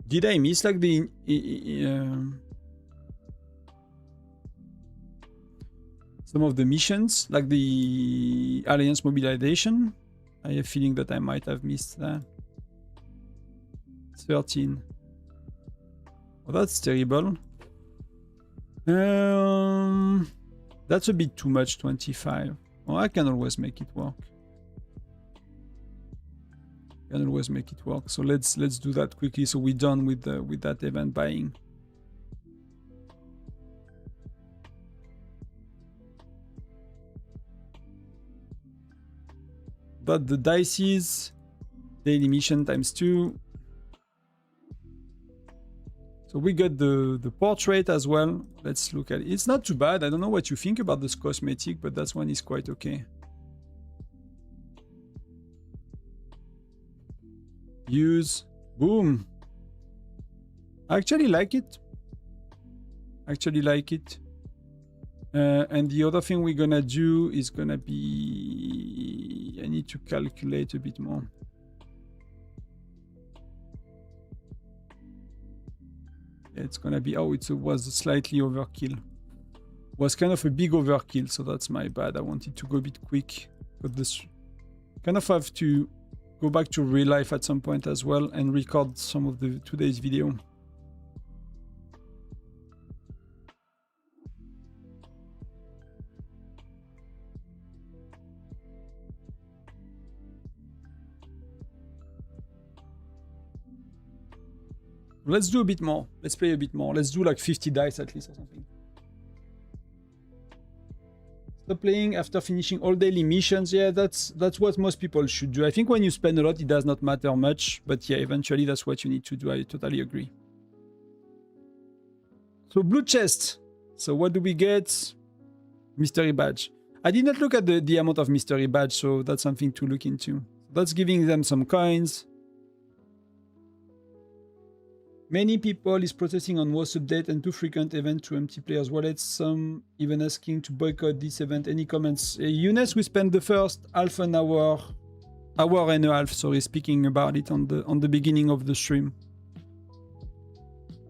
Speaker 1: Did I miss like the some of the missions, like the Alliance mobilization? I have a feeling that I might have missed that. 13. Oh, that's terrible. That's a bit too much, 25. Oh, I can always make it work. Can always make it work. So let's do that quickly, so we're done with that event buying. But the dices, daily mission times 2. So we got the portrait as well. Let's look at it. It's not too bad. I don't know what you think about this cosmetic, but that one is quite okay. Use. Boom. I actually like it. And the other thing we're gonna do is gonna be... I need to calculate a bit more. It's gonna be... Oh, it was slightly overkill. Was kind of a big overkill, so that's my bad. I wanted to go a bit quick, but this kind of have to go back to real life at some point as well and record some of the today's video. Let's do a bit more. Let's play a bit more. Let's do like 50 dice at least or something. Stop playing after finishing all daily missions. Yeah, that's what most people should do. I think when you spend a lot, it does not matter much. But yeah, eventually that's what you need to do. I totally agree. So blue chest. So what do we get? Mystery badge. I did not look at the amount of mystery badge, so that's something to look into. That's giving them some coins. Many people is protesting on WoS update and too frequent event to empty players' wallets. Some even asking to boycott this event. Any comments? Younes, we spent the first half an hour and a half, sorry, speaking about it on the beginning of the stream.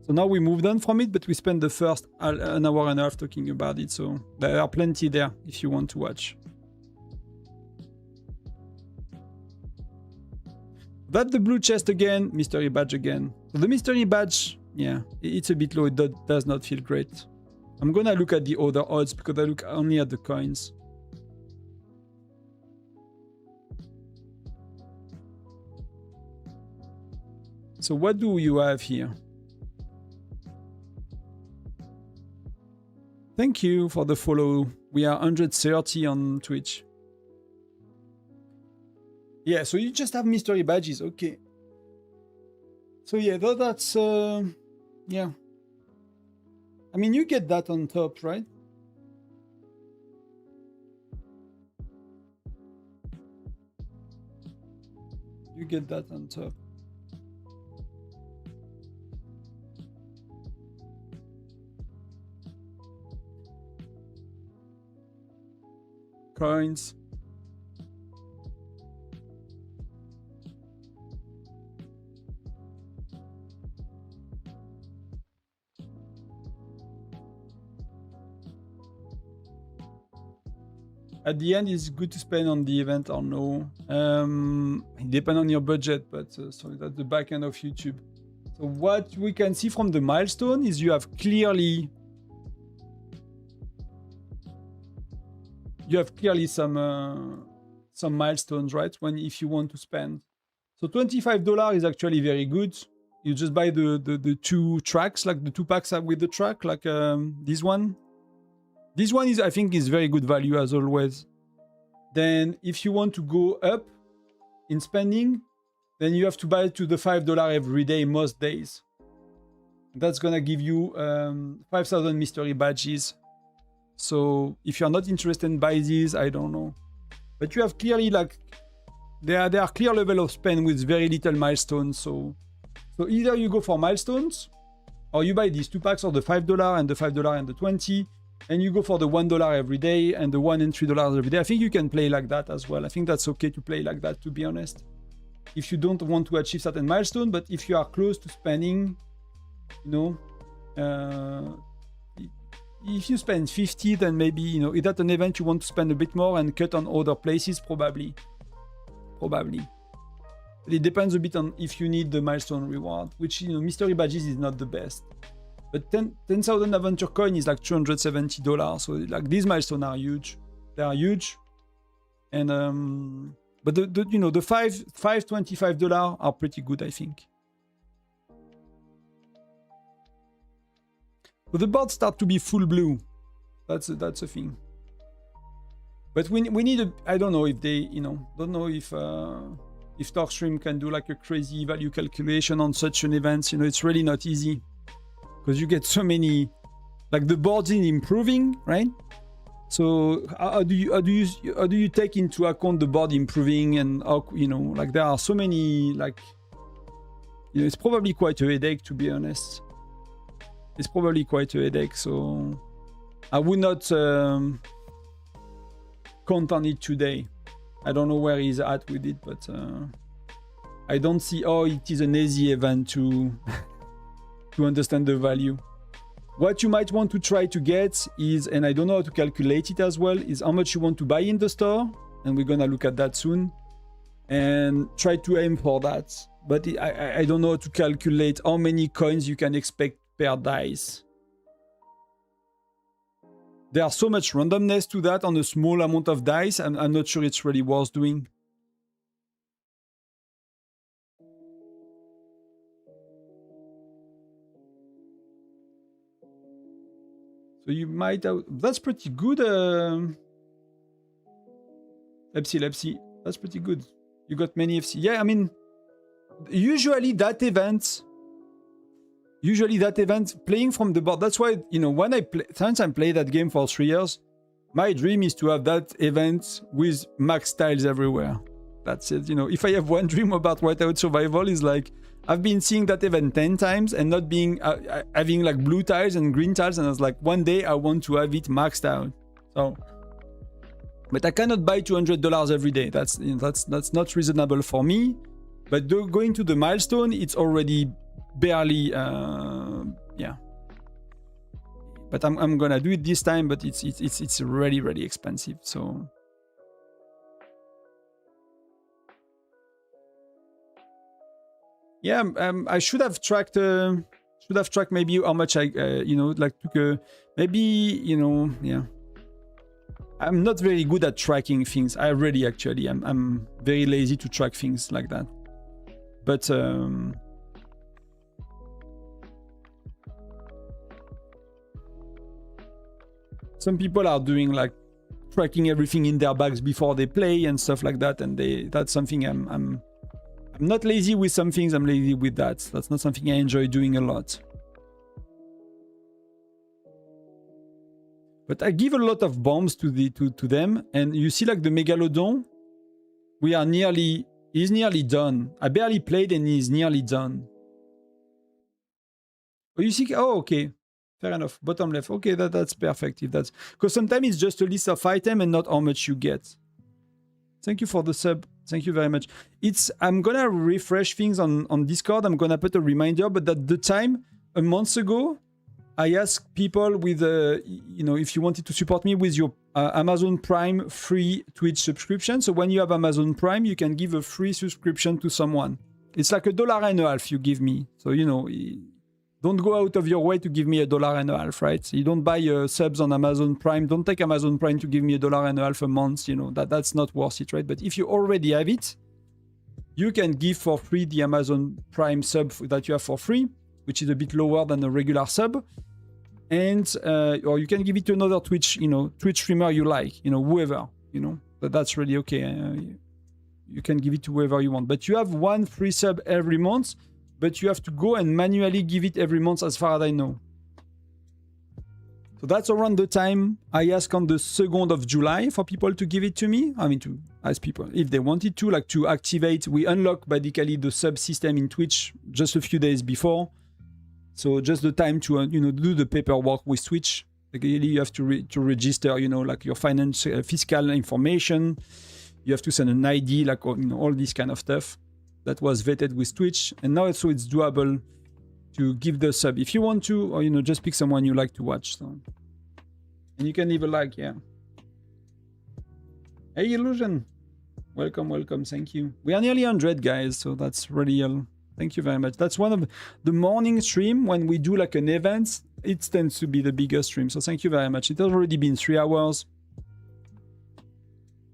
Speaker 1: So now we moved on from it, but we spent the first an hour and a half talking about it. So there are plenty there if you want to watch. That's the blue chest again, mystery badge again. So the mystery badge, yeah, it's a bit low. It does not feel great. I'm gonna look at the other odds because I look only at the coins. So what do you have here? Thank you for the follow. We are 130 on Twitch. Yeah, so you just have mystery badges, okay. So yeah, that's, yeah. I mean, you get that on top, right? You get that on top. Coins. At the end, it's good to spend on the event or no. It depends on your budget, but so that's the back end of YouTube. So what we can see from the milestone is you have clearly some milestones, right? If you want to spend. So $25 is actually very good. You just buy the two tracks, like the two packs with the track, like this one. This one is, I think, is very good value as always. Then if you want to go up in spending, then you have to buy to the $5 every day, most days. That's gonna give you 5,000 mystery badges. So if you're not interested in buy these, I don't know. But you have clearly like, there are clear level of spend with very little milestones. So either you go for milestones, or you buy these two packs or the $5 and the $5 and the 20. And you go for the $1 every day and the $1 and $3 every day. I think you can play like that as well. I think that's okay to play like that, to be honest. If you don't want to achieve certain milestone, but if you are close to spending, you know, if you spend 50, then maybe, you know, if at an event you want to spend a bit more and cut on other places, probably. But it depends a bit on if you need the milestone reward, which, you know, mystery badges is not the best. But 10,000 adventure coin is like $270. So like these milestones are huge. They are huge. And but you know, the $525 are pretty good, I think. But the boards start to be full blue. That's a thing. But we need I don't know if they, you know, don't know if TalkStream can do like a crazy value calculation on such an event. You know, it's really not easy. because you get so many, like the board is improving, right? So how do you take into account the board improving, and how, you know, like there are so many, like, you know, it's probably quite a headache, to be honest. It's probably quite a headache, so I would not count on it today. I don't know where he's at with it, but I don't see how it is an easy event to to understand the value. What you might want to try to get is, and I don't know how to calculate it as well, is how much you want to buy in the store, and we're gonna look at that soon, and try to aim for that. But I don't know how to calculate how many coins you can expect per dice. There's so much randomness to that on a small amount of dice, and I'm not sure it's really worth doing. So you might have, that's pretty good. FC, that's pretty good. You got many FC. Yeah, I mean, usually that event, playing from the board, that's why, you know, when since I played that game for 3 years, my dream is to have that event with max tiles everywhere. That's it. You know, if I have one dream about Whiteout Survival, is like, I've been seeing that event 10 times and not being having like blue tiles and green tiles, and I was like, one day I want to have it maxed out. So, but I cannot buy $200 every day. That's, you know, that's not reasonable for me. But going to the milestone, it's already barely, yeah. But I'm gonna do it this time. But it's really expensive. So. Yeah, I should have tracked maybe how much I, you know, like took a, maybe, you know, yeah. I'm not very good at tracking things. I really, actually, I'm very lazy to track things like that. But some people are doing like tracking everything in their bags before they play and stuff like that, and that's something I'm not lazy with some things, I'm lazy with that. That's not something I enjoy doing a lot. But I give a lot of bombs to them, and you see like the Megalodon, he's nearly done. I barely played and he's nearly done. Oh, you see, oh, okay. Fair enough. Bottom left. Okay, that's perfect. If that's, because sometimes it's just a list of items and not how much you get. Thank you for the sub. Thank you very much. I'm gonna refresh things on Discord. I'm gonna put a reminder, but at the time, a month ago, I asked people with, you know, if you wanted to support me with your Amazon Prime free Twitch subscription. So when you have Amazon Prime, you can give a free subscription to someone. It's like $1.50 you give me. So, you know, don't go out of your way to give me $1.50, right? So you don't buy subs on Amazon Prime. Don't take Amazon Prime to give me $1.50 a month. You know, that's not worth it, right? But if you already have it, you can give for free the Amazon Prime sub that you have for free, which is a bit lower than a regular sub. And, or you can give it to another Twitch, you know, Twitch streamer you like, you know, whoever, you know, but that's really okay. You can give it to whoever you want, but you have one free sub every month, but you have to go and manually give it every month as far as I know. So that's around the time I ask on the 2nd of July for people to give it to me. I mean, to ask people if they wanted to, like to activate. We unlock basically the sub system in Twitch just a few days before. So just the time to, you know, do the paperwork with Twitch. Like, you have to register, you know, like your fiscal information. You have to send an ID, like, you know, all this kind of stuff. That was vetted with Twitch, and now so it's doable to give the sub if you want to, or, you know, just pick someone you like to watch. So, and you can leave a like, yeah. Hey, Illusion, welcome, thank you. We are nearly 100 guys, so that's really thank you very much. That's one of the morning stream when we do like an event. It tends to be the biggest stream, so thank you very much. It has already been 3 hours.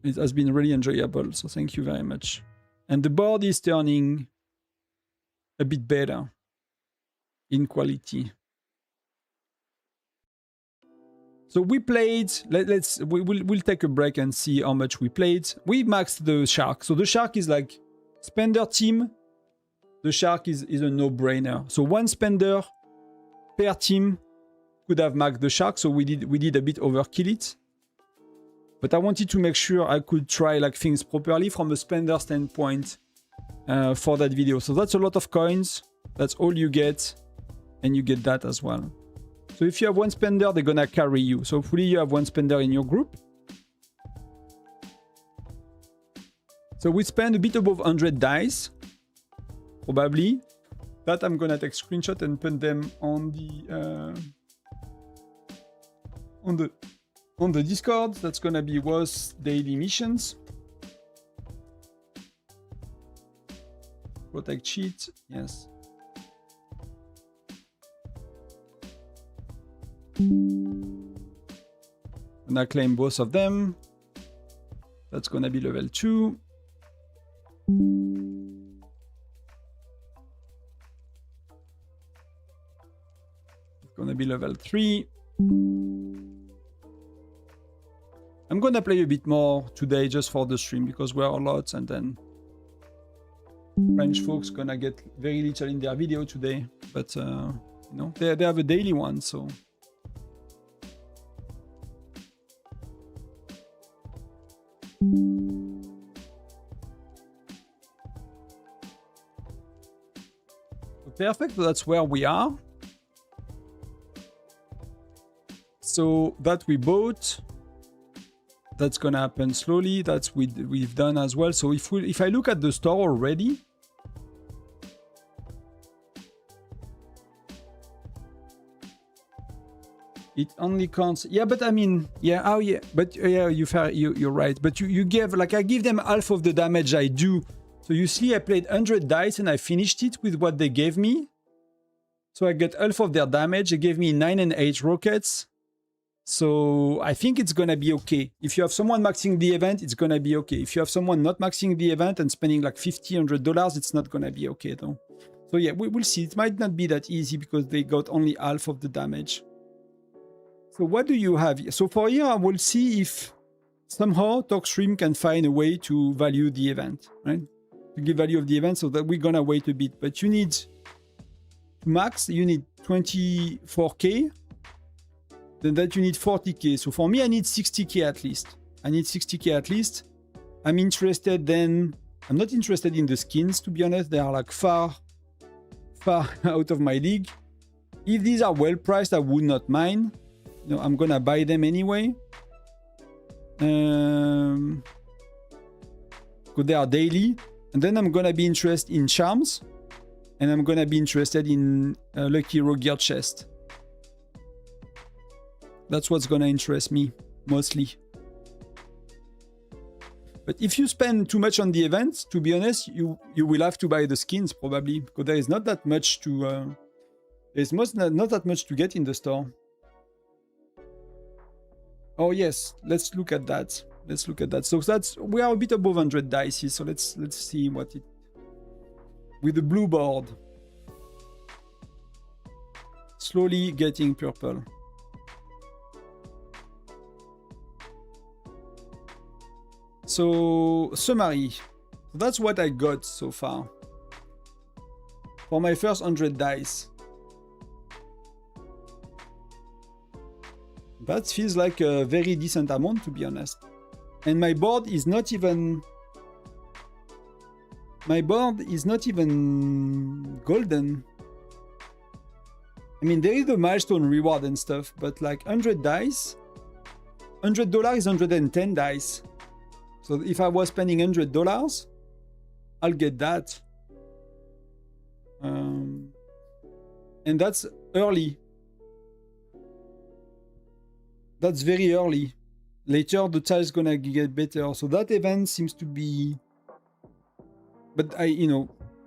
Speaker 1: It has been really enjoyable, so thank you very much. And the board is turning a bit better in quality. So we played, we'll take a break and see how much we played. We maxed the shark. So the shark is like spender team. The shark is a no-brainer. So one spender per team could have maxed the shark, so we did a bit overkill it. But I wanted to make sure I could try like things properly from a spender standpoint for that video. So that's a lot of coins. That's all you get, and you get that as well. So if you have one spender, they're gonna carry you. So hopefully you have one spender in your group. So we spend a bit above 100 dice, probably. That I'm gonna take screenshot and put them on the Discord. That's gonna be worth daily missions. Protect cheat, yes. And I claim both of them. That's gonna be level 2. It's gonna be level 3. I'm gonna play a bit more today just for the stream because we're a lot, and then French folks gonna get very little in their video today. But you know, they have a daily one, so. Perfect, that's where we are. So that we bought, that's gonna happen slowly. That's we've done as well. So if I look at the store already, it only counts. Yeah, but I mean, yeah, oh yeah, but yeah, you're right. But you give, like, I give them half of the damage I do. So you see, I played 100 dice and I finished it with what they gave me. So I get half of their damage. They gave me 9 and 8 rockets. So I think it's gonna be okay. If you have someone maxing the event, it's gonna be okay. If you have someone not maxing the event and spending like $50-$100, it's not gonna be okay though. So yeah, we'll see. It might not be that easy because they got only half of the damage. So what do you have? So for here, I will see if somehow TalkStream can find a way to value the event, right? To give value of the event, so that we're gonna wait a bit. But you need to max, you need 24k. Then that you need 40k. So for me, I need 60k at least. I need 60k at least. I'm interested then. I'm not interested in the skins, to be honest. They are like far out of my league. If these are well priced, I would not mind. You know, I'm gonna buy them anyway. Because they are daily. And then I'm gonna be interested in charms. And I'm gonna be interested in Lucky Hero Gear Chest. That's what's gonna interest me, mostly. But if you spend too much on the events, to be honest, you will have to buy the skins, probably. Because there is not that much to... there's not that much to get in the store. Oh yes, let's look at that. Let's look at that. So we are a bit above 100 dice here, so let's see what it... With the blue board. Slowly getting purple. So, summary. That's what I got so far. For my first 100 dice. That feels like a very decent amount, to be honest. And my board is not even... My board is not even golden. I mean, there is the milestone reward and stuff, but like 100 dice, $100 is 110 dice. So if I was spending $100, I'll get that. And that's early. That's very early. Later, the tile is gonna get better. So that event seems to be... But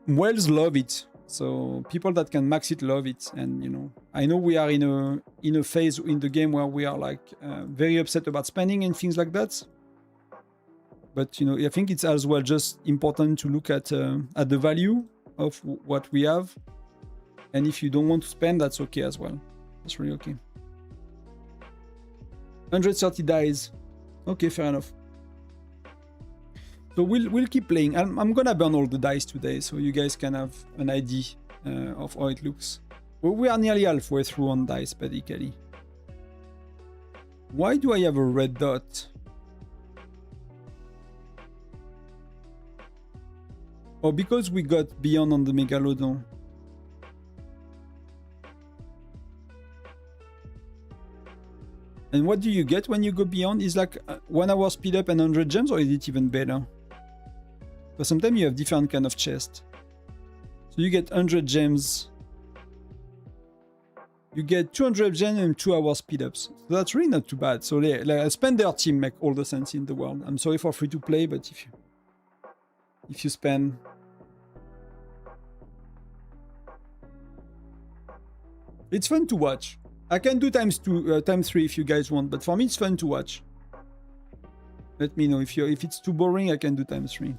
Speaker 1: whales love it. So people that can max it love it. And, I know we are in a phase in the game where we are like very upset about spending and things like that. But, I think it's as well just important to look at the value of what we have. And if you don't want to spend, that's okay as well. That's really okay. 130 dies. Okay, fair enough. So we'll keep playing. I'm gonna burn all the dice today, so you guys can have an idea of how it looks. Well, we are nearly halfway through on dice, basically. Why do I have a red dot? Oh, because we got beyond on the Megalodon. And what do you get when you go beyond? Is like 1 hour speed up and 100 gems, or is it even better? But sometimes you have different kind of chests. So you get 100 gems. You get 200 gems and 2 hour speed ups. So that's really not too bad. So like, spend their team make all the sense in the world. I'm sorry for free to play, but if you spend... It's fun to watch. I can do times 3 if you guys want, but for me it's fun to watch. Let me know if it's too boring. I can do times 3.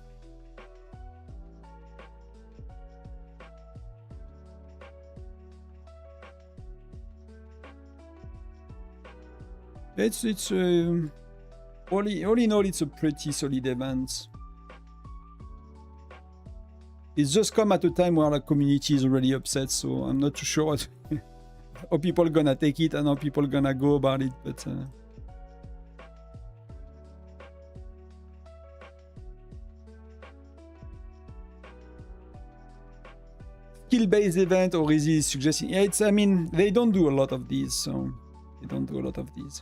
Speaker 1: It's all in all, it's a pretty solid event. It's just come at a time where the community is already upset, so I'm not too sure what how people gonna take it and how people gonna go about it, but skill-based event, or is he suggesting? Yeah, it's, I mean, they don't do a lot of these, so they don't do a lot of these.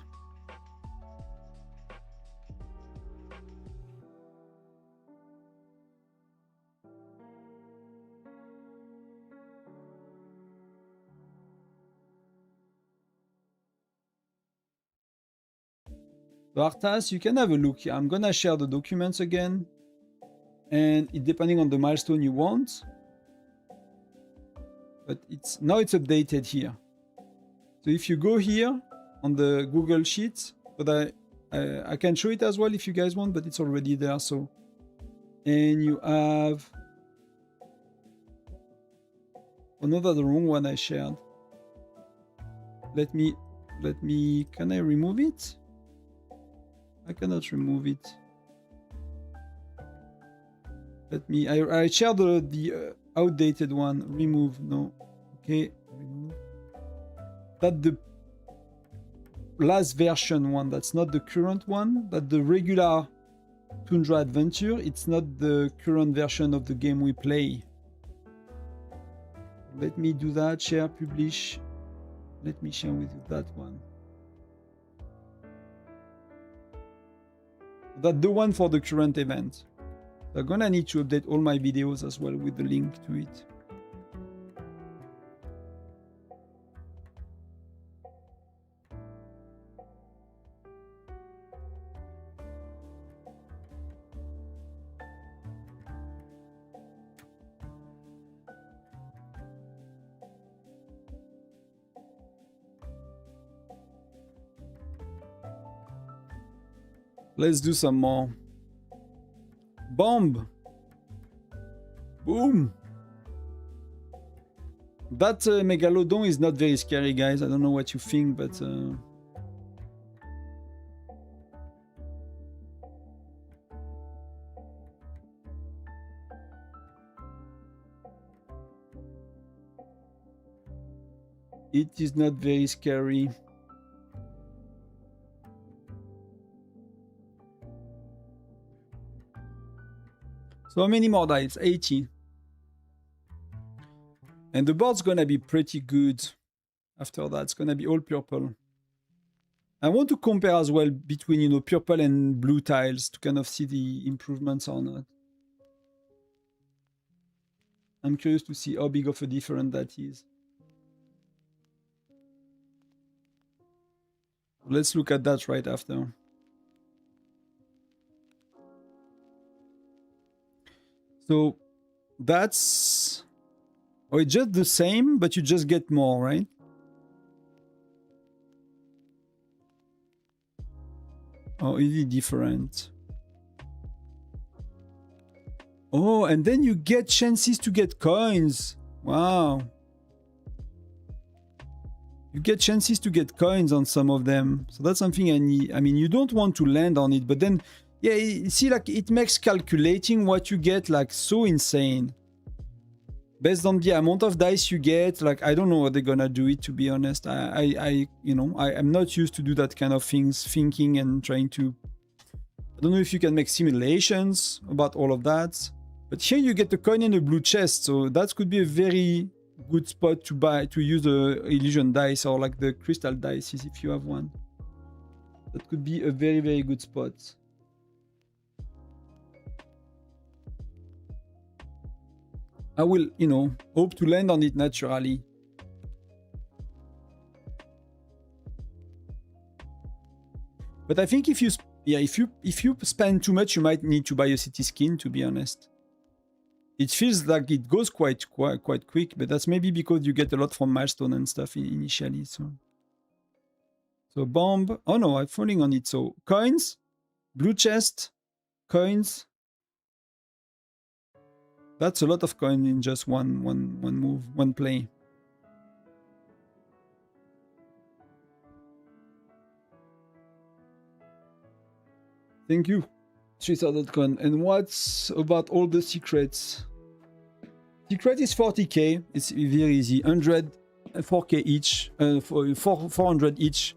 Speaker 1: Arthas, you can have a look. I'm gonna share the documents again, and it depending on the milestone you want. But now it's updated here. So if you go here on the Google Sheets, but I can show it as well if you guys want, but it's already there. So, and you have, oh no, that's the wrong one I shared. Let me. Can I remove it? I cannot remove it. Let me. I shared the outdated one. Remove. No. Okay. Remove. That's the last version one. That's not the current one. That's the regular Tundra Adventure. It's not the current version of the game we play. Let me do that. Share. Publish. Let me share with you that one. That's the one for the current event. I'm gonna need to update all my videos as well with the link to it. Let's do some more. Bomb. Boom. That Megalodon is not very scary, guys. I don't know what you think, but... it is not very scary. So how many more dice? 80. And the board's gonna be pretty good after that. It's gonna be all purple. I want to compare as well between, you know, purple and blue tiles to kind of see the improvements or not. I'm curious to see how big of a difference that is. Let's look at that right after. So that's... oh, it's just the same, but you just get more, right? Oh, is it different? Oh, and then you get chances to get coins. Wow. You get chances to get coins on some of them. So that's something I need. I mean, you don't want to land on it, but then... yeah, you see, like, it makes calculating what you get, like, so insane. based on the amount of dice you get, like, I don't know what they're gonna do it, to be honest. I'm not used to do that kind of things, thinking and trying to... I don't know if you can make simulations about all of that. But here you get a coin and a blue chest, so that could be a very good spot to use the illusion dice, or like the crystal dice if you have one. That could be a very, very good spot. I will, hope to land on it naturally. But I think if you spend too much, you might need to buy a city skin, to be honest. It feels like it goes quite quick, but that's maybe because you get a lot from milestone and stuff initially. So bomb. Oh no, I'm falling on it. So coins, blue chest, coins. That's a lot of coin in just one move, one play. Thank you, 3,000 And what's about all the secrets? Secret is 40k. It's very easy. 4k each, 400 each,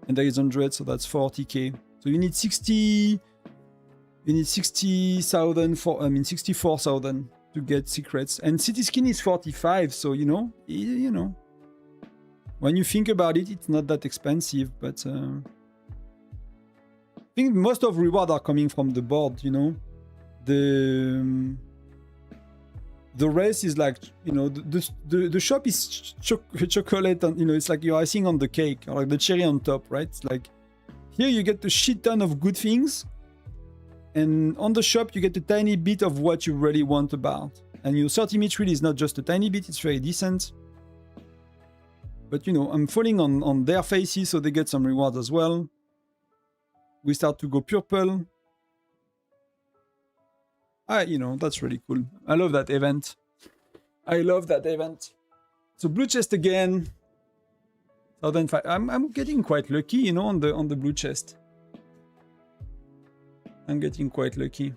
Speaker 1: and there is 100, so that's 40k. So you need 60. You need 60,000 for, 64,000 to get secrets. And city skin is 45, so when you think about it, it's not that expensive, but I think most of reward are coming from the board, The rest is like, the shop is chocolate, and it's like you're icing on the cake, or like the cherry on top, right? It's like here you get a shit ton of good things, and on the shop you get a tiny bit of what you really want about. And your 30 mithril is not just a tiny bit, it's very decent. But I'm falling on their faces, so they get some rewards as well. We start to go purple. That's really cool. I love that event. So blue chest again. 1,005. I'm getting quite lucky, on the blue chest. I'm getting quite lucky.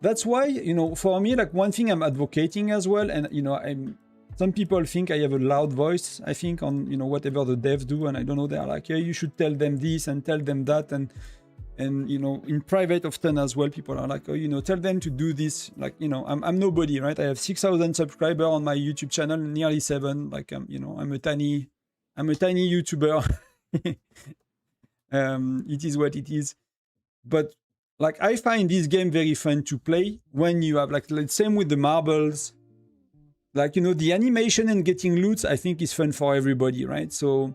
Speaker 1: That's why, for me, like one thing I'm advocating as well, and some people think I have a loud voice, I think, on whatever the devs do, and I don't know, they're like, yeah, you should tell them this and tell them that, and in private often as well, people are like, oh, tell them to do this. Like, I'm nobody, right? I have 6,000 subscribers on my YouTube channel, nearly 7. Like, I'm a tiny YouTuber. It is what it is. But like, I find this game very fun to play when you have, like same with the marbles. Like, the animation and getting loot, I think is fun for everybody, right? So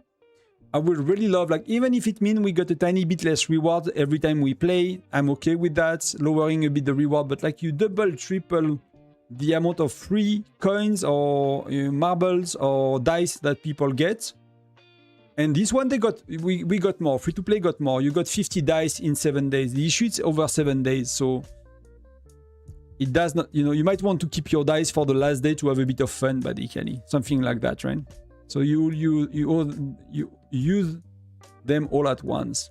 Speaker 1: I would really love, like, even if it means we got a tiny bit less reward every time we play, I'm okay with that, lowering a bit the reward, but like you double, triple the amount of free coins or marbles or dice that people get. And this one, we got more. Free to play got more. You got 50 dice in 7 days. The issue is over 7 days, so it does not, you might want to keep your dice for the last day to have a bit of fun, basically. Something like that, right? So you use them all at once.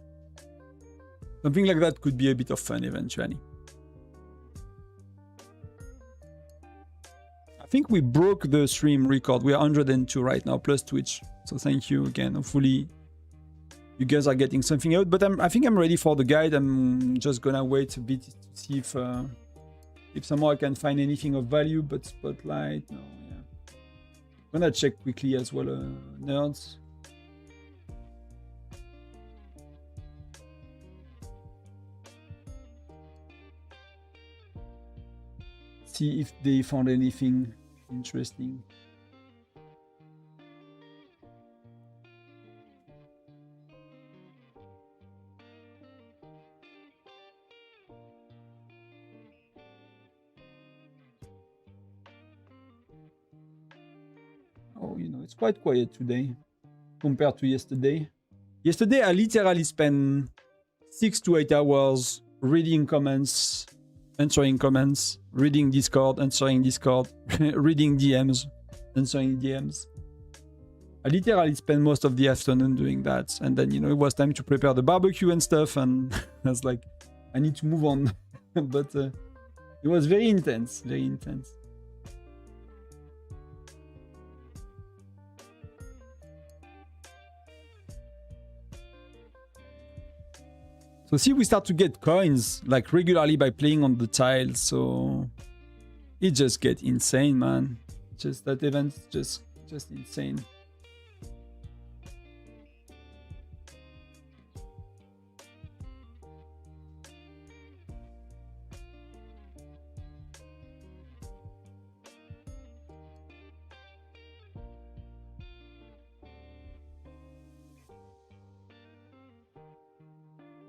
Speaker 1: Something like that could be a bit of fun eventually. I think we broke the stream record. We are 102 right now, plus Twitch. So thank you again. Hopefully you guys are getting something out. But I think I'm ready for the guide. I'm just gonna wait a bit to see if somehow I can find anything of value. But spotlight, no, yeah. I'm gonna check quickly as well, nerds. See if they found anything interesting. Oh, it's quite quiet today compared to yesterday. Yesterday, I literally spent 6 to 8 hours reading comments, answering comments, reading Discord, answering Discord, reading DMs, answering DMs. I literally spent most of the afternoon doing that. And then, it was time to prepare the barbecue and stuff. And I was like, I need to move on. But it was very intense, very intense. So see, we start to get coins like regularly by playing on the tiles. So it just gets insane, man. Just that event, just insane.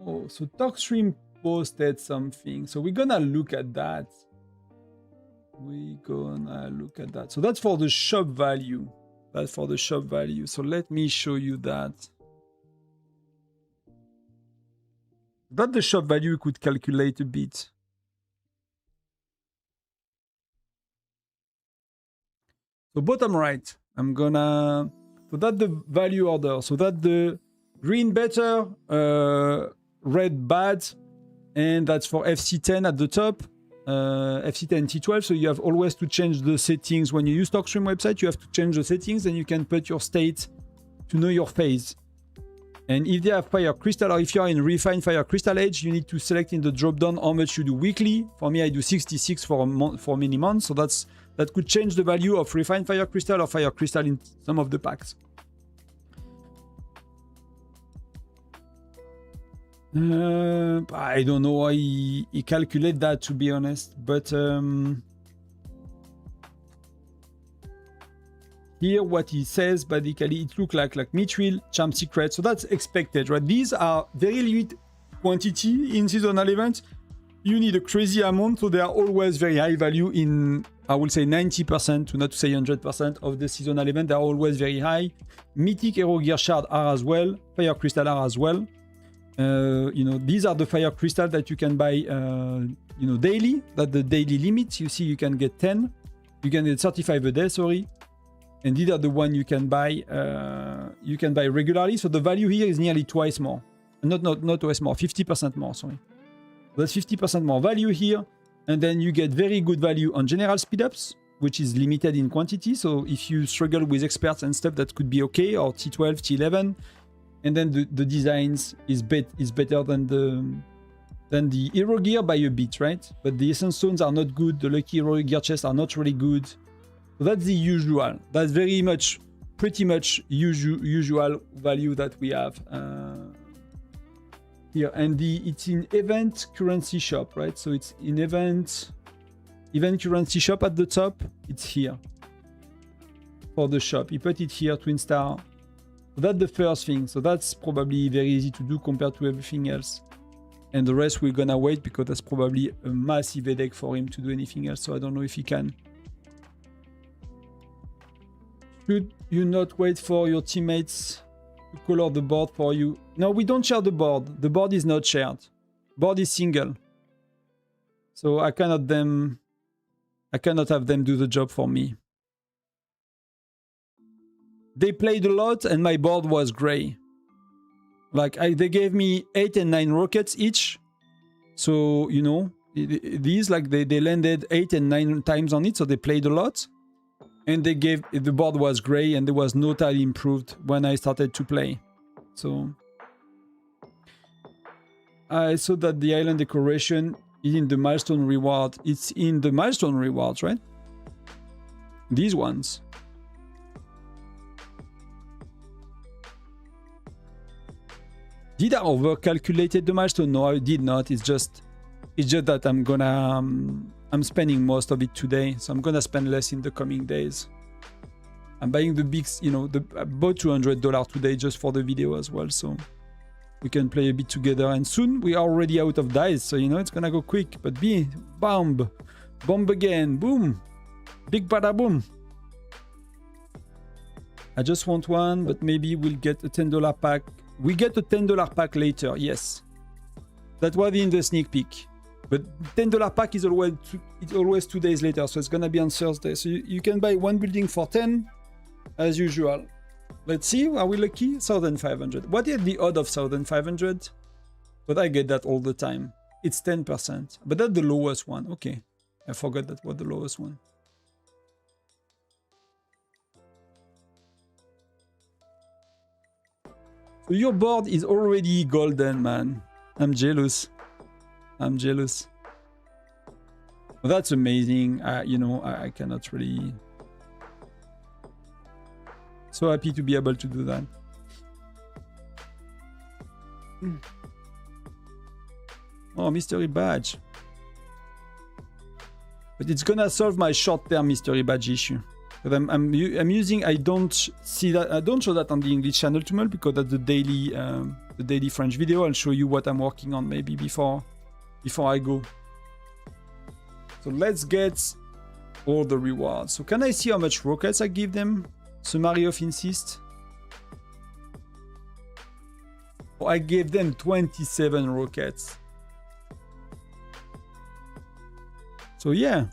Speaker 1: Oh, so TalkStream posted something. So we're gonna look at that. So that's for the shop value. That's for the shop value. So let me show you that. That the shop value we could calculate a bit. So bottom right, I'm gonna... So that's the value order. So that's the green better, red bad, and that's for FC10 at the top, FC10 T12. So you have always to change the settings. When you use TalkStream website, you have to change the settings and you can put your state to know your phase. And if they have Fire Crystal, or if you are in Refined Fire Crystal Age, you need to select in the drop down how much you do weekly. For me, I do 66 for a month, for many months. So that could change the value of Refined Fire Crystal or Fire Crystal in some of the packs. I don't know why he calculated that, to be honest, but here what he says, basically it looks like Mithril, Charm Secret, so that's expected, right? These are very limited quantity in seasonal events. You need a crazy amount, so they are always very high value in, I would say 90%, to not to say 100% of the seasonal event. They are always very high. Mythic Hero Gear Shard are as well, Fire Crystal are as well. You know, these are the Fire Crystal that you can buy, you know, daily. That the daily limit. You see, you can get 10. You can get 35 a day, sorry. And these are the one you can buy regularly. So the value here is nearly twice more. Not twice more, 50% more, sorry. That's 50% more value here. And then you get very good value on general speed-ups, which is limited in quantity. So if you struggle with experts and stuff, that could be okay, or T12, T11. And then the designs is better than the hero gear by a bit, right? But the essence stones are not good. The lucky hero gear chests are not really good. So that's the usual. That's pretty much usual value that we have here. And it's in event currency shop, right? So it's in event currency shop at the top. It's here for the shop. He put it here, Twin Star. So that's the first thing. So that's probably very easy to do compared to everything else. And the rest we're gonna wait because that's probably a massive headache for him to do anything else. So I don't know if he can. Should you not wait for your teammates to color the board for you? No, we don't share the board. The board is not shared. Board is single. So I cannot have them do the job for me. They played a lot and my board was gray. Like they gave me 8 and 9 rockets each. So, you know, these like they landed 8 and 9 times on it. So they played a lot. And the board was gray and there was no tile improved when I started to play. So I saw that the island decoration is in the milestone reward. It's in the milestone rewards, right? These ones. Did I overcalculated the milestone? No, I did not. It's just that I'm spending most of it today, so I'm gonna spend less in the coming days. I'm buying the big, you know, I bought $200 today just for the video as well, so we can play a bit together. And soon we are already out of dice, so you know it's gonna go quick. But bomb again, boom, big bada boom. I just want one, but maybe we'll get a $10 pack. We get a $10 pack later, yes. That was in the sneak peek. But $10 pack is always 2 days later, so it's gonna be on Thursday. So you can buy one building for 10, as usual. Let's see, are we lucky? 1,500. What is the odd of 1,500? But I get that all the time. It's 10%, but that's the lowest one. Okay, I forgot that was the lowest one. So your board is already golden, man. I'm jealous. I'm jealous. Well, that's amazing. You know, I cannot really... So happy to be able to do that. Oh, mystery badge. But it's gonna solve my short-term mystery badge issue. But I'm using... I don't see that... I don't show that on the English channel too much because that's the daily French video. I'll show you what I'm working on maybe before I go. So let's get all the rewards. So can I see how much rockets I give them? Summary of insist. Oh, I gave them 27 rockets. So yeah.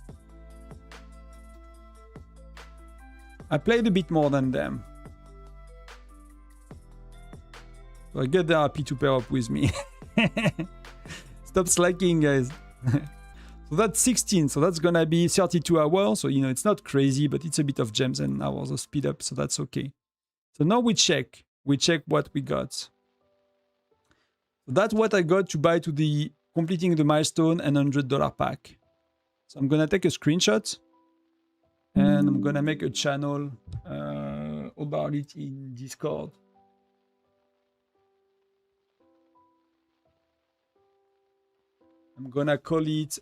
Speaker 1: I played a bit more than them. So I get they're happy to pair up with me. Stop slacking, guys. So that's 16, so that's gonna be 32 hours. So, you know, it's not crazy, but it's a bit of gems and hours of speed up, so that's okay. So now we check what we got. So that's what I got to buy to the completing the milestone and $100 pack. So I'm gonna take a screenshot and I'm gonna make a channel about it in Discord. I'm gonna call it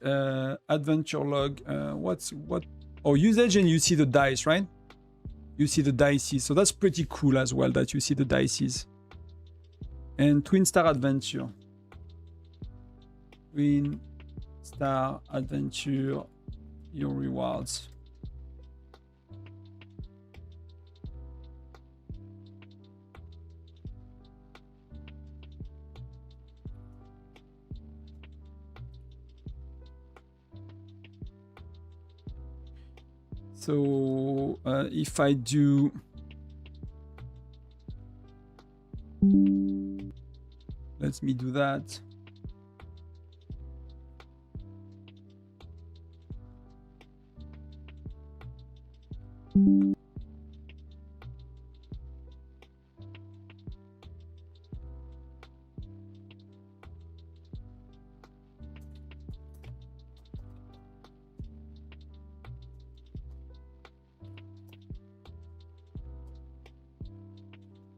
Speaker 1: adventure log. Oh, usage, and you see the dice, right? You see the dices. So that's pretty cool as well that you see the dices. And Twin Star Adventure. Twin Star Adventure, your rewards. So if I do... Let me do that.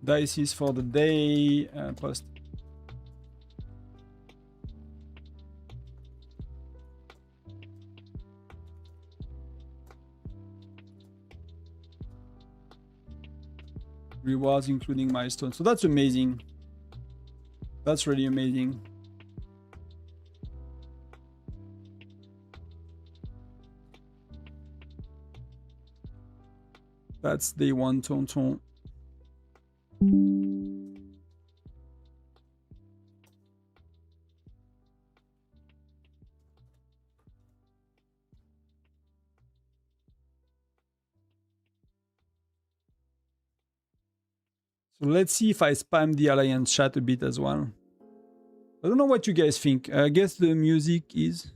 Speaker 1: Dices for the day, post. Rewards including milestones. So that's amazing. That's really amazing. That's day one, Tonton. So let's see if I spam the Alliance chat a bit as well. I don't know what you guys think. I guess the music is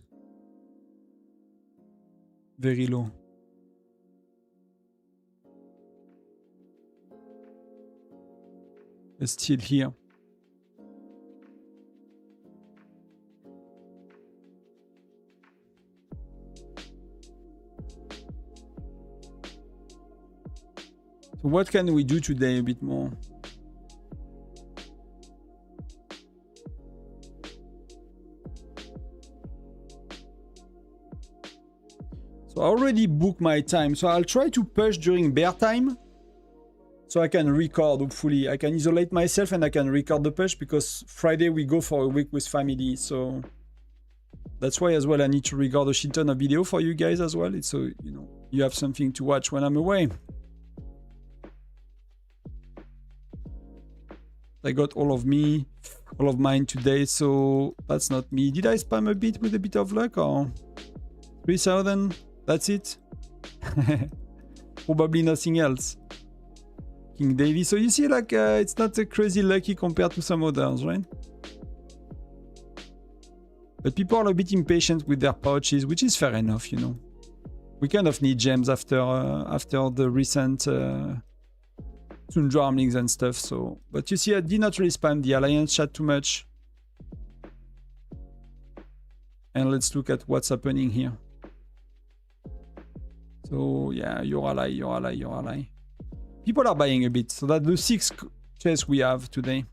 Speaker 1: very low. It's still here. So what can we do today a bit more? So I already booked my time. So I'll try to push during bear time. So I can record, hopefully. I can isolate myself and I can record the push because Friday we go for a week with family. So that's why as well I need to record a shit ton of video for you guys as well. It's so, you know, you have something to watch when I'm away. I got all of mine today, so that's not me. Did I spam a bit with a bit of luck or 3,000? That's it? Probably nothing else. King Davy. So you see, like, it's not crazy lucky compared to some others, right? But people are a bit impatient with their pouches, which is fair enough, you know. We kind of need gems after the recent Tundra armlings and stuff. So, but you see, I did not really spam the Alliance chat too much. And let's look at what's happening here. So yeah, your ally, your ally, your ally. People are buying a bit. So that's the 6 chests we have today.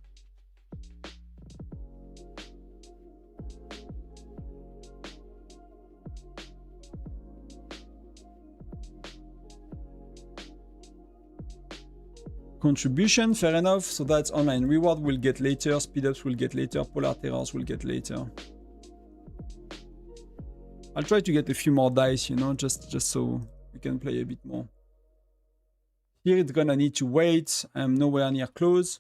Speaker 1: Contribution, fair enough. So that's online. Reward will get later. Speed ups will get later. Polar terrors will get later. I'll try to get a few more dice, you know, just so we can play a bit more. Here it's gonna need to wait. I'm nowhere near close.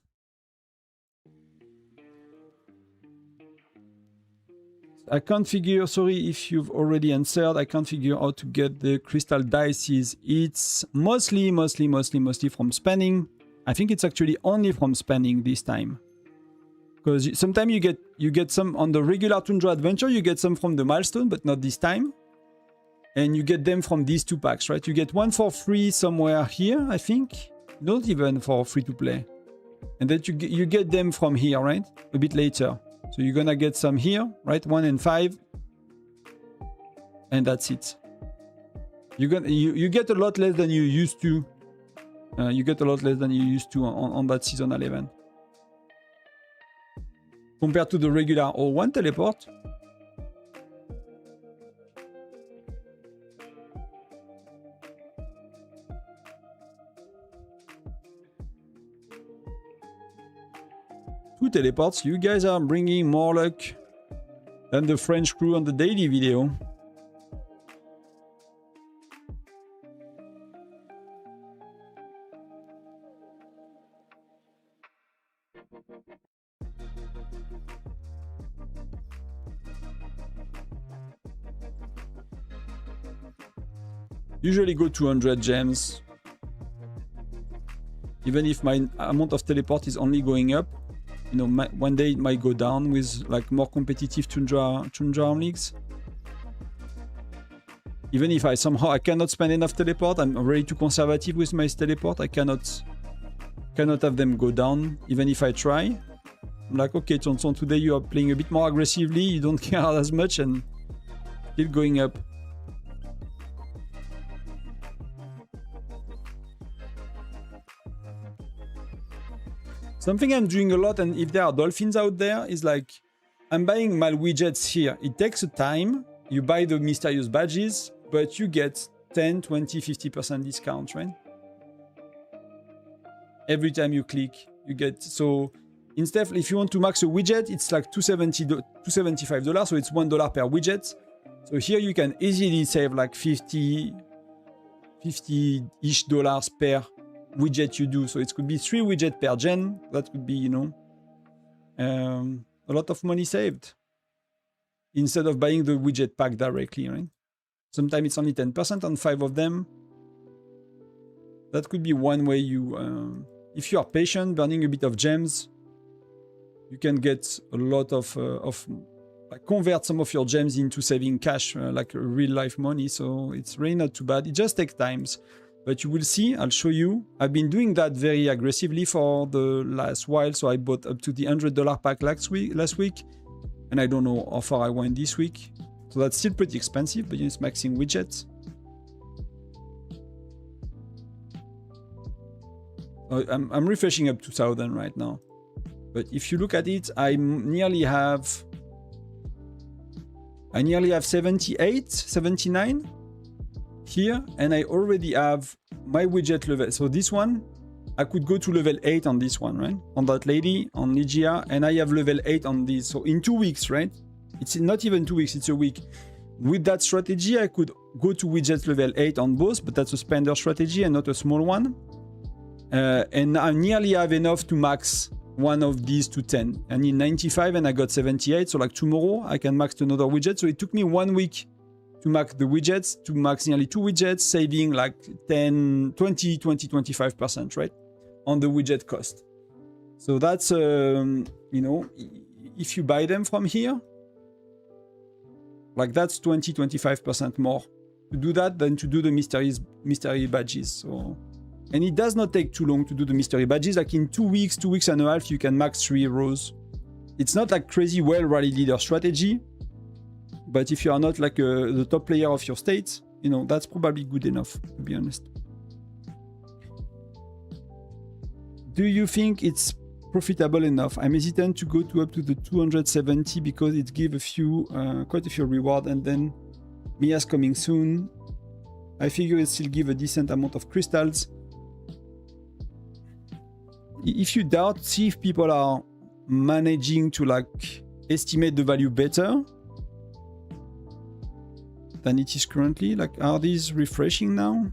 Speaker 1: I can't figure, sorry if you've already answered, I can't figure how to get the crystal dices. It's mostly from spending. I think it's actually only from spending this time. Because sometimes you get some on the regular Tundra adventure, you get some from the milestone, but not this time. And you get them from these 2 packs, right? You get one for free somewhere here, I think. Not even for free to play. And then you get them from here, right? A bit later. So you're gonna get some here, right? 1 and 5. And that's it. You get a lot less than you used to. You get a lot less than you used to on that seasonal event. Compared to the regular O1 teleport. Two teleports, you guys are bringing more luck than the French crew on the daily video. Usually go 200 gems. Even if my amount of teleport is only going up, you know, one day it might go down with like more competitive Tundra leagues. Even if I cannot spend enough teleport, I'm already too conservative with my teleport. I cannot have them go down, even if I try. I'm like, okay, Tonson, today you are playing a bit more aggressively, you don't care as much, and still going up. Something I'm doing a lot, and if there are dolphins out there, is like, I'm buying my widgets here. It takes a time, you buy the mysterious badges, but you get 10, 20, 50% discount, right? Every time you click, you get, so instead, if you want to max a widget, it's like $275, so it's $1 per widget. So here you can easily save like 50-ish dollars per widget you do. So it could be 3 widgets per gen. That could be, you know, a lot of money saved instead of buying the widget pack directly, right? Sometimes it's only 10% on 5 of them. That could be one way you, if you are patient, burning a bit of gems, you can get a lot of like convert some of your gems into saving cash, like real life money. So it's really not too bad. It just takes times. But you will see, I'll show you. I've been doing that very aggressively for the last while. So I bought up to the $100 pack last week. And I don't know how far I went this week. So that's still pretty expensive, but it's maxing widgets. I'm refreshing up 2000 right now. But if you look at it, I nearly have 78, 79. Here, and I already have my widget level. So this one, I could go to level 8 on this one, right? On that lady, on Lygia, and I have level 8 on this. So in 2 weeks, right? It's not even 2 weeks, it's a week. With that strategy, I could go to widget level 8 on both, but that's a spender strategy and not a small one. And I nearly have enough to max one of these to 10. I need 95 and I got 78. So like tomorrow, I can max another widget. So it took me 1 week to max the widgets, to max nearly 2 widgets, saving like 10, 20, 25%, right? On the widget cost. So that's, you know, if you buy them from here, like that's 20, 25% more to do that than to do the mystery badges. So, and it does not take too long to do the mystery badges. Like in 2 weeks, 2 weeks and a half, you can max 3 rows. It's not like crazy well rally leader strategy, But if you are not like the top player of your state, you know, that's probably good enough, to be honest. Do you think it's profitable enough? I'm hesitant to go to up to the 270 because it gives quite a few reward, and then Mia's coming soon. I figure it still give a decent amount of crystals. If you doubt, see if people are managing to like estimate the value better than it is currently. Like, are these refreshing now?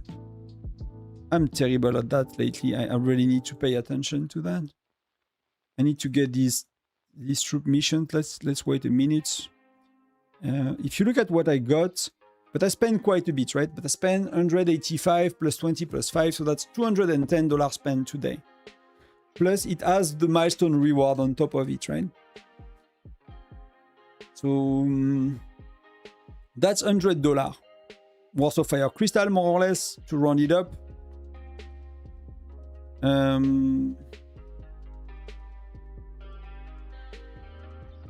Speaker 1: I'm terrible at that lately. I really need to pay attention to that. I need to get these troop missions. Let's wait a minute. If you look at what I got, but I spent quite a bit, right? But I spent 185 plus 20 plus 5, so that's $210 spent today. Plus it has the milestone reward on top of it, right? So that's $100 worth of fire crystal, more or less, to round it up.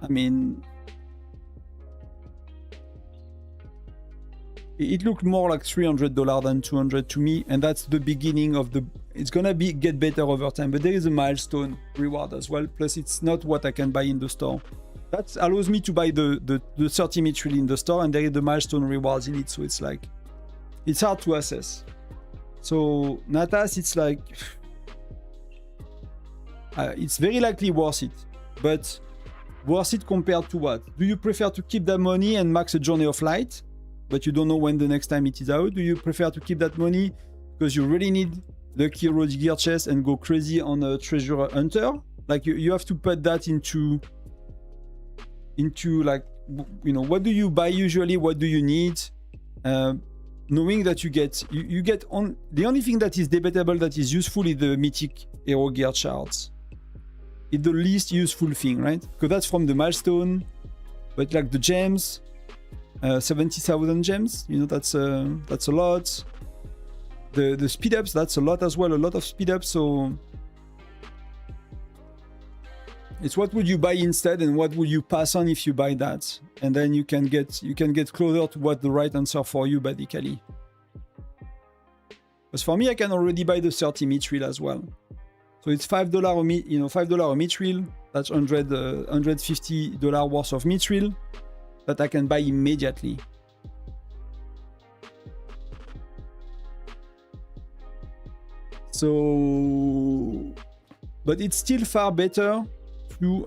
Speaker 1: I mean, it looked more like $300 than $200 to me, and that's the beginning of the. It's gonna get better over time, but there is a milestone reward as well. Plus, it's not what I can buy in the store. That allows me to buy the 30 mithril in the store, and there is the milestone rewards in it. So it's like, it's hard to assess. So Natas, it's like, it's very likely worth it, but worth it compared to what? Do you prefer to keep that money and max a Journey of Light, but you don't know when the next time it is out? Do you prefer to keep that money because you really need Lucky Road gear chest and go crazy on a treasure hunter? Like you have to put that into like, you know, what do you buy usually? What do you need? Knowing that you get on the only thing that is debatable that is useful is the mythic hero gear charts. It's the least useful thing, right? Because that's from the milestone, but like the gems, 70,000 gems, you know, that's a lot. The speed ups, that's a lot as well, a lot of speed ups. So it's what would you buy instead, and what would you pass on if you buy that, and then you can get closer to what the right answer for you, basically. Because for me, I can already buy the 30 mithril as well. So it's $5 $5 a mithril. That's $150 worth of mithril that I can buy immediately. So, but it's still far better to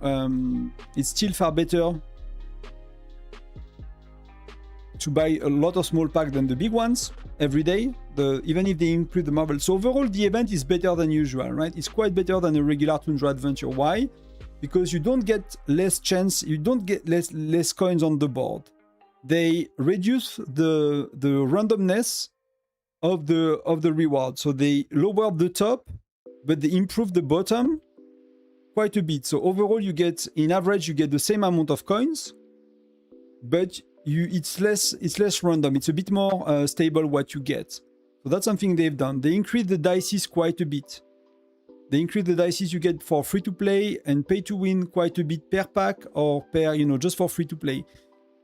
Speaker 1: buy a lot of small packs than the big ones every day, even if they include the marble. So overall, the event is better than usual, right? It's quite better than a regular Tundra adventure. Why? Because you don't get less chance, you don't get less coins on the board. They reduce the randomness of the reward. So they lower the top, but they improve the bottom quite a bit. So overall, you get, in average, you get the same amount of coins, but it's less random. It's a bit more stable what you get. So that's something they've done. They increase the dices quite a bit. They increase the dices you get for free to play and pay to win quite a bit per pack or per, just for free to play.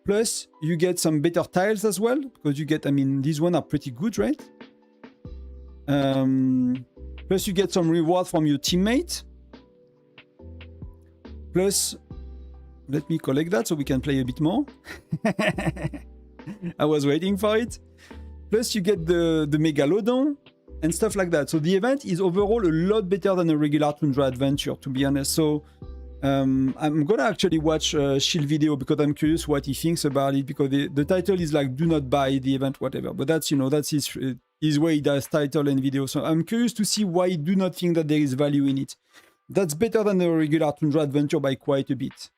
Speaker 1: Plus, you get some better tiles as well, because you get, I mean, these ones are pretty good, right? Plus, you get some reward from your teammate. Plus, let me collect that so we can play a bit more. I was waiting for it. Plus, you get the Megalodon and stuff like that. So the event is overall a lot better than a regular Tundra adventure, to be honest. So I'm gonna actually watch Shield video because I'm curious what he thinks about it, because the title is like, do not buy the event, whatever. But that's, that's his way he does title and video. So I'm curious to see why he do not think that there is value in it. That's better than a regular Tundra adventure by quite a bit.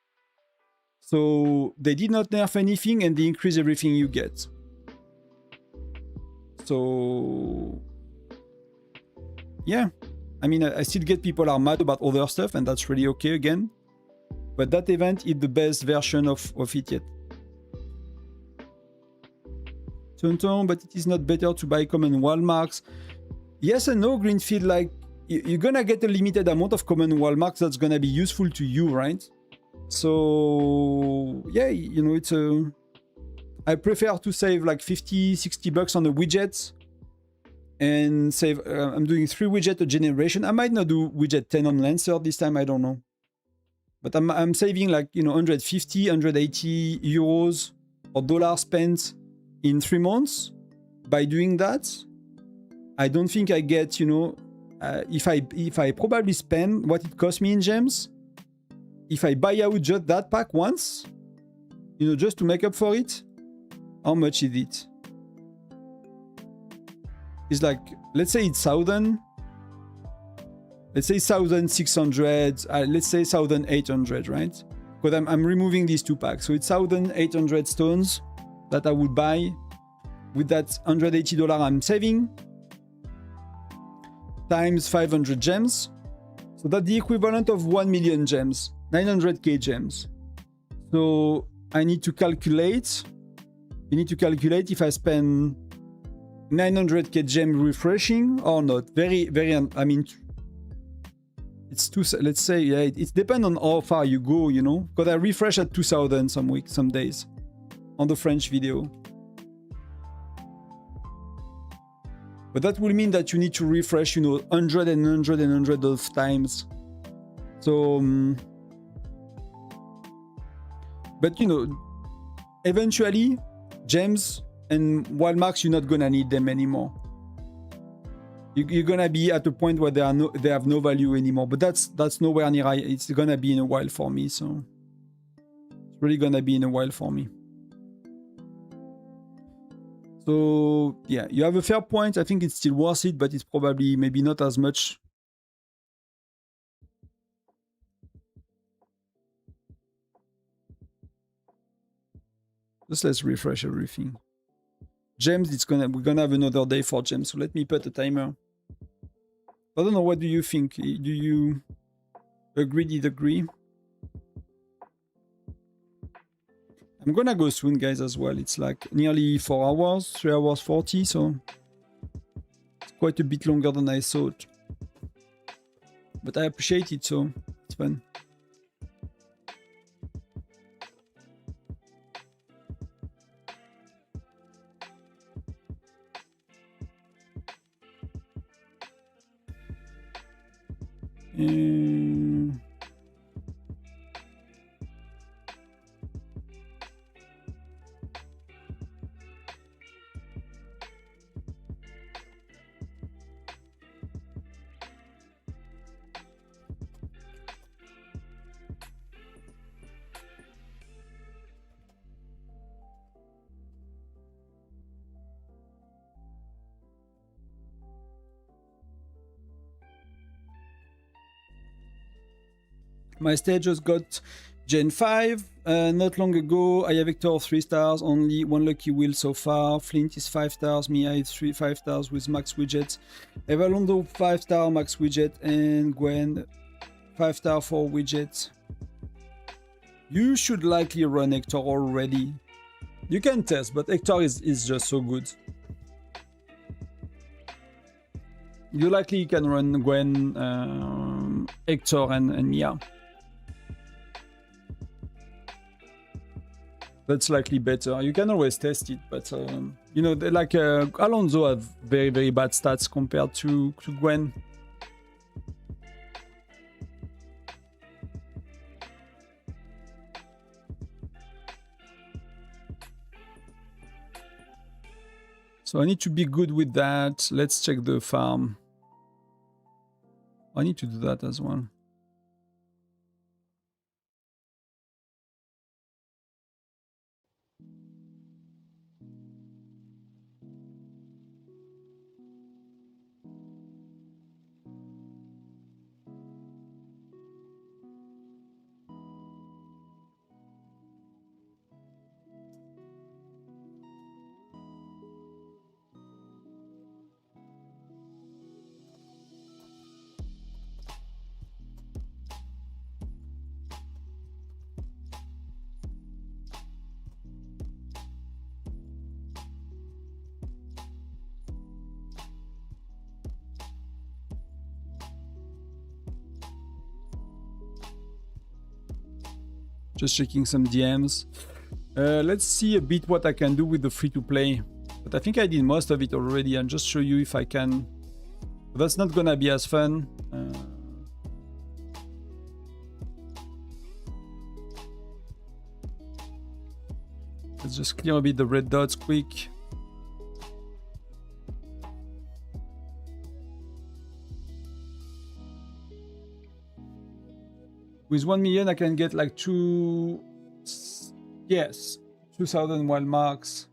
Speaker 1: So they did not nerf anything and they increase everything you get. So yeah, I mean, I still get people are mad about other stuff, and that's really okay again. But that event is the best version of it yet. Tonton, but it is not better to buy common wall marks. Yes and no, Greenfield, like, you're gonna get a limited amount of common wall marks that's gonna be useful to you, right? So yeah, it's a... I prefer to save like 50, 60 bucks on the widgets and save. I'm doing 3 widgets a generation. I might not do widget 10 on Lancer this time. I don't know. But I'm saving like, you know, 150, 180 euros or dollars spent in 3 months by doing that. I don't think I get, you know, if I probably spend what it cost me in gems, if I buy out just that pack once, you know, just to make up for it, how much is it? It's like, let's say it's 1,000. Let's say 1,600. Let's say 1,800, right? Because I'm removing these 2 packs. So it's 1,800 stones that I would buy with that $180 I'm saving times 500 gems. So that's the equivalent of 1 million gems, 900k gems. So I need to calculate. You need to calculate if I spend 900k gem refreshing or not. Very, very, I mean, it's too, let's say, yeah, it depends on how far you go, you know, because I refresh at 2000 some weeks, some days on the French video. But that will mean that you need to refresh, you know, 100 and 100 and 100 of times. So, but you know, eventually, gems and wild marks, you're not gonna need them anymore. You're gonna be at a point where they have no value anymore. But that's nowhere near. It's gonna be in a while for me. So it's really gonna be in a while for me. So yeah, you have a fair point. I think it's still worth it, but it's probably maybe not as much. Just let's refresh everything. Gems, we're gonna have another day for gems. So let me put a timer. I don't know. What do you think? Do you agree? Disagree? I'm gonna go soon, guys, as well. It's like nearly 4 hours, 3 hours 40, so it's quite a bit longer than I thought. But I appreciate it, so it's fun. My stage just got Gen 5. Not long ago, I have Vector 3 stars, only 1 lucky wheel so far. Flint is 5 stars, Mia is 5 stars with max widgets. Evalondo 5 star max widget, and Gwen 5 star for widgets. You should likely run Hector already. You can test, but Hector is just so good. You likely can run Gwen, Hector, and Mia. That's likely better. You can always test it, but you know, like Alonso have very, very bad stats compared to Gwen. So I need to be good with that. Let's check the farm. I need to do that as well. Just checking some DMs. Let's see a bit what I can do with the free-to-play. But I think I did most of it already. I'll just show you if I can. That's not gonna be as fun. Let's just clear a bit the red dots quick. With 1 million, I can get like 2,000 wild marks.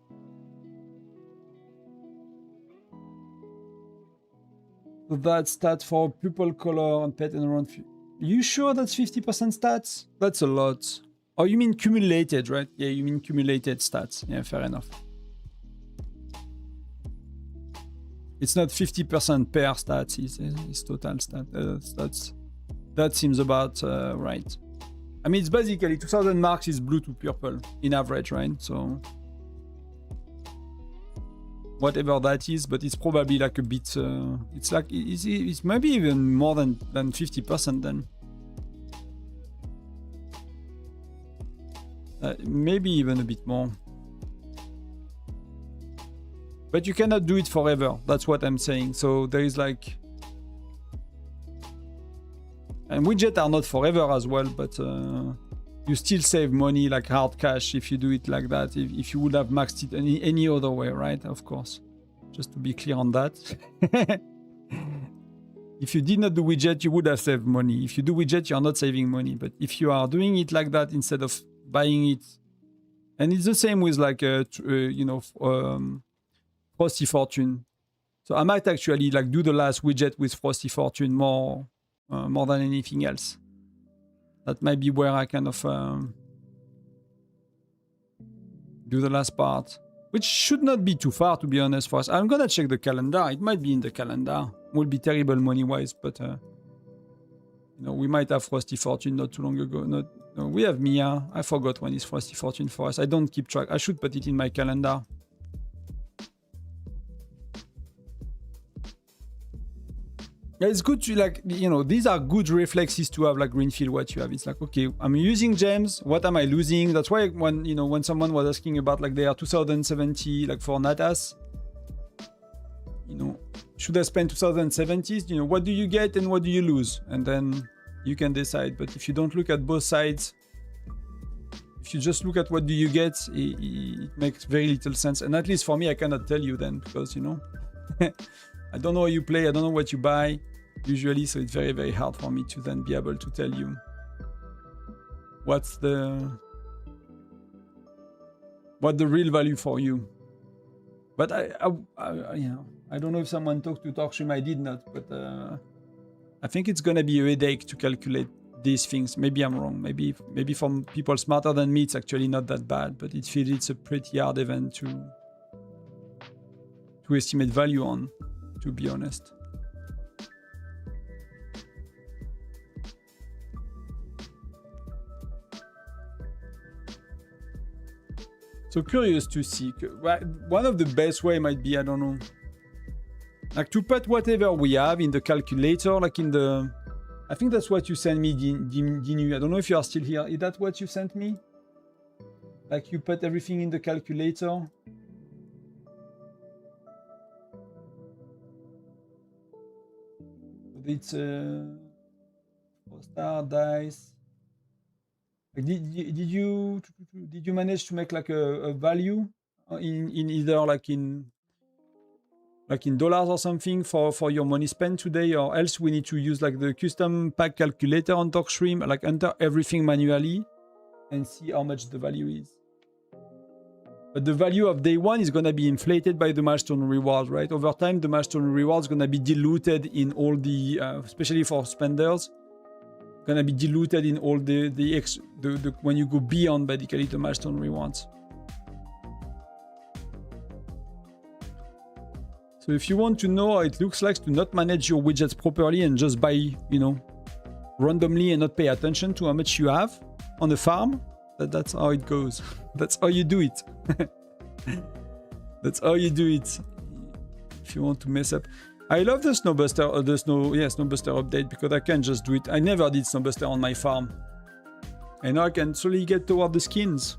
Speaker 1: So that's stats for pupil color and pet and around. You sure that's 50% stats? That's a lot. Oh, you mean cumulated, right? Yeah, you mean cumulated stats. Yeah, fair enough. It's not 50% per stats, it's total stats. That seems about right. I mean, it's basically 2,000 marks is blue to purple in average, right? So whatever that is, but it's probably like a bit. It's like it's maybe even more than 50% then. Maybe even a bit more. But you cannot do it forever. That's what I'm saying. So there is like. And widgets are not forever as well, but you still save money like hard cash if you do it like that. If you would have maxed it any other way, right? Of course. Just to be clear on that. If you did not do widget, you would have saved money. If you do widget, you are not saving money. But if you are doing it like that instead of buying it, and it's the same with like Frosty Fortune. So I might actually like do the last widget with Frosty Fortune more than anything else. That might be where I kind of do the last part, which should not be too far, to be honest, for us. I'm gonna check the calendar. It might be in the calendar. Will be terrible money-wise, but we might have Frosty Fortune not too long ago. No, we have Mia. I forgot when is Frosty Fortune for us. I don't keep track. I should put it in my calendar. Yeah, it's good to like, these are good reflexes to have like Greenfield, what you have. It's like, okay, I'm using gems. What am I losing? That's why when someone was asking about like they are 2070, like for Natas, should I spend 2070s? What do you get and what do you lose? And then you can decide. But if you don't look at both sides, if you just look at what do you get, it makes very little sense. And at least for me, I cannot tell you then because, I don't know how you play, I don't know what you buy usually, so it's very, very hard for me to then be able to tell you what the real value for you. But I don't know if someone talked to TalkStream, I did not, but I think it's gonna be a headache to calculate these things. Maybe I'm wrong. Maybe from people smarter than me, it's actually not that bad, but it feels it's a pretty hard event to estimate value on, to be honest. So curious to see. One of the best way might be, I don't know, like to put whatever we have in the calculator, like in the, I think that's what you sent me, Dinu. I don't know if you are still here. Is that what you sent me? Like you put everything in the calculator? It's star dice. Did you manage to make like a value in either like in dollars or something for your money spent today, or else we need to use like the custom pack calculator on TalkStream, like enter everything manually and see how much the value is. But the value of day one is going to be inflated by the milestone reward, right? Over time, the milestone reward is going to be diluted in all the, especially for spenders, going to be diluted in all the when you go beyond basically the milestone rewards. So if you want to know how it looks like to not manage your widgets properly and just buy, randomly and not pay attention to how much you have on the farm, that's how it goes. That's how you do it. That's how you do it. If you want to mess up. I love the Snowbuster, Snowbuster update because I can just do it. I never did Snowbuster on my farm. And now I can slowly get toward the skins.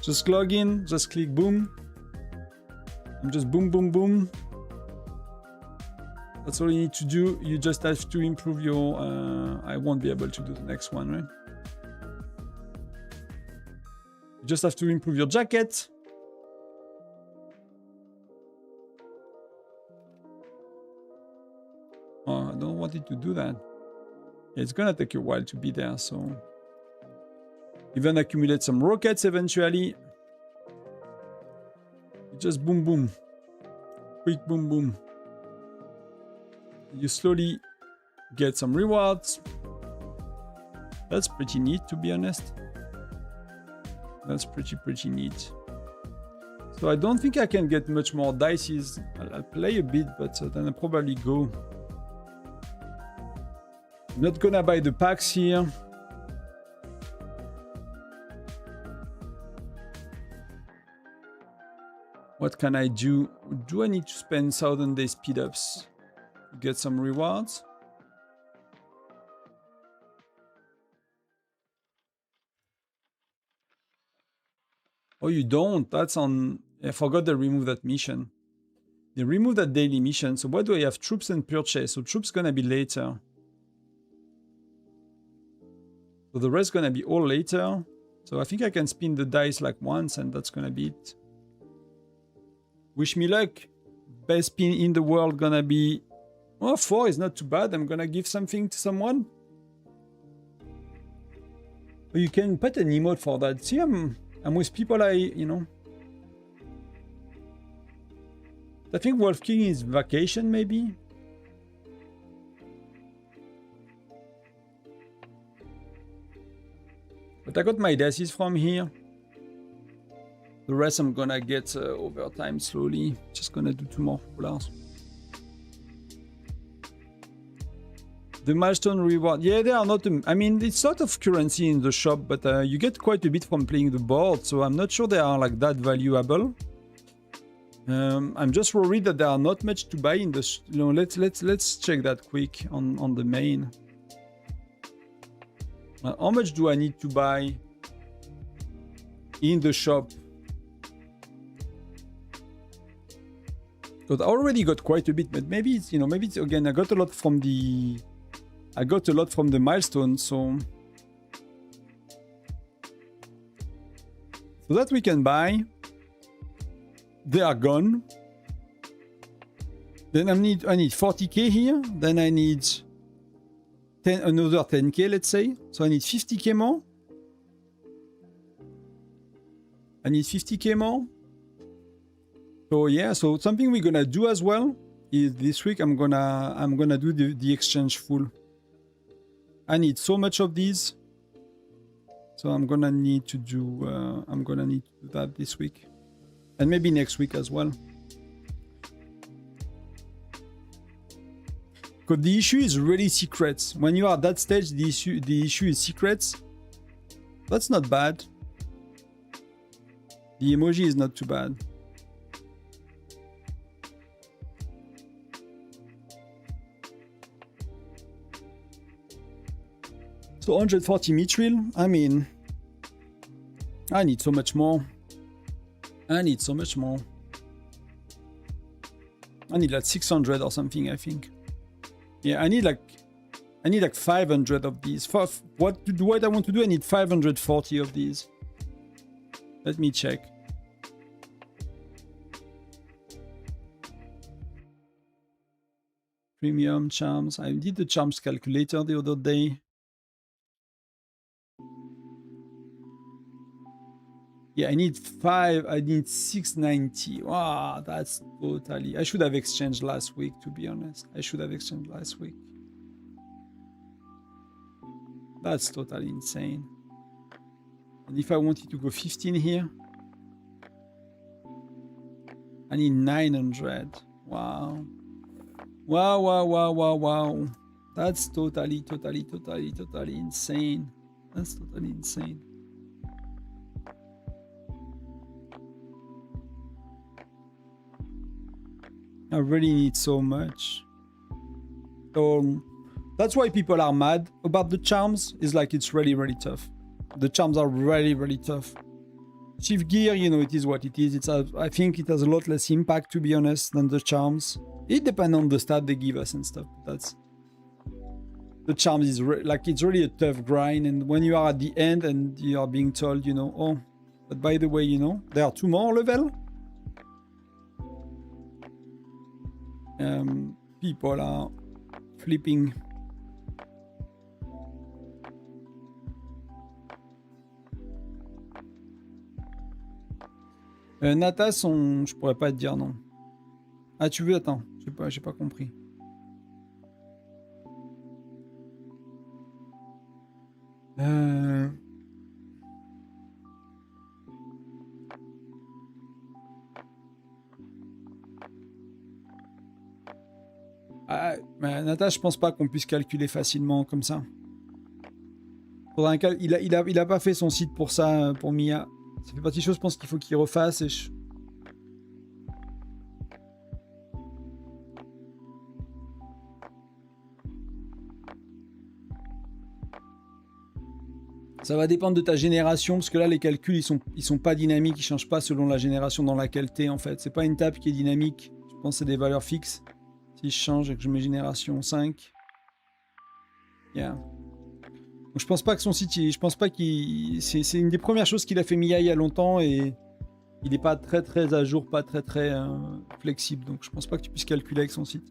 Speaker 1: Just log in, just click boom. And just boom, boom, boom. That's all you need to do. You just have to improve your... I won't be able to do the next one, right? You just have to improve your jacket. Oh, I don't want it to do that. It's gonna take a while to be there, so... Even accumulate some rockets eventually. Just boom, boom. Quick boom, boom. You slowly get some rewards. That's pretty neat, to be honest. That's pretty neat. So I don't think I can get much more dices. I'll play a bit, but then I'll probably go. I'm not gonna buy the packs here. What can I do? Do I need to spend 1,000 day speed ups to get some rewards? Oh, you don't? That's on... I forgot they removed that mission. They removed that daily mission. So what do I have? Troops and purchase. So troops gonna be later. So the rest gonna be all later. So I think I can spin the dice like once and that's gonna be it. Wish me luck. Best spin in the world gonna be... Oh, 4 is not too bad. I'm gonna give something to someone. Oh, you can put an emote for that. See, I'm with people I think Wolf King is vacation, maybe? But I got my dices from here. The rest I'm gonna get over time slowly. Just gonna do 2 more pull-outs. The milestone reward. Yeah, they are not... I mean, it's a lot of currency in the shop, but you get quite a bit from playing the board, so I'm not sure they are like that valuable. I'm just worried that there are not much to buy in the... let's check that quick on the main. How much do I need to buy in the shop? Because I already got quite a bit, but maybe it's, maybe it's, again, I got a lot from the milestone, so that we can buy. They are gone. Then I need 40k here. Then I need another 10k, let's say. So I need 50k more. I need 50k more. So yeah, so something we're gonna do as well is this week I'm gonna do the exchange full. I need so much of these, so I'm gonna need to do that this week, and maybe next week as well. Because the issue is really secrets. When you are at that stage, the issue is secrets. That's not bad. The emoji is not too bad. So 140 mithril, I mean, I need so much more. I need so much more. I need like 600 or something, I think. Yeah, I need like 500 of these. For what I want to do, I need 540 of these. Let me check. Premium charms. I did the charms calculator the other day. Yeah, I need 690. Wow, that's totally... I should have exchanged last week, to be honest. I should have exchanged last week. That's totally insane. And if I wanted to go 15 here, I need 900. Wow. Wow, wow, wow, wow, wow. That's totally insane. That's totally insane. I really need so much. So that's why people are mad about the charms. Is like it's really, really tough. The charms are really, really tough. Shift gear, you know, it is what it is. It's I think it has a lot less impact, to be honest, than the charms. It depends on the stat they give us and stuff. That's the charms is like it's really a tough grind, and when you are at the end and you are being told, you know, oh, but by the way, you know, there are 2 more level. People are flipping. Nata, je pourrais pas te dire non. Ah, tu veux, attends, j'ai pas compris. Ah, Nata, je pense pas qu'on puisse calculer facilement comme ça. Faudra il a pas fait son site pour ça, pour Mia. Ça fait partie des choses, je pense qu'il faut qu'il refasse. Et ça va dépendre de ta génération, parce que là, les calculs, ils sont pas dynamiques, ils changent pas selon la génération dans laquelle t'es, en fait. C'est pas une table qui est dynamique. Je pense que c'est des valeurs fixes. Si je change et que je mets génération 5. Yeah. Donc, je pense pas que son site, je pense pas qu'il... C'est une des premières choses qu'il a fait Mia il y a longtemps, et il est pas très à jour, pas très flexible. Donc je pense pas que tu puisses calculer avec son site.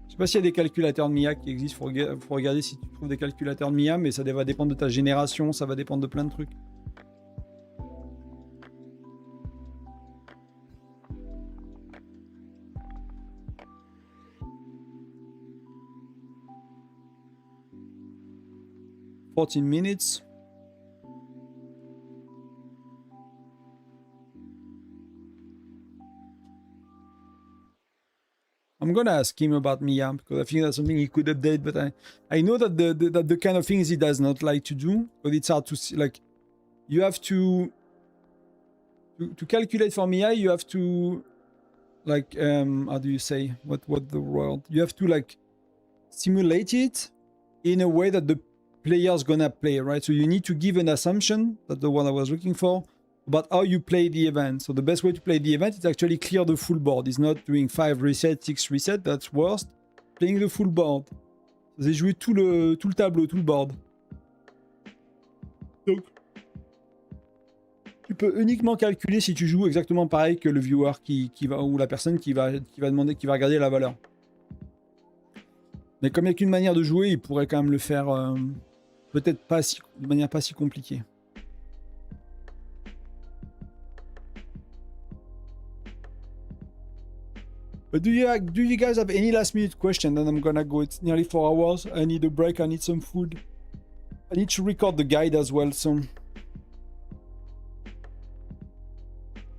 Speaker 1: Je sais pas s'il y a des calculateurs de Mia qui existent, faut regarder si tu trouves des calculateurs de Mia, mais ça va dépendre de ta génération, ça va dépendre de plein de trucs. $14 minutes. I'm gonna ask him about Mia, because I think that's something he could update, but I know that the kind of things he does not like to do, but it's hard to see. Like, you have to calculate for Mia, you have to, like, how do you say, what the word? You have to, like, simulate it in a way that the player's gonna play, right? So you need to give an assumption, that's the one I was looking for, about how you play the event. So the best way to play the event is actually clear the full board. It's not doing 5 resets, 6 resets, that's worst. Playing the full board. C'est jouer tout le tableau, tout le board. Donc, tu peux uniquement calculer si tu joues exactement pareil que le viewer qui va, ou la personne qui va demander, qui va regarder la valeur. Mais comme il n'y a qu'une manière de jouer, il pourrait quand même le faire peut-être pas de manière pas si compliquée. But do you guys have any last minute question? Then I'm gonna go. It's nearly 4 hours. I need a break. I need some food. I need to record the guide as well. So,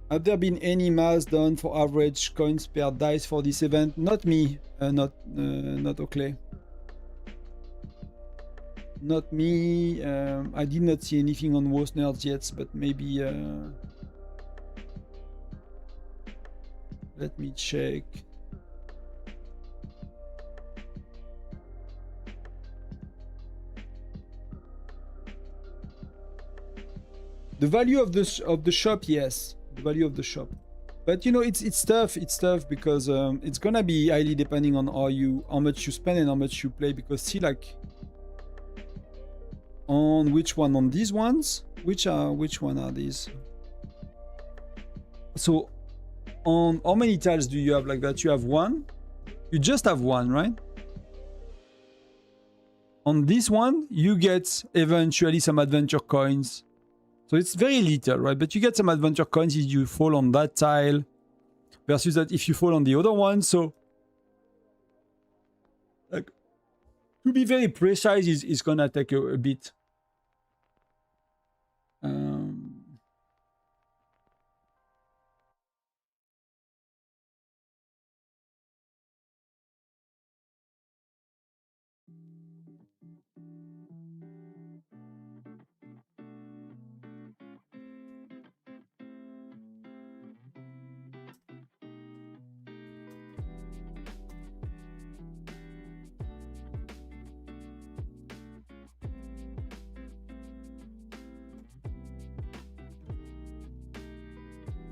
Speaker 1: have there been any maths done for average coins per dice for this event? Not me. Not Oakley. Not me. I did not see anything on Worst Nerds yet, but maybe. Let me check. The value of the shop, yes, the value of the shop. But you know, it's tough. It's tough because it's gonna be highly depending on how much you spend and how much you play. Because see, like, on which one? On these ones? Which one are these? So, on how many tiles do you have like that? You have one? You just have one, right? On this one, you get eventually some adventure coins. So it's very little, right? But you get some adventure coins if you fall on that tile versus that if you fall on the other one. So, like, to be very precise is gonna take a bit.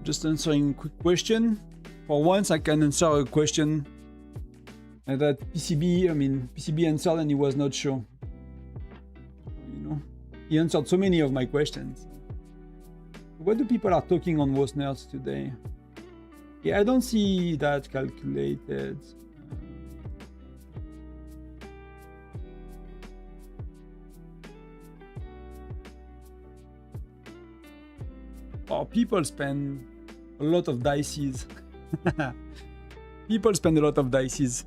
Speaker 1: just answering a quick question. For once, I can answer a question that PCB answered and he was not sure. You know, he answered so many of my questions. What do people are talking on most nerds today? Yeah, I don't see that calculated. Oh, people spend a lot of dices. People spend a lot of dices.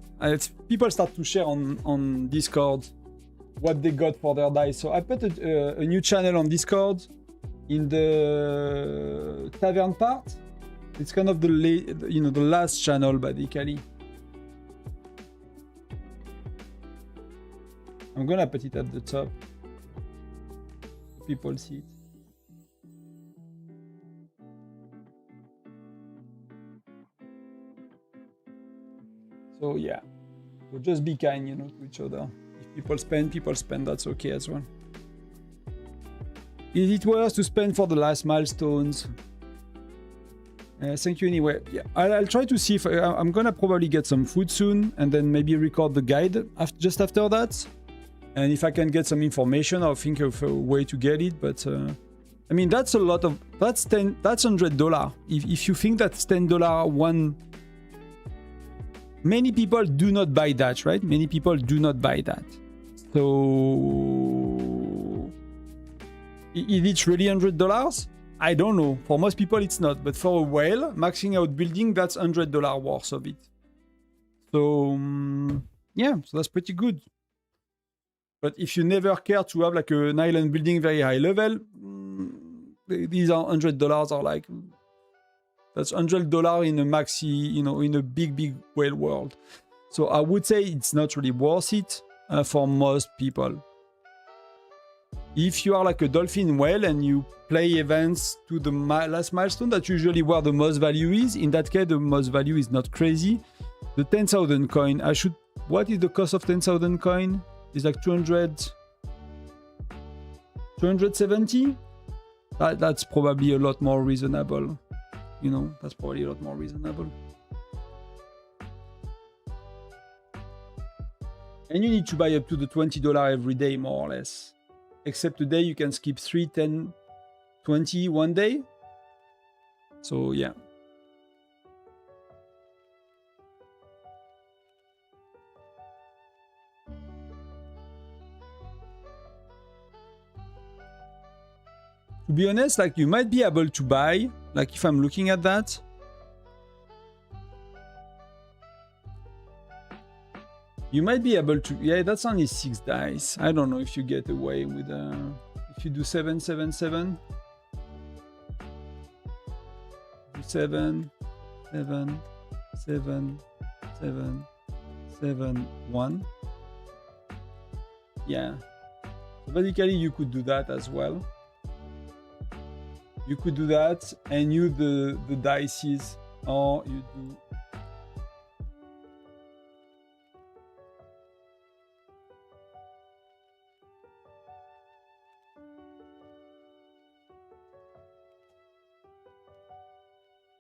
Speaker 1: People start to share on Discord what they got for their dice. So I put a new channel on Discord in the tavern part. It's kind of the last channel basically. I'm gonna put it at the top. People see it. So yeah, so just be kind, you know, to each other. If people spend, that's okay as well. Is it worth to spend for the last milestones? Thank you anyway. Yeah, I'll try to see if I'm gonna probably get some food soon, and then maybe record the guide just after that. And if I can get some information, I'll think of a way to get it. But I mean, that's a lot of that's $100. If you think that's $10 one. Many people do not buy that, right? Many people do not buy that. So, is it really $100? I don't know. For most people, it's not. But for a whale, maxing out building, that's $100 worth of it. So, yeah, so that's pretty good. But if you never care to have like an island building very high level, these are $100 are like... That's $100 in a maxi, you know, in a big whale world. So I would say it's not really worth it for most people. If you are like a dolphin whale and you play events to the last milestone, that's usually where the most value is. In that case, the most value is not crazy. The 10,000 coin, what is the cost of 10,000 coin? It's like 270? That's probably a lot more reasonable. You know, that's probably a lot more reasonable. And you need to buy up to the $20 every day, more or less. Except today you can skip 3, 10, 20 one day. So, yeah. To be honest, like you might be able to buy, like if I'm looking at that, you might be able to, yeah, that's only 6 dice. I don't know if you get away with, if you do 7, 7, 7. 7, 7, 7, 7, 7, 1. Yeah. So basically you could do that as well. You could do that and use the dices, or you do.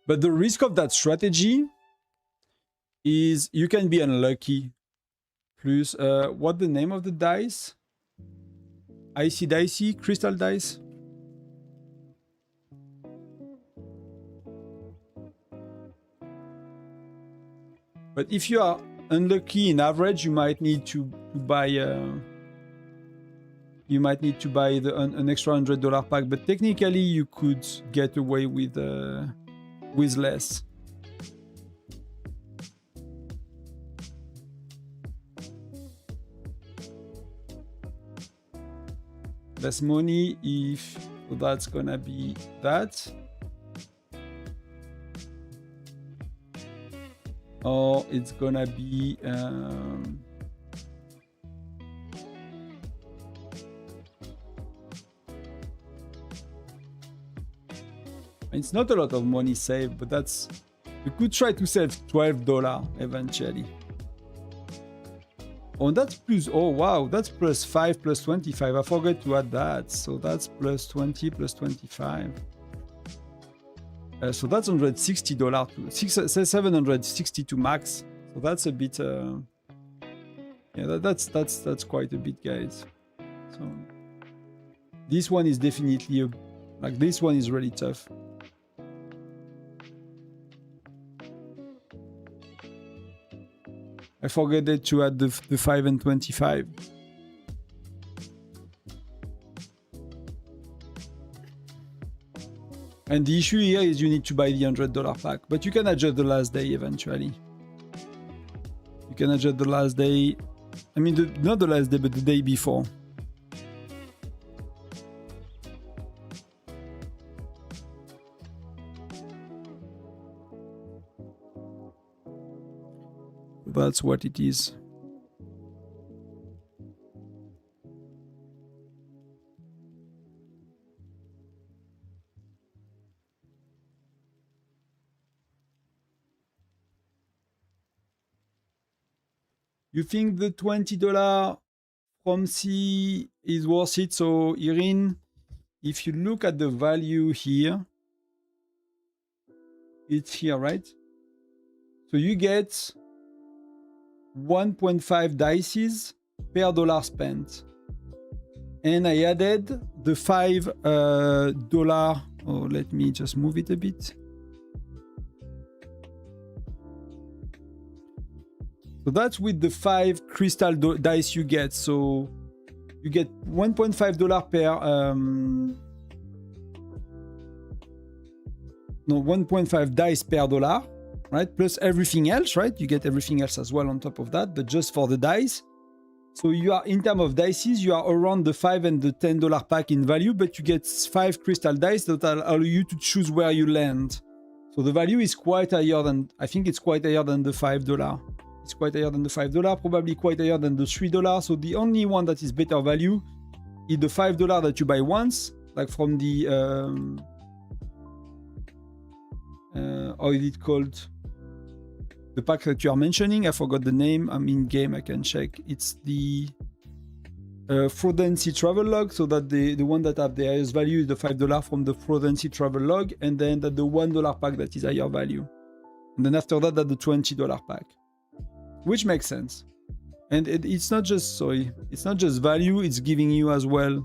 Speaker 1: But the risk of that strategy is you can be unlucky. Plus, what the name of the dice? Icy dicey, crystal dice. But if you are unlucky in average, you might need to buy an extra $100 pack. But technically, you could get away with less. Less money if that's gonna be that. Or it's gonna be it's not a lot of money saved, but that's, you could try to save $12 eventually. Oh, that's plus, oh wow, that's plus 5 plus 25. I forgot to add that. So that's plus 20 plus 25. So that's $160 to 760 to max. So that's a bit. Yeah, that's quite a bit, guys. So this one is definitely like this one is really tough. I forgot to add the 5 and 25. And the issue here is you need to buy the $100 pack, but you can adjust the last day eventually. You can adjust the last day. I mean, not the last day, but the day before. That's what it is. You think the $20 from C is worth it? So, Irene, if you look at the value here, it's here, right? So you get 1.5 dices per dollar spent. And I added the $5. Oh, let me just move it a bit. So that's with the 5 crystal dice you get. So you get $1.5 per 1.5 dice per dollar, right? Plus everything else, right? You get everything else as well on top of that, but just for the dice. So you are, in terms of dices, you are around the 5 and the $10 pack in value, but you get 5 crystal dice that allow you to choose where you land. So the value is quite higher than, I think it's quite higher than the $5. It's quite higher than the $5, probably quite higher than the $3. So the only one that is better value is the $5 that you buy once, like from the, how is it called? The pack that you are mentioning, I forgot the name. I'm in game, I can check. It's the Fraudency Travel Log. So that the one that have the highest value is the $5 from the Fraudency Travel Log, and then that the $1 pack that is higher value. And then after that, the $20 pack. Which makes sense. And it's not just, it's not just value, it's giving you as well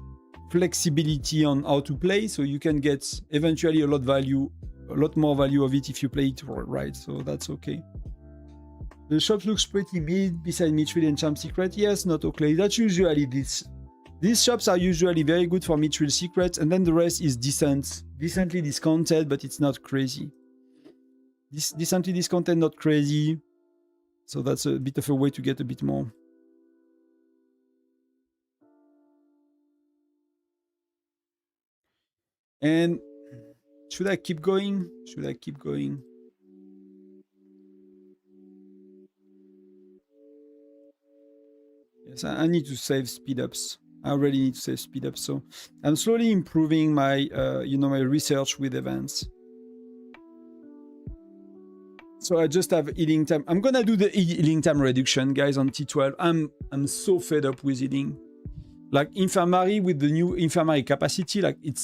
Speaker 1: flexibility on how to play, so you can get eventually a lot more value of it if you play it right, so that's okay. The shop looks pretty big beside Mithril and Charm Secret. Yes, not okay. That's usually this. These shops are usually very good for Mithril Secrets, and then the rest is decently discounted, but it's not crazy. Decently discounted, not crazy. So that's a bit of a way to get a bit more. And should I keep going? Should I keep going? Yes, I need to save speed ups. I really need to save speed ups. So I'm slowly improving my, my research with events. So I just have healing time. I'm gonna do the healing time reduction, guys, on T12. I'm so fed up with healing. Like infirmary with the new infirmary capacity, like it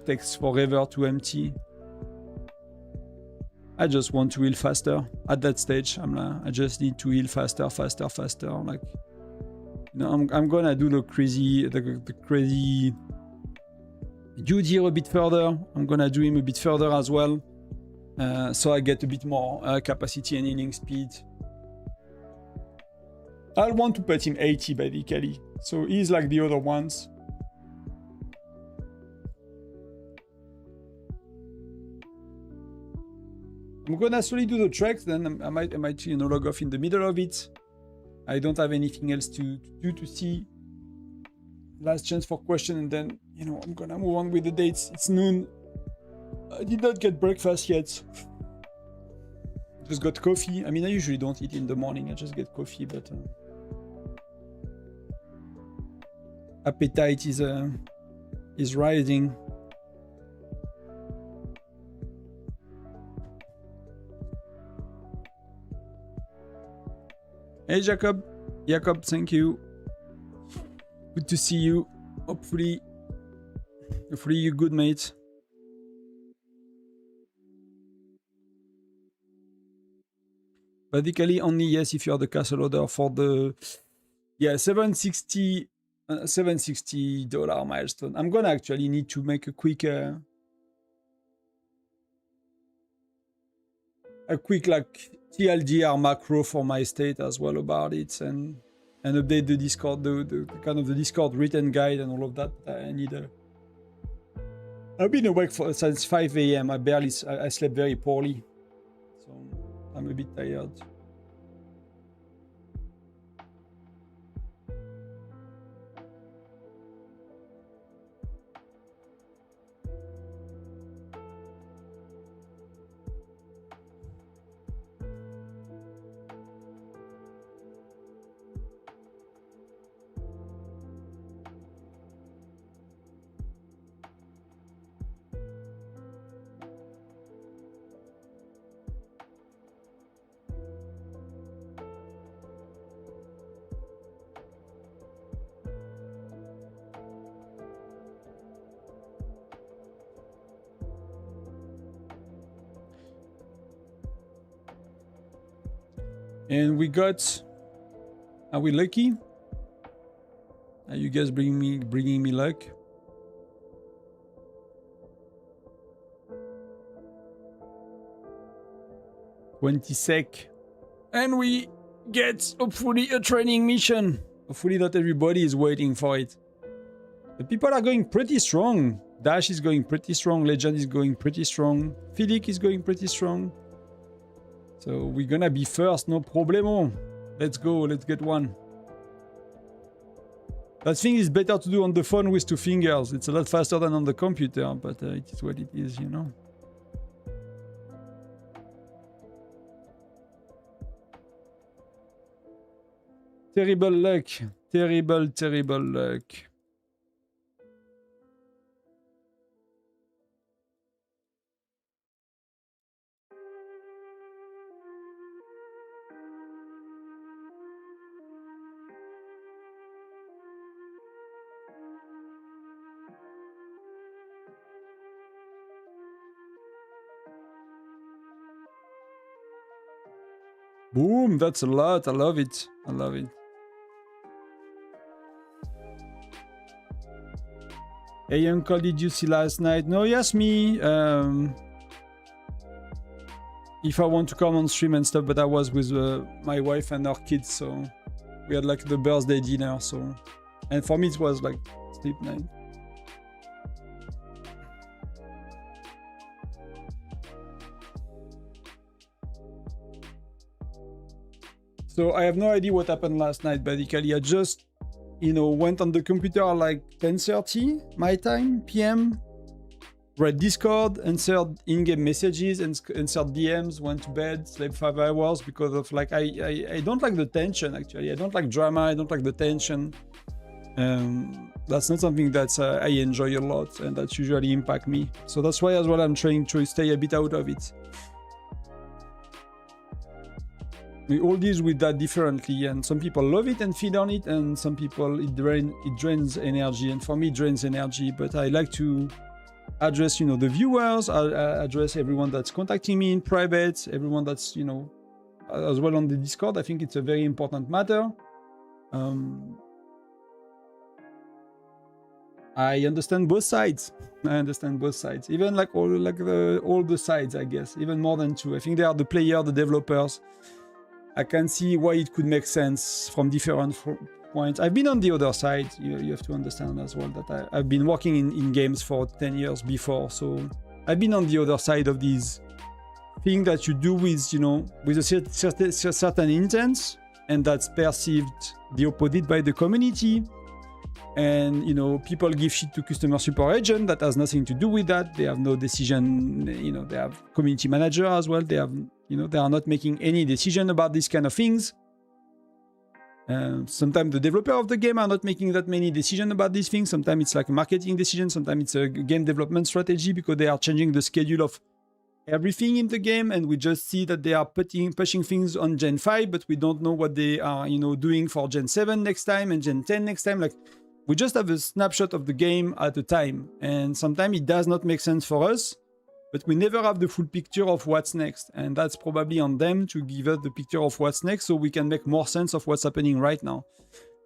Speaker 1: takes forever to empty. I just want to heal faster. At that stage, I just need to heal faster. Like, I'm gonna do the crazy dude here a bit further. I'm gonna do him a bit further as well. So I get a bit more capacity and healing speed. I'll want to put him 80 basically. So he's like the other ones. I'm gonna slowly do the treks, then I might log off in the middle of it. I don't have anything else to do to see. Last chance for question, and then I'm gonna move on with the dates. It's noon. I did not get breakfast yet. Just got coffee. I mean, I usually don't eat in the morning. I just get coffee, but appetite is rising. Hey, Jacob, thank you. Good to see you. Hopefully you're good, mate. Basically, only yes if you are the castle order for the $760 milestone. I'm gonna actually need to make a quick like TLDR macro for my state as well about it, and update the Discord, the kind of the Discord written guide and all of that. I need a. I've been awake since 5 a.m. I slept very poorly, so I'm a bit tired. And we got. Are we lucky? Are you guys bringing me luck? $20 and we get hopefully a training mission. Hopefully not everybody is waiting for it. The people are going pretty strong. Dash is going pretty strong. Legend is going pretty strong. Philic is going pretty strong. So we're gonna be first, no problemo. Let's go, let's get one. That thing is better to do on the phone with 2 fingers. It's a lot faster than on the computer, but it is what it is, you know. Terrible luck. Terrible luck. Boom, that's a lot. I love it. I love it. Hey uncle, did you see last night? No, you asked me if I want to come on stream and stuff, but I was with my wife and our kids, so we had like the birthday dinner, so, and for me it was like sleep night. So I have no idea what happened last night, basically. I just, you know, went on the computer like 10:30 my time, PM, read Discord, answered in-game messages, and answered DMs, went to bed, slept 5 hours because of like, I don't like the tension, actually. I don't like drama, I don't like the tension. That's not something that I enjoy a lot, and that usually impact me. So that's why as well I'm trying to stay a bit out of it. We all deal with that differently, and some people love it and feed on it, and some people it drains energy, and for me it drains energy. But I like to address, you know, the viewers, I address everyone that's contacting me in private, everyone that's, you know, as well on the Discord. I think it's a very important matter. I understand both sides. I understand both sides, even like all the sides, I guess, even more than 2. I think they are the player, the developers. I can see why it could make sense from different points. I've been on the other side. You have to understand as well that I've been working in games for 10 years before. So I've been on the other side of these things that you do with, you know, with a certain intent, and that's perceived the opposite by the community. And, you know, people give shit to customer support agent that has nothing to do with that. They have no decision, you know, they have community manager as well. They have, you know, they are not making any decision about these kind of things. Sometimes the developer of the game are not making that many decisions about these things. Sometimes it's like a marketing decision. Sometimes it's a game development strategy because they are changing the schedule of everything in the game. And we just see that they are pushing things on Gen 5, but we don't know what they are, you know, doing for Gen 7 next time and Gen 10 next time. Like, we just have a snapshot of the game at a time. And sometimes it does not make sense for us but we never have the full picture of what's next. And that's probably on them to give us the picture of what's next so we can make more sense of what's happening right now.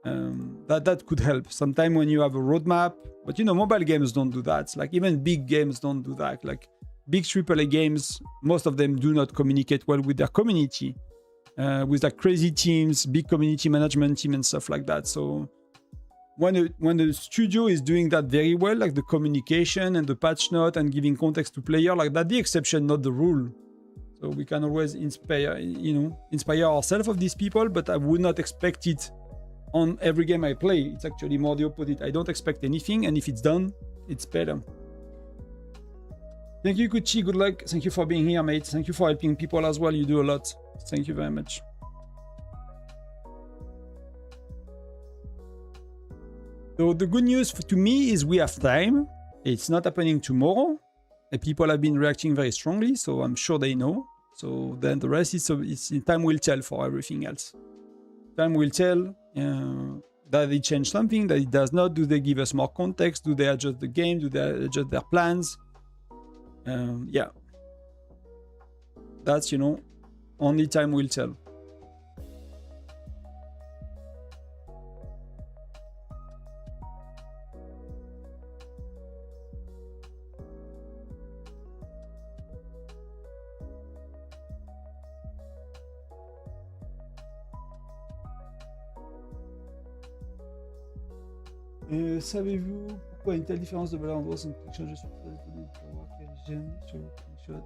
Speaker 1: That could help. Sometimes when you have a roadmap, but you know, mobile games don't do that. Like even big games don't do that. Like big AAA games, most of them do not communicate well with their community, with like crazy teams, big community management team and stuff like that. So when the studio is doing that very well, like the communication and the patch note and giving context to player, like that's the exception, not the rule. So we can always inspire ourselves of these people, but I would not expect it on every game I play. It's actually more the opposite. I don't expect anything, and if it's done, it's better. Thank you, Kuchi. Good luck. Thank you for being here, mate. Thank you for helping people as well. You do a lot. Thank you very much. So the good news to me is we have time. It's not happening tomorrow. And people have been reacting very strongly, so I'm sure they know. So then the rest is time will tell for everything else. Time will tell that they change something, that it does not. Do they give us more context? Do they adjust the game? Do they adjust their plans? Yeah. That's, you know, only time will tell. Savez-vous pourquoi une telle différence de valeur en gros sans clickshot? Je suis très étonné de savoir quel gène sur le clickshot.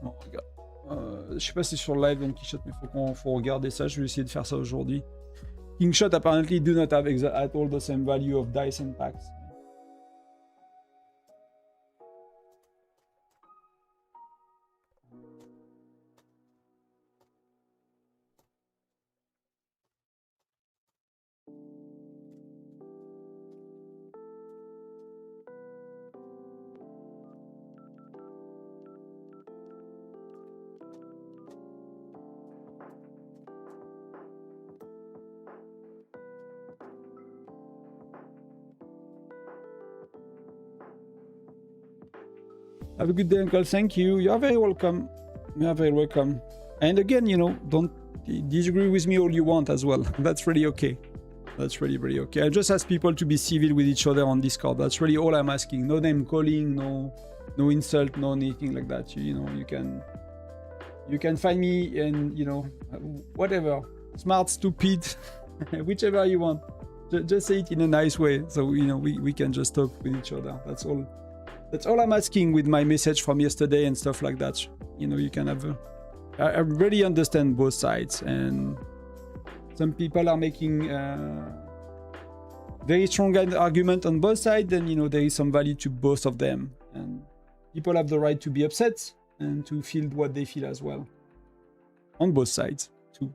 Speaker 1: Bon, regarde. Je sais pas si c'est sur live dans clickshot, mais faut regarder ça. Je vais essayer de faire ça aujourd'hui. Kingshot apparently do not have at all the same value of dice and packs. Have a good day, Uncle. Thank you. You are very welcome. You are very welcome. And again, you know, don't disagree with me all you want as well. That's really okay. That's really, really okay. I just ask people to be civil with each other on Discord. That's really all I'm asking. No name calling, no insult, no anything like that. You know, you can find me and, you know, whatever. Smart, stupid, whichever you want. Just say it in a nice way. So, you know, we can just talk with each other. That's all. That's all I'm asking with my message from yesterday and stuff like that. You know, you can have I really understand both sides, and some people are making very strong argument on both sides, and you know, there is some value to both of them, and people have the right to be upset and to feel what they feel as well on both sides too.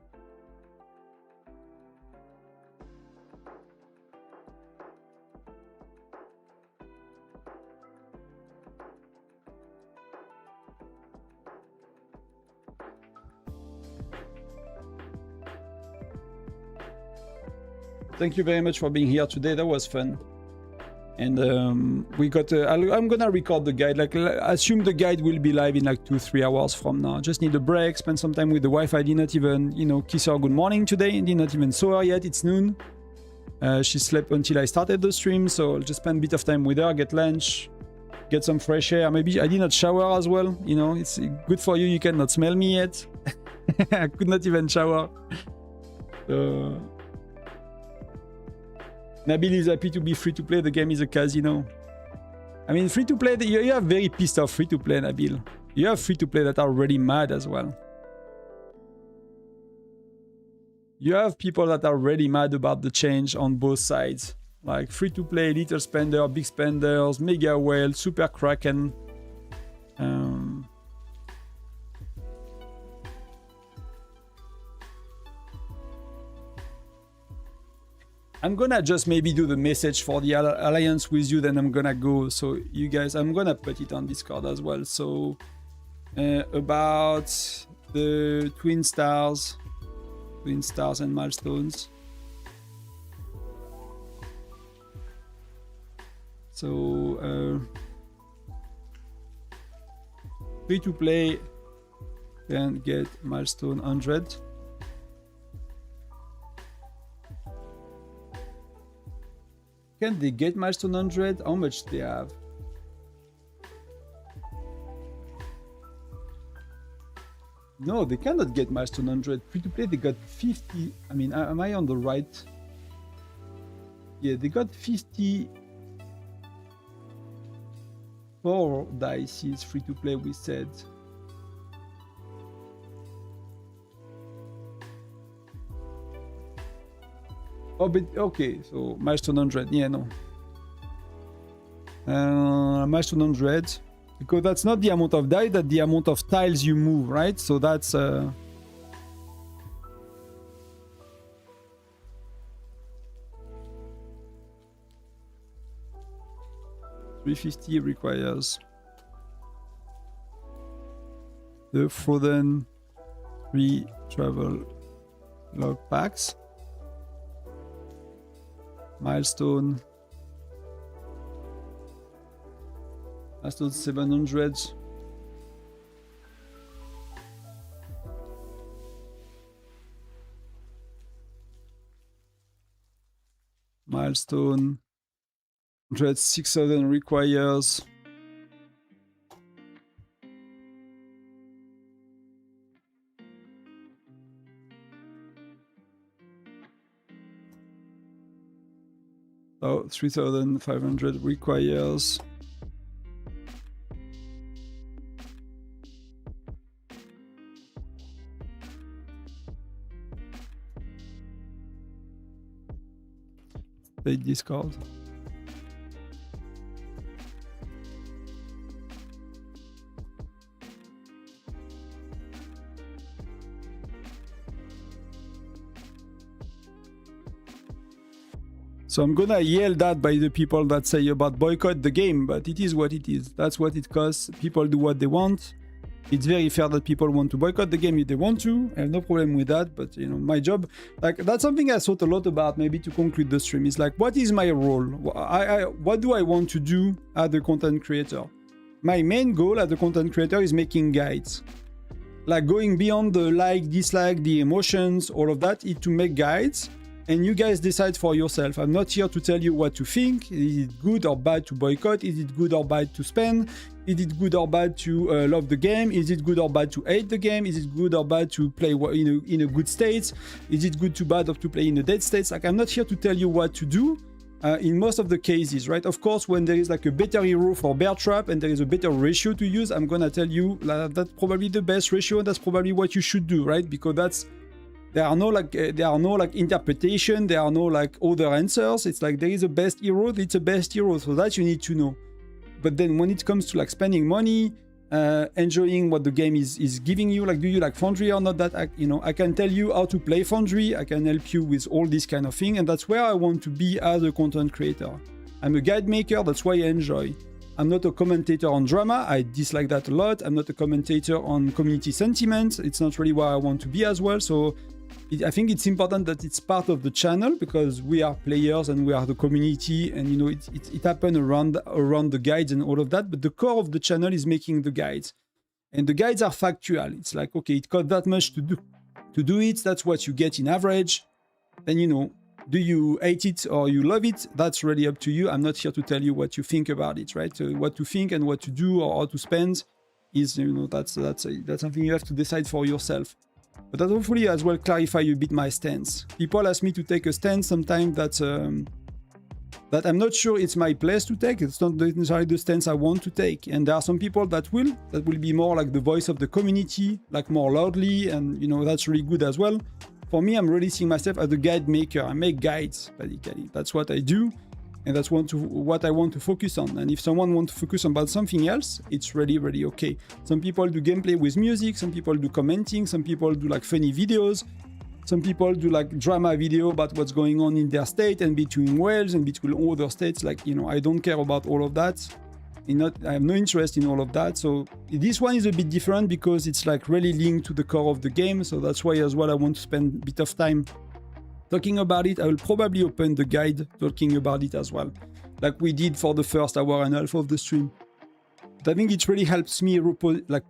Speaker 1: Thank you very much for being here today. That was fun. And we got I'm gonna record the guide. Like, assume the guide will be live in like 2-3 hours from now. Just need a break, spend some time with the wife. I did not even, you know, kiss her good morning today. Did not even saw her yet. It's noon. She slept until I started the stream, so I'll just spend a bit of time with her, get lunch, get some fresh air. Maybe I did not shower as well. You know, it's good for you. You cannot smell me yet. I could not even shower. So Nabil is happy to be free to play. The game is a casino. I mean, free to play, you have very pissed off free to play, Nabil. You have free to play that are really mad as well. You have people that are really mad about the change on both sides. Like free to play, little spender, big spenders, mega whale, super kraken. I'm gonna just maybe do the message for the alliance with you, then I'm gonna go. So you guys, I'm gonna put it on Discord as well. So about the twin stars, between stars and milestones. So free to play can get milestone 100. Can they get milestone 100? How much they have? No, they cannot get milestone 100. Free to play, they got 50. I mean, am I on the right? Yeah, they got 54 dice free to play, we said. Oh, but okay, so milestone 100. Yeah, no. Milestone 100. Because that's not the amount of die, that's the amount of tiles you move, right? So that's 350 requires the frozen 3 travel log packs. Milestone 700. Milestone 6,000 requires so 3,500 requires take this card. So I'm gonna yell that by the people that say about boycott the game, but it is what it is. That's what it costs. People do what they want. It's very fair that people want to boycott the game if they want to. I have no problem with that, but you know, my job, like that's something I thought a lot about maybe to conclude the stream. Is like, what is my role? What do I want to do as a content creator? My main goal as a content creator is making guides. Like going beyond the like, dislike, the emotions, all of that, is to make guides. And you guys decide for yourself. I'm not here to tell you what to think. Is it good or bad to boycott? Is it good or bad to spend? Is it good or bad to love the game? Is it good or bad to hate the game? Is it good or bad to play in a good state? Is it good to bad or to play in a dead state? Like, I'm not here to tell you what to do in most of the cases, right? Of course, when there is like a better hero for bear trap and there is a better ratio to use, I'm gonna tell you that's probably the best ratio. That's probably what you should do, right? Because there are no like interpretation, there are no like other answers. It's like there is a best hero, it's a best hero, so that you need to know. But then when it comes to like spending money, enjoying what the game is giving you, like do you like Foundry or not, that I can tell you how to play Foundry, I can help you with all this kind of thing, and that's where I want to be as a content creator. I'm a guide maker, that's why I enjoy. I'm not a commentator on drama, I dislike that a lot. I'm not a commentator on community sentiment, it's not really where I want to be as well. So I think it's important that it's part of the channel because we are players and we are the community, and you know it happens around the guides and all of that. But the core of the channel is making the guides, and the guides are factual. It's like, okay, it costs that much to do it. That's what you get in average. Then you know, do you hate it or you love it? That's really up to you. I'm not here to tell you what you think about it, right? So what to think and what to do or how to spend is, you know, that's something you have to decide for yourself. But that hopefully as well clarify a bit my stance. People ask me to take a stance sometimes that I'm not sure it's my place to take. It's not necessarily the stance I want to take. And there are some people that will be more like the voice of the community, like more loudly, and you know, that's really good as well. For me, I'm really seeing myself as a guide maker. I make guides, basically. That's what I do. And that's what I want to focus on. And if someone wants to focus on about something else, it's really, really okay. Some people do gameplay with music, some people do commenting, some people do like funny videos, some people do like drama video about what's going on in their state and between Wales and between other states. Like, you know, I don't care about all of that. I have no interest in all of that. So this one is a bit different because it's like really linked to the core of the game. So that's why as well I want to spend a bit of time talking about it. I will probably open the guide talking about it as well, like we did for the first hour and a half of the stream. But I think it really helps me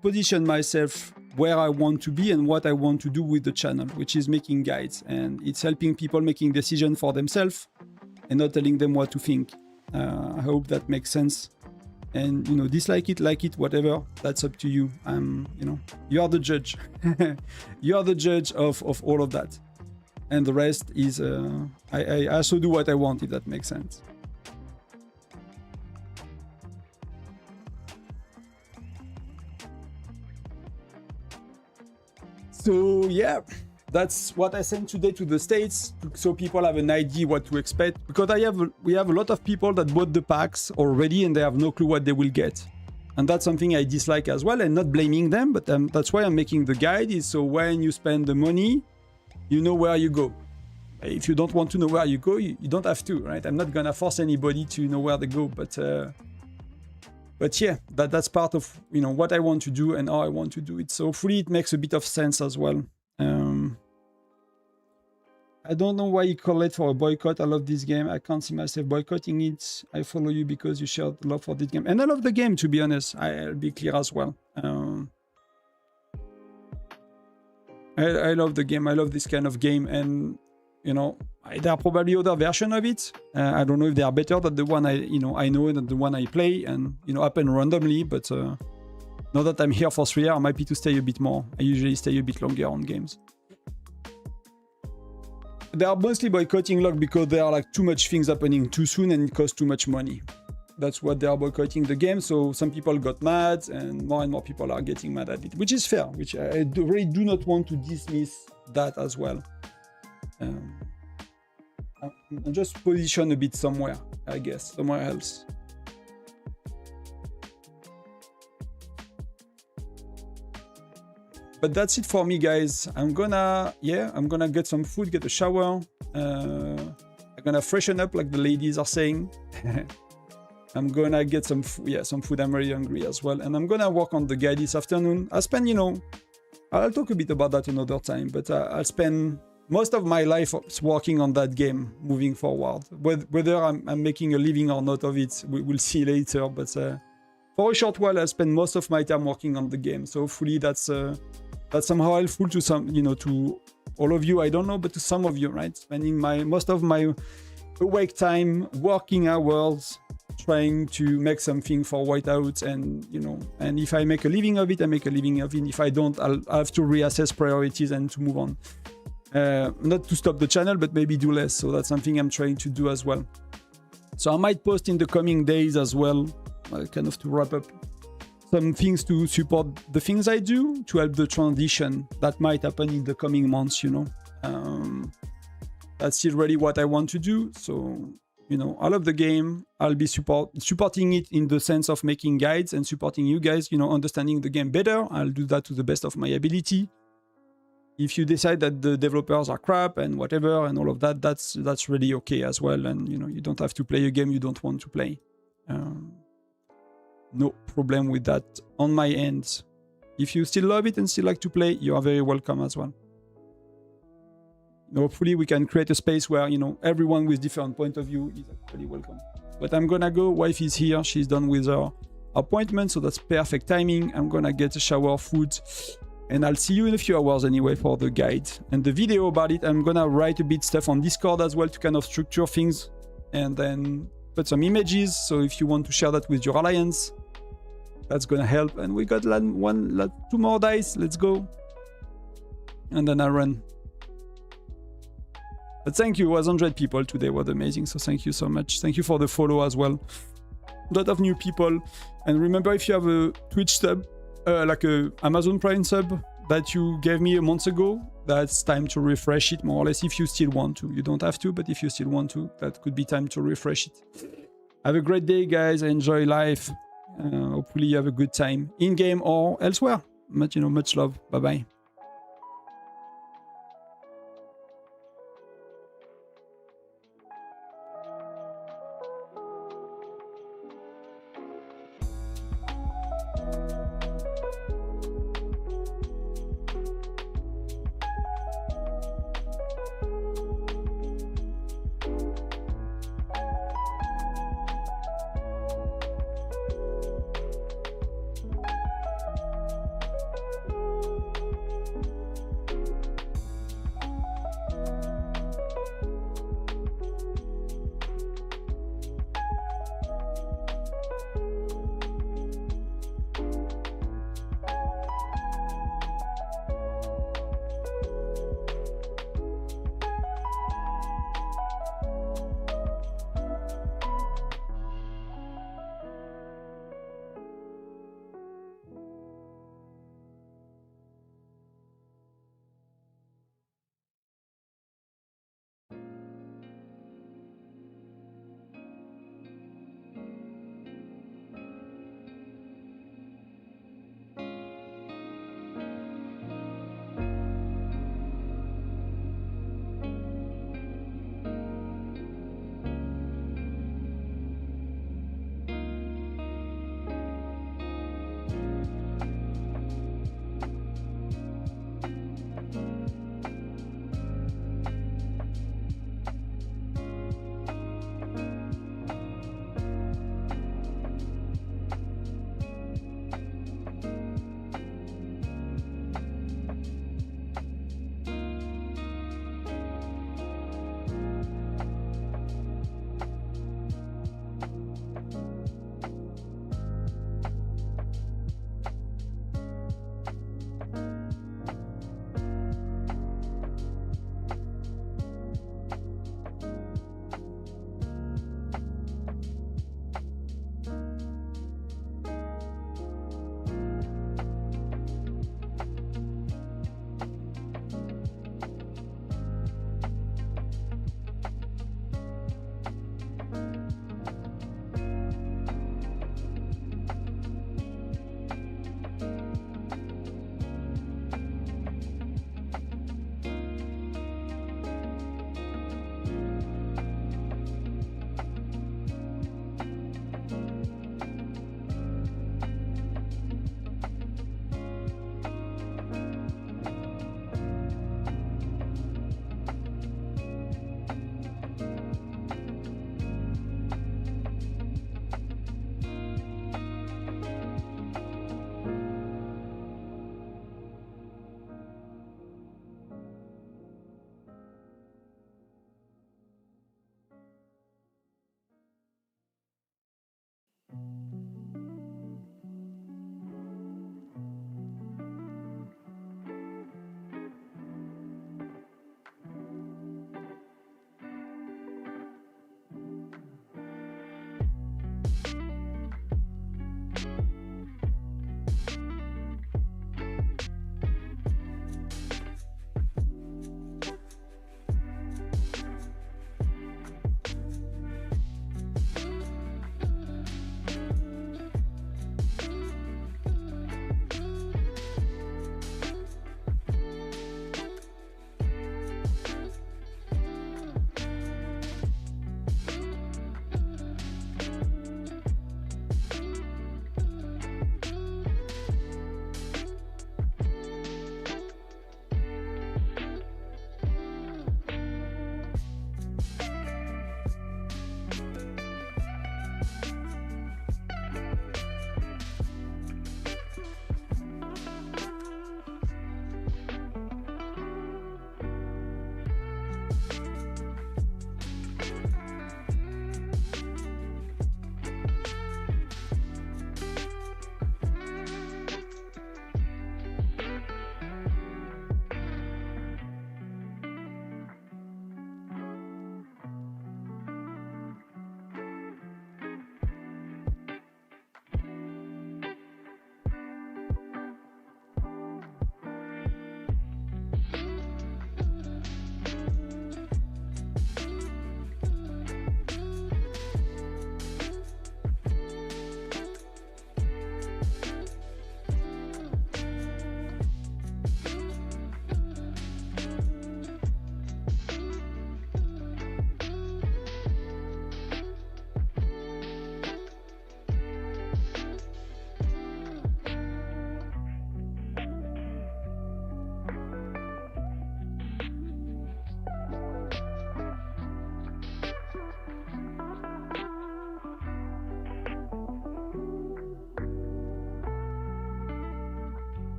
Speaker 1: position myself where I want to be and what I want to do with the channel, which is making guides, and it's helping people making decisions for themselves and not telling them what to think. I hope that makes sense. And you know, dislike it, like it, whatever, that's up to you. You know, you are the judge. You are the judge of all of that, and the rest is I also do what I want, if that makes sense. So yeah, that's what I sent today to the States, so people have an idea what to expect. Because we have a lot of people that bought the packs already and they have no clue what they will get. And that's something I dislike as well, and not blaming them, but that's why I'm making the guide, is so when you spend the money, you know where you go. If you don't want to know where you go, you don't have to, right? I'm not gonna force anybody to know where they go, but yeah, that's part of, you know, what I want to do and how I want to do it. So hopefully it makes a bit of sense as well. I don't know why you call it for a boycott. I love this game. I can't see myself boycotting it. I follow you because you shared love for this game. And I love the game, to be honest. I'll be clear as well. I love the game. I love this kind of game. And, you know, there are probably other versions of it. I don't know if they are better than the one I know than the one I play, and, you know, happen randomly. But now that I'm here for 3 years, I'm happy to stay a bit more. I usually stay a bit longer on games. They are mostly boycotting LOC because there are like too much things happening too soon and it costs too much money. That's what they are boycotting the game. So some people got mad, and more people are getting mad at it, which is fair, which I really do not want to dismiss that as well. I'll just position a bit somewhere, I guess, somewhere else. But that's it for me, guys. I'm gonna get some food, get a shower. I'm gonna freshen up, like the ladies are saying. I'm gonna get some food. I'm really hungry as well. And I'm gonna work on the guide this afternoon. I'll spend, you know, I'll talk a bit about that another time, but I'll spend most of my life working on that game moving forward. Whether I'm making a living or not of it, we'll see later. But for a short while, I'll spend most of my time working on the game. So hopefully that's somehow helpful to some, you know, to all of you. I don't know, but to some of you, right? Spending most of my awake time, working hours, trying to make something for Whiteout, and, you know, and if I make a living of it, I make a living of it. If I don't, I'll have to reassess priorities and to move on. Not to stop the channel, but maybe do less. So that's something I'm trying to do as well. So I might post in the coming days as well, kind of to wrap up, some things to support the things I do to help the transition that might happen in the coming months, you know. That's still really what I want to do. So, you know, I love the game. I'll be supporting it in the sense of making guides and supporting you guys, you know, understanding the game better. I'll do that to the best of my ability. If you decide that the developers are crap and whatever and all of that, that's really okay as well. And, you know, you don't have to play a game you don't want to play. No problem with that on my end. If you still love it and still like to play, you are very welcome as well. Hopefully we can create a space where, you know, everyone with different point of view is actually welcome. But I'm gonna go. Wife is here. She's done with her appointment, so that's perfect timing. I'm gonna get a shower, food, and I'll see you in a few hours anyway for the guide and the video about it. I'm gonna write a bit stuff on Discord as well to kind of structure things, and then put some images. So if you want to share that with your alliance, that's gonna help. And we got two more dice. Let's go. And then I run. But thank you. It was 100 people today. Was amazing. So thank you so much. Thank you for the follow as well. A lot of new people. And remember, if you have a Twitch sub, like a Amazon Prime sub that you gave me a month ago, that's time to refresh it, more or less, if you still want to. You don't have to, but if you still want to, that could be time to refresh it. Have a great day, guys. Enjoy life. Hopefully you have a good time in game or elsewhere. Much love. Bye bye.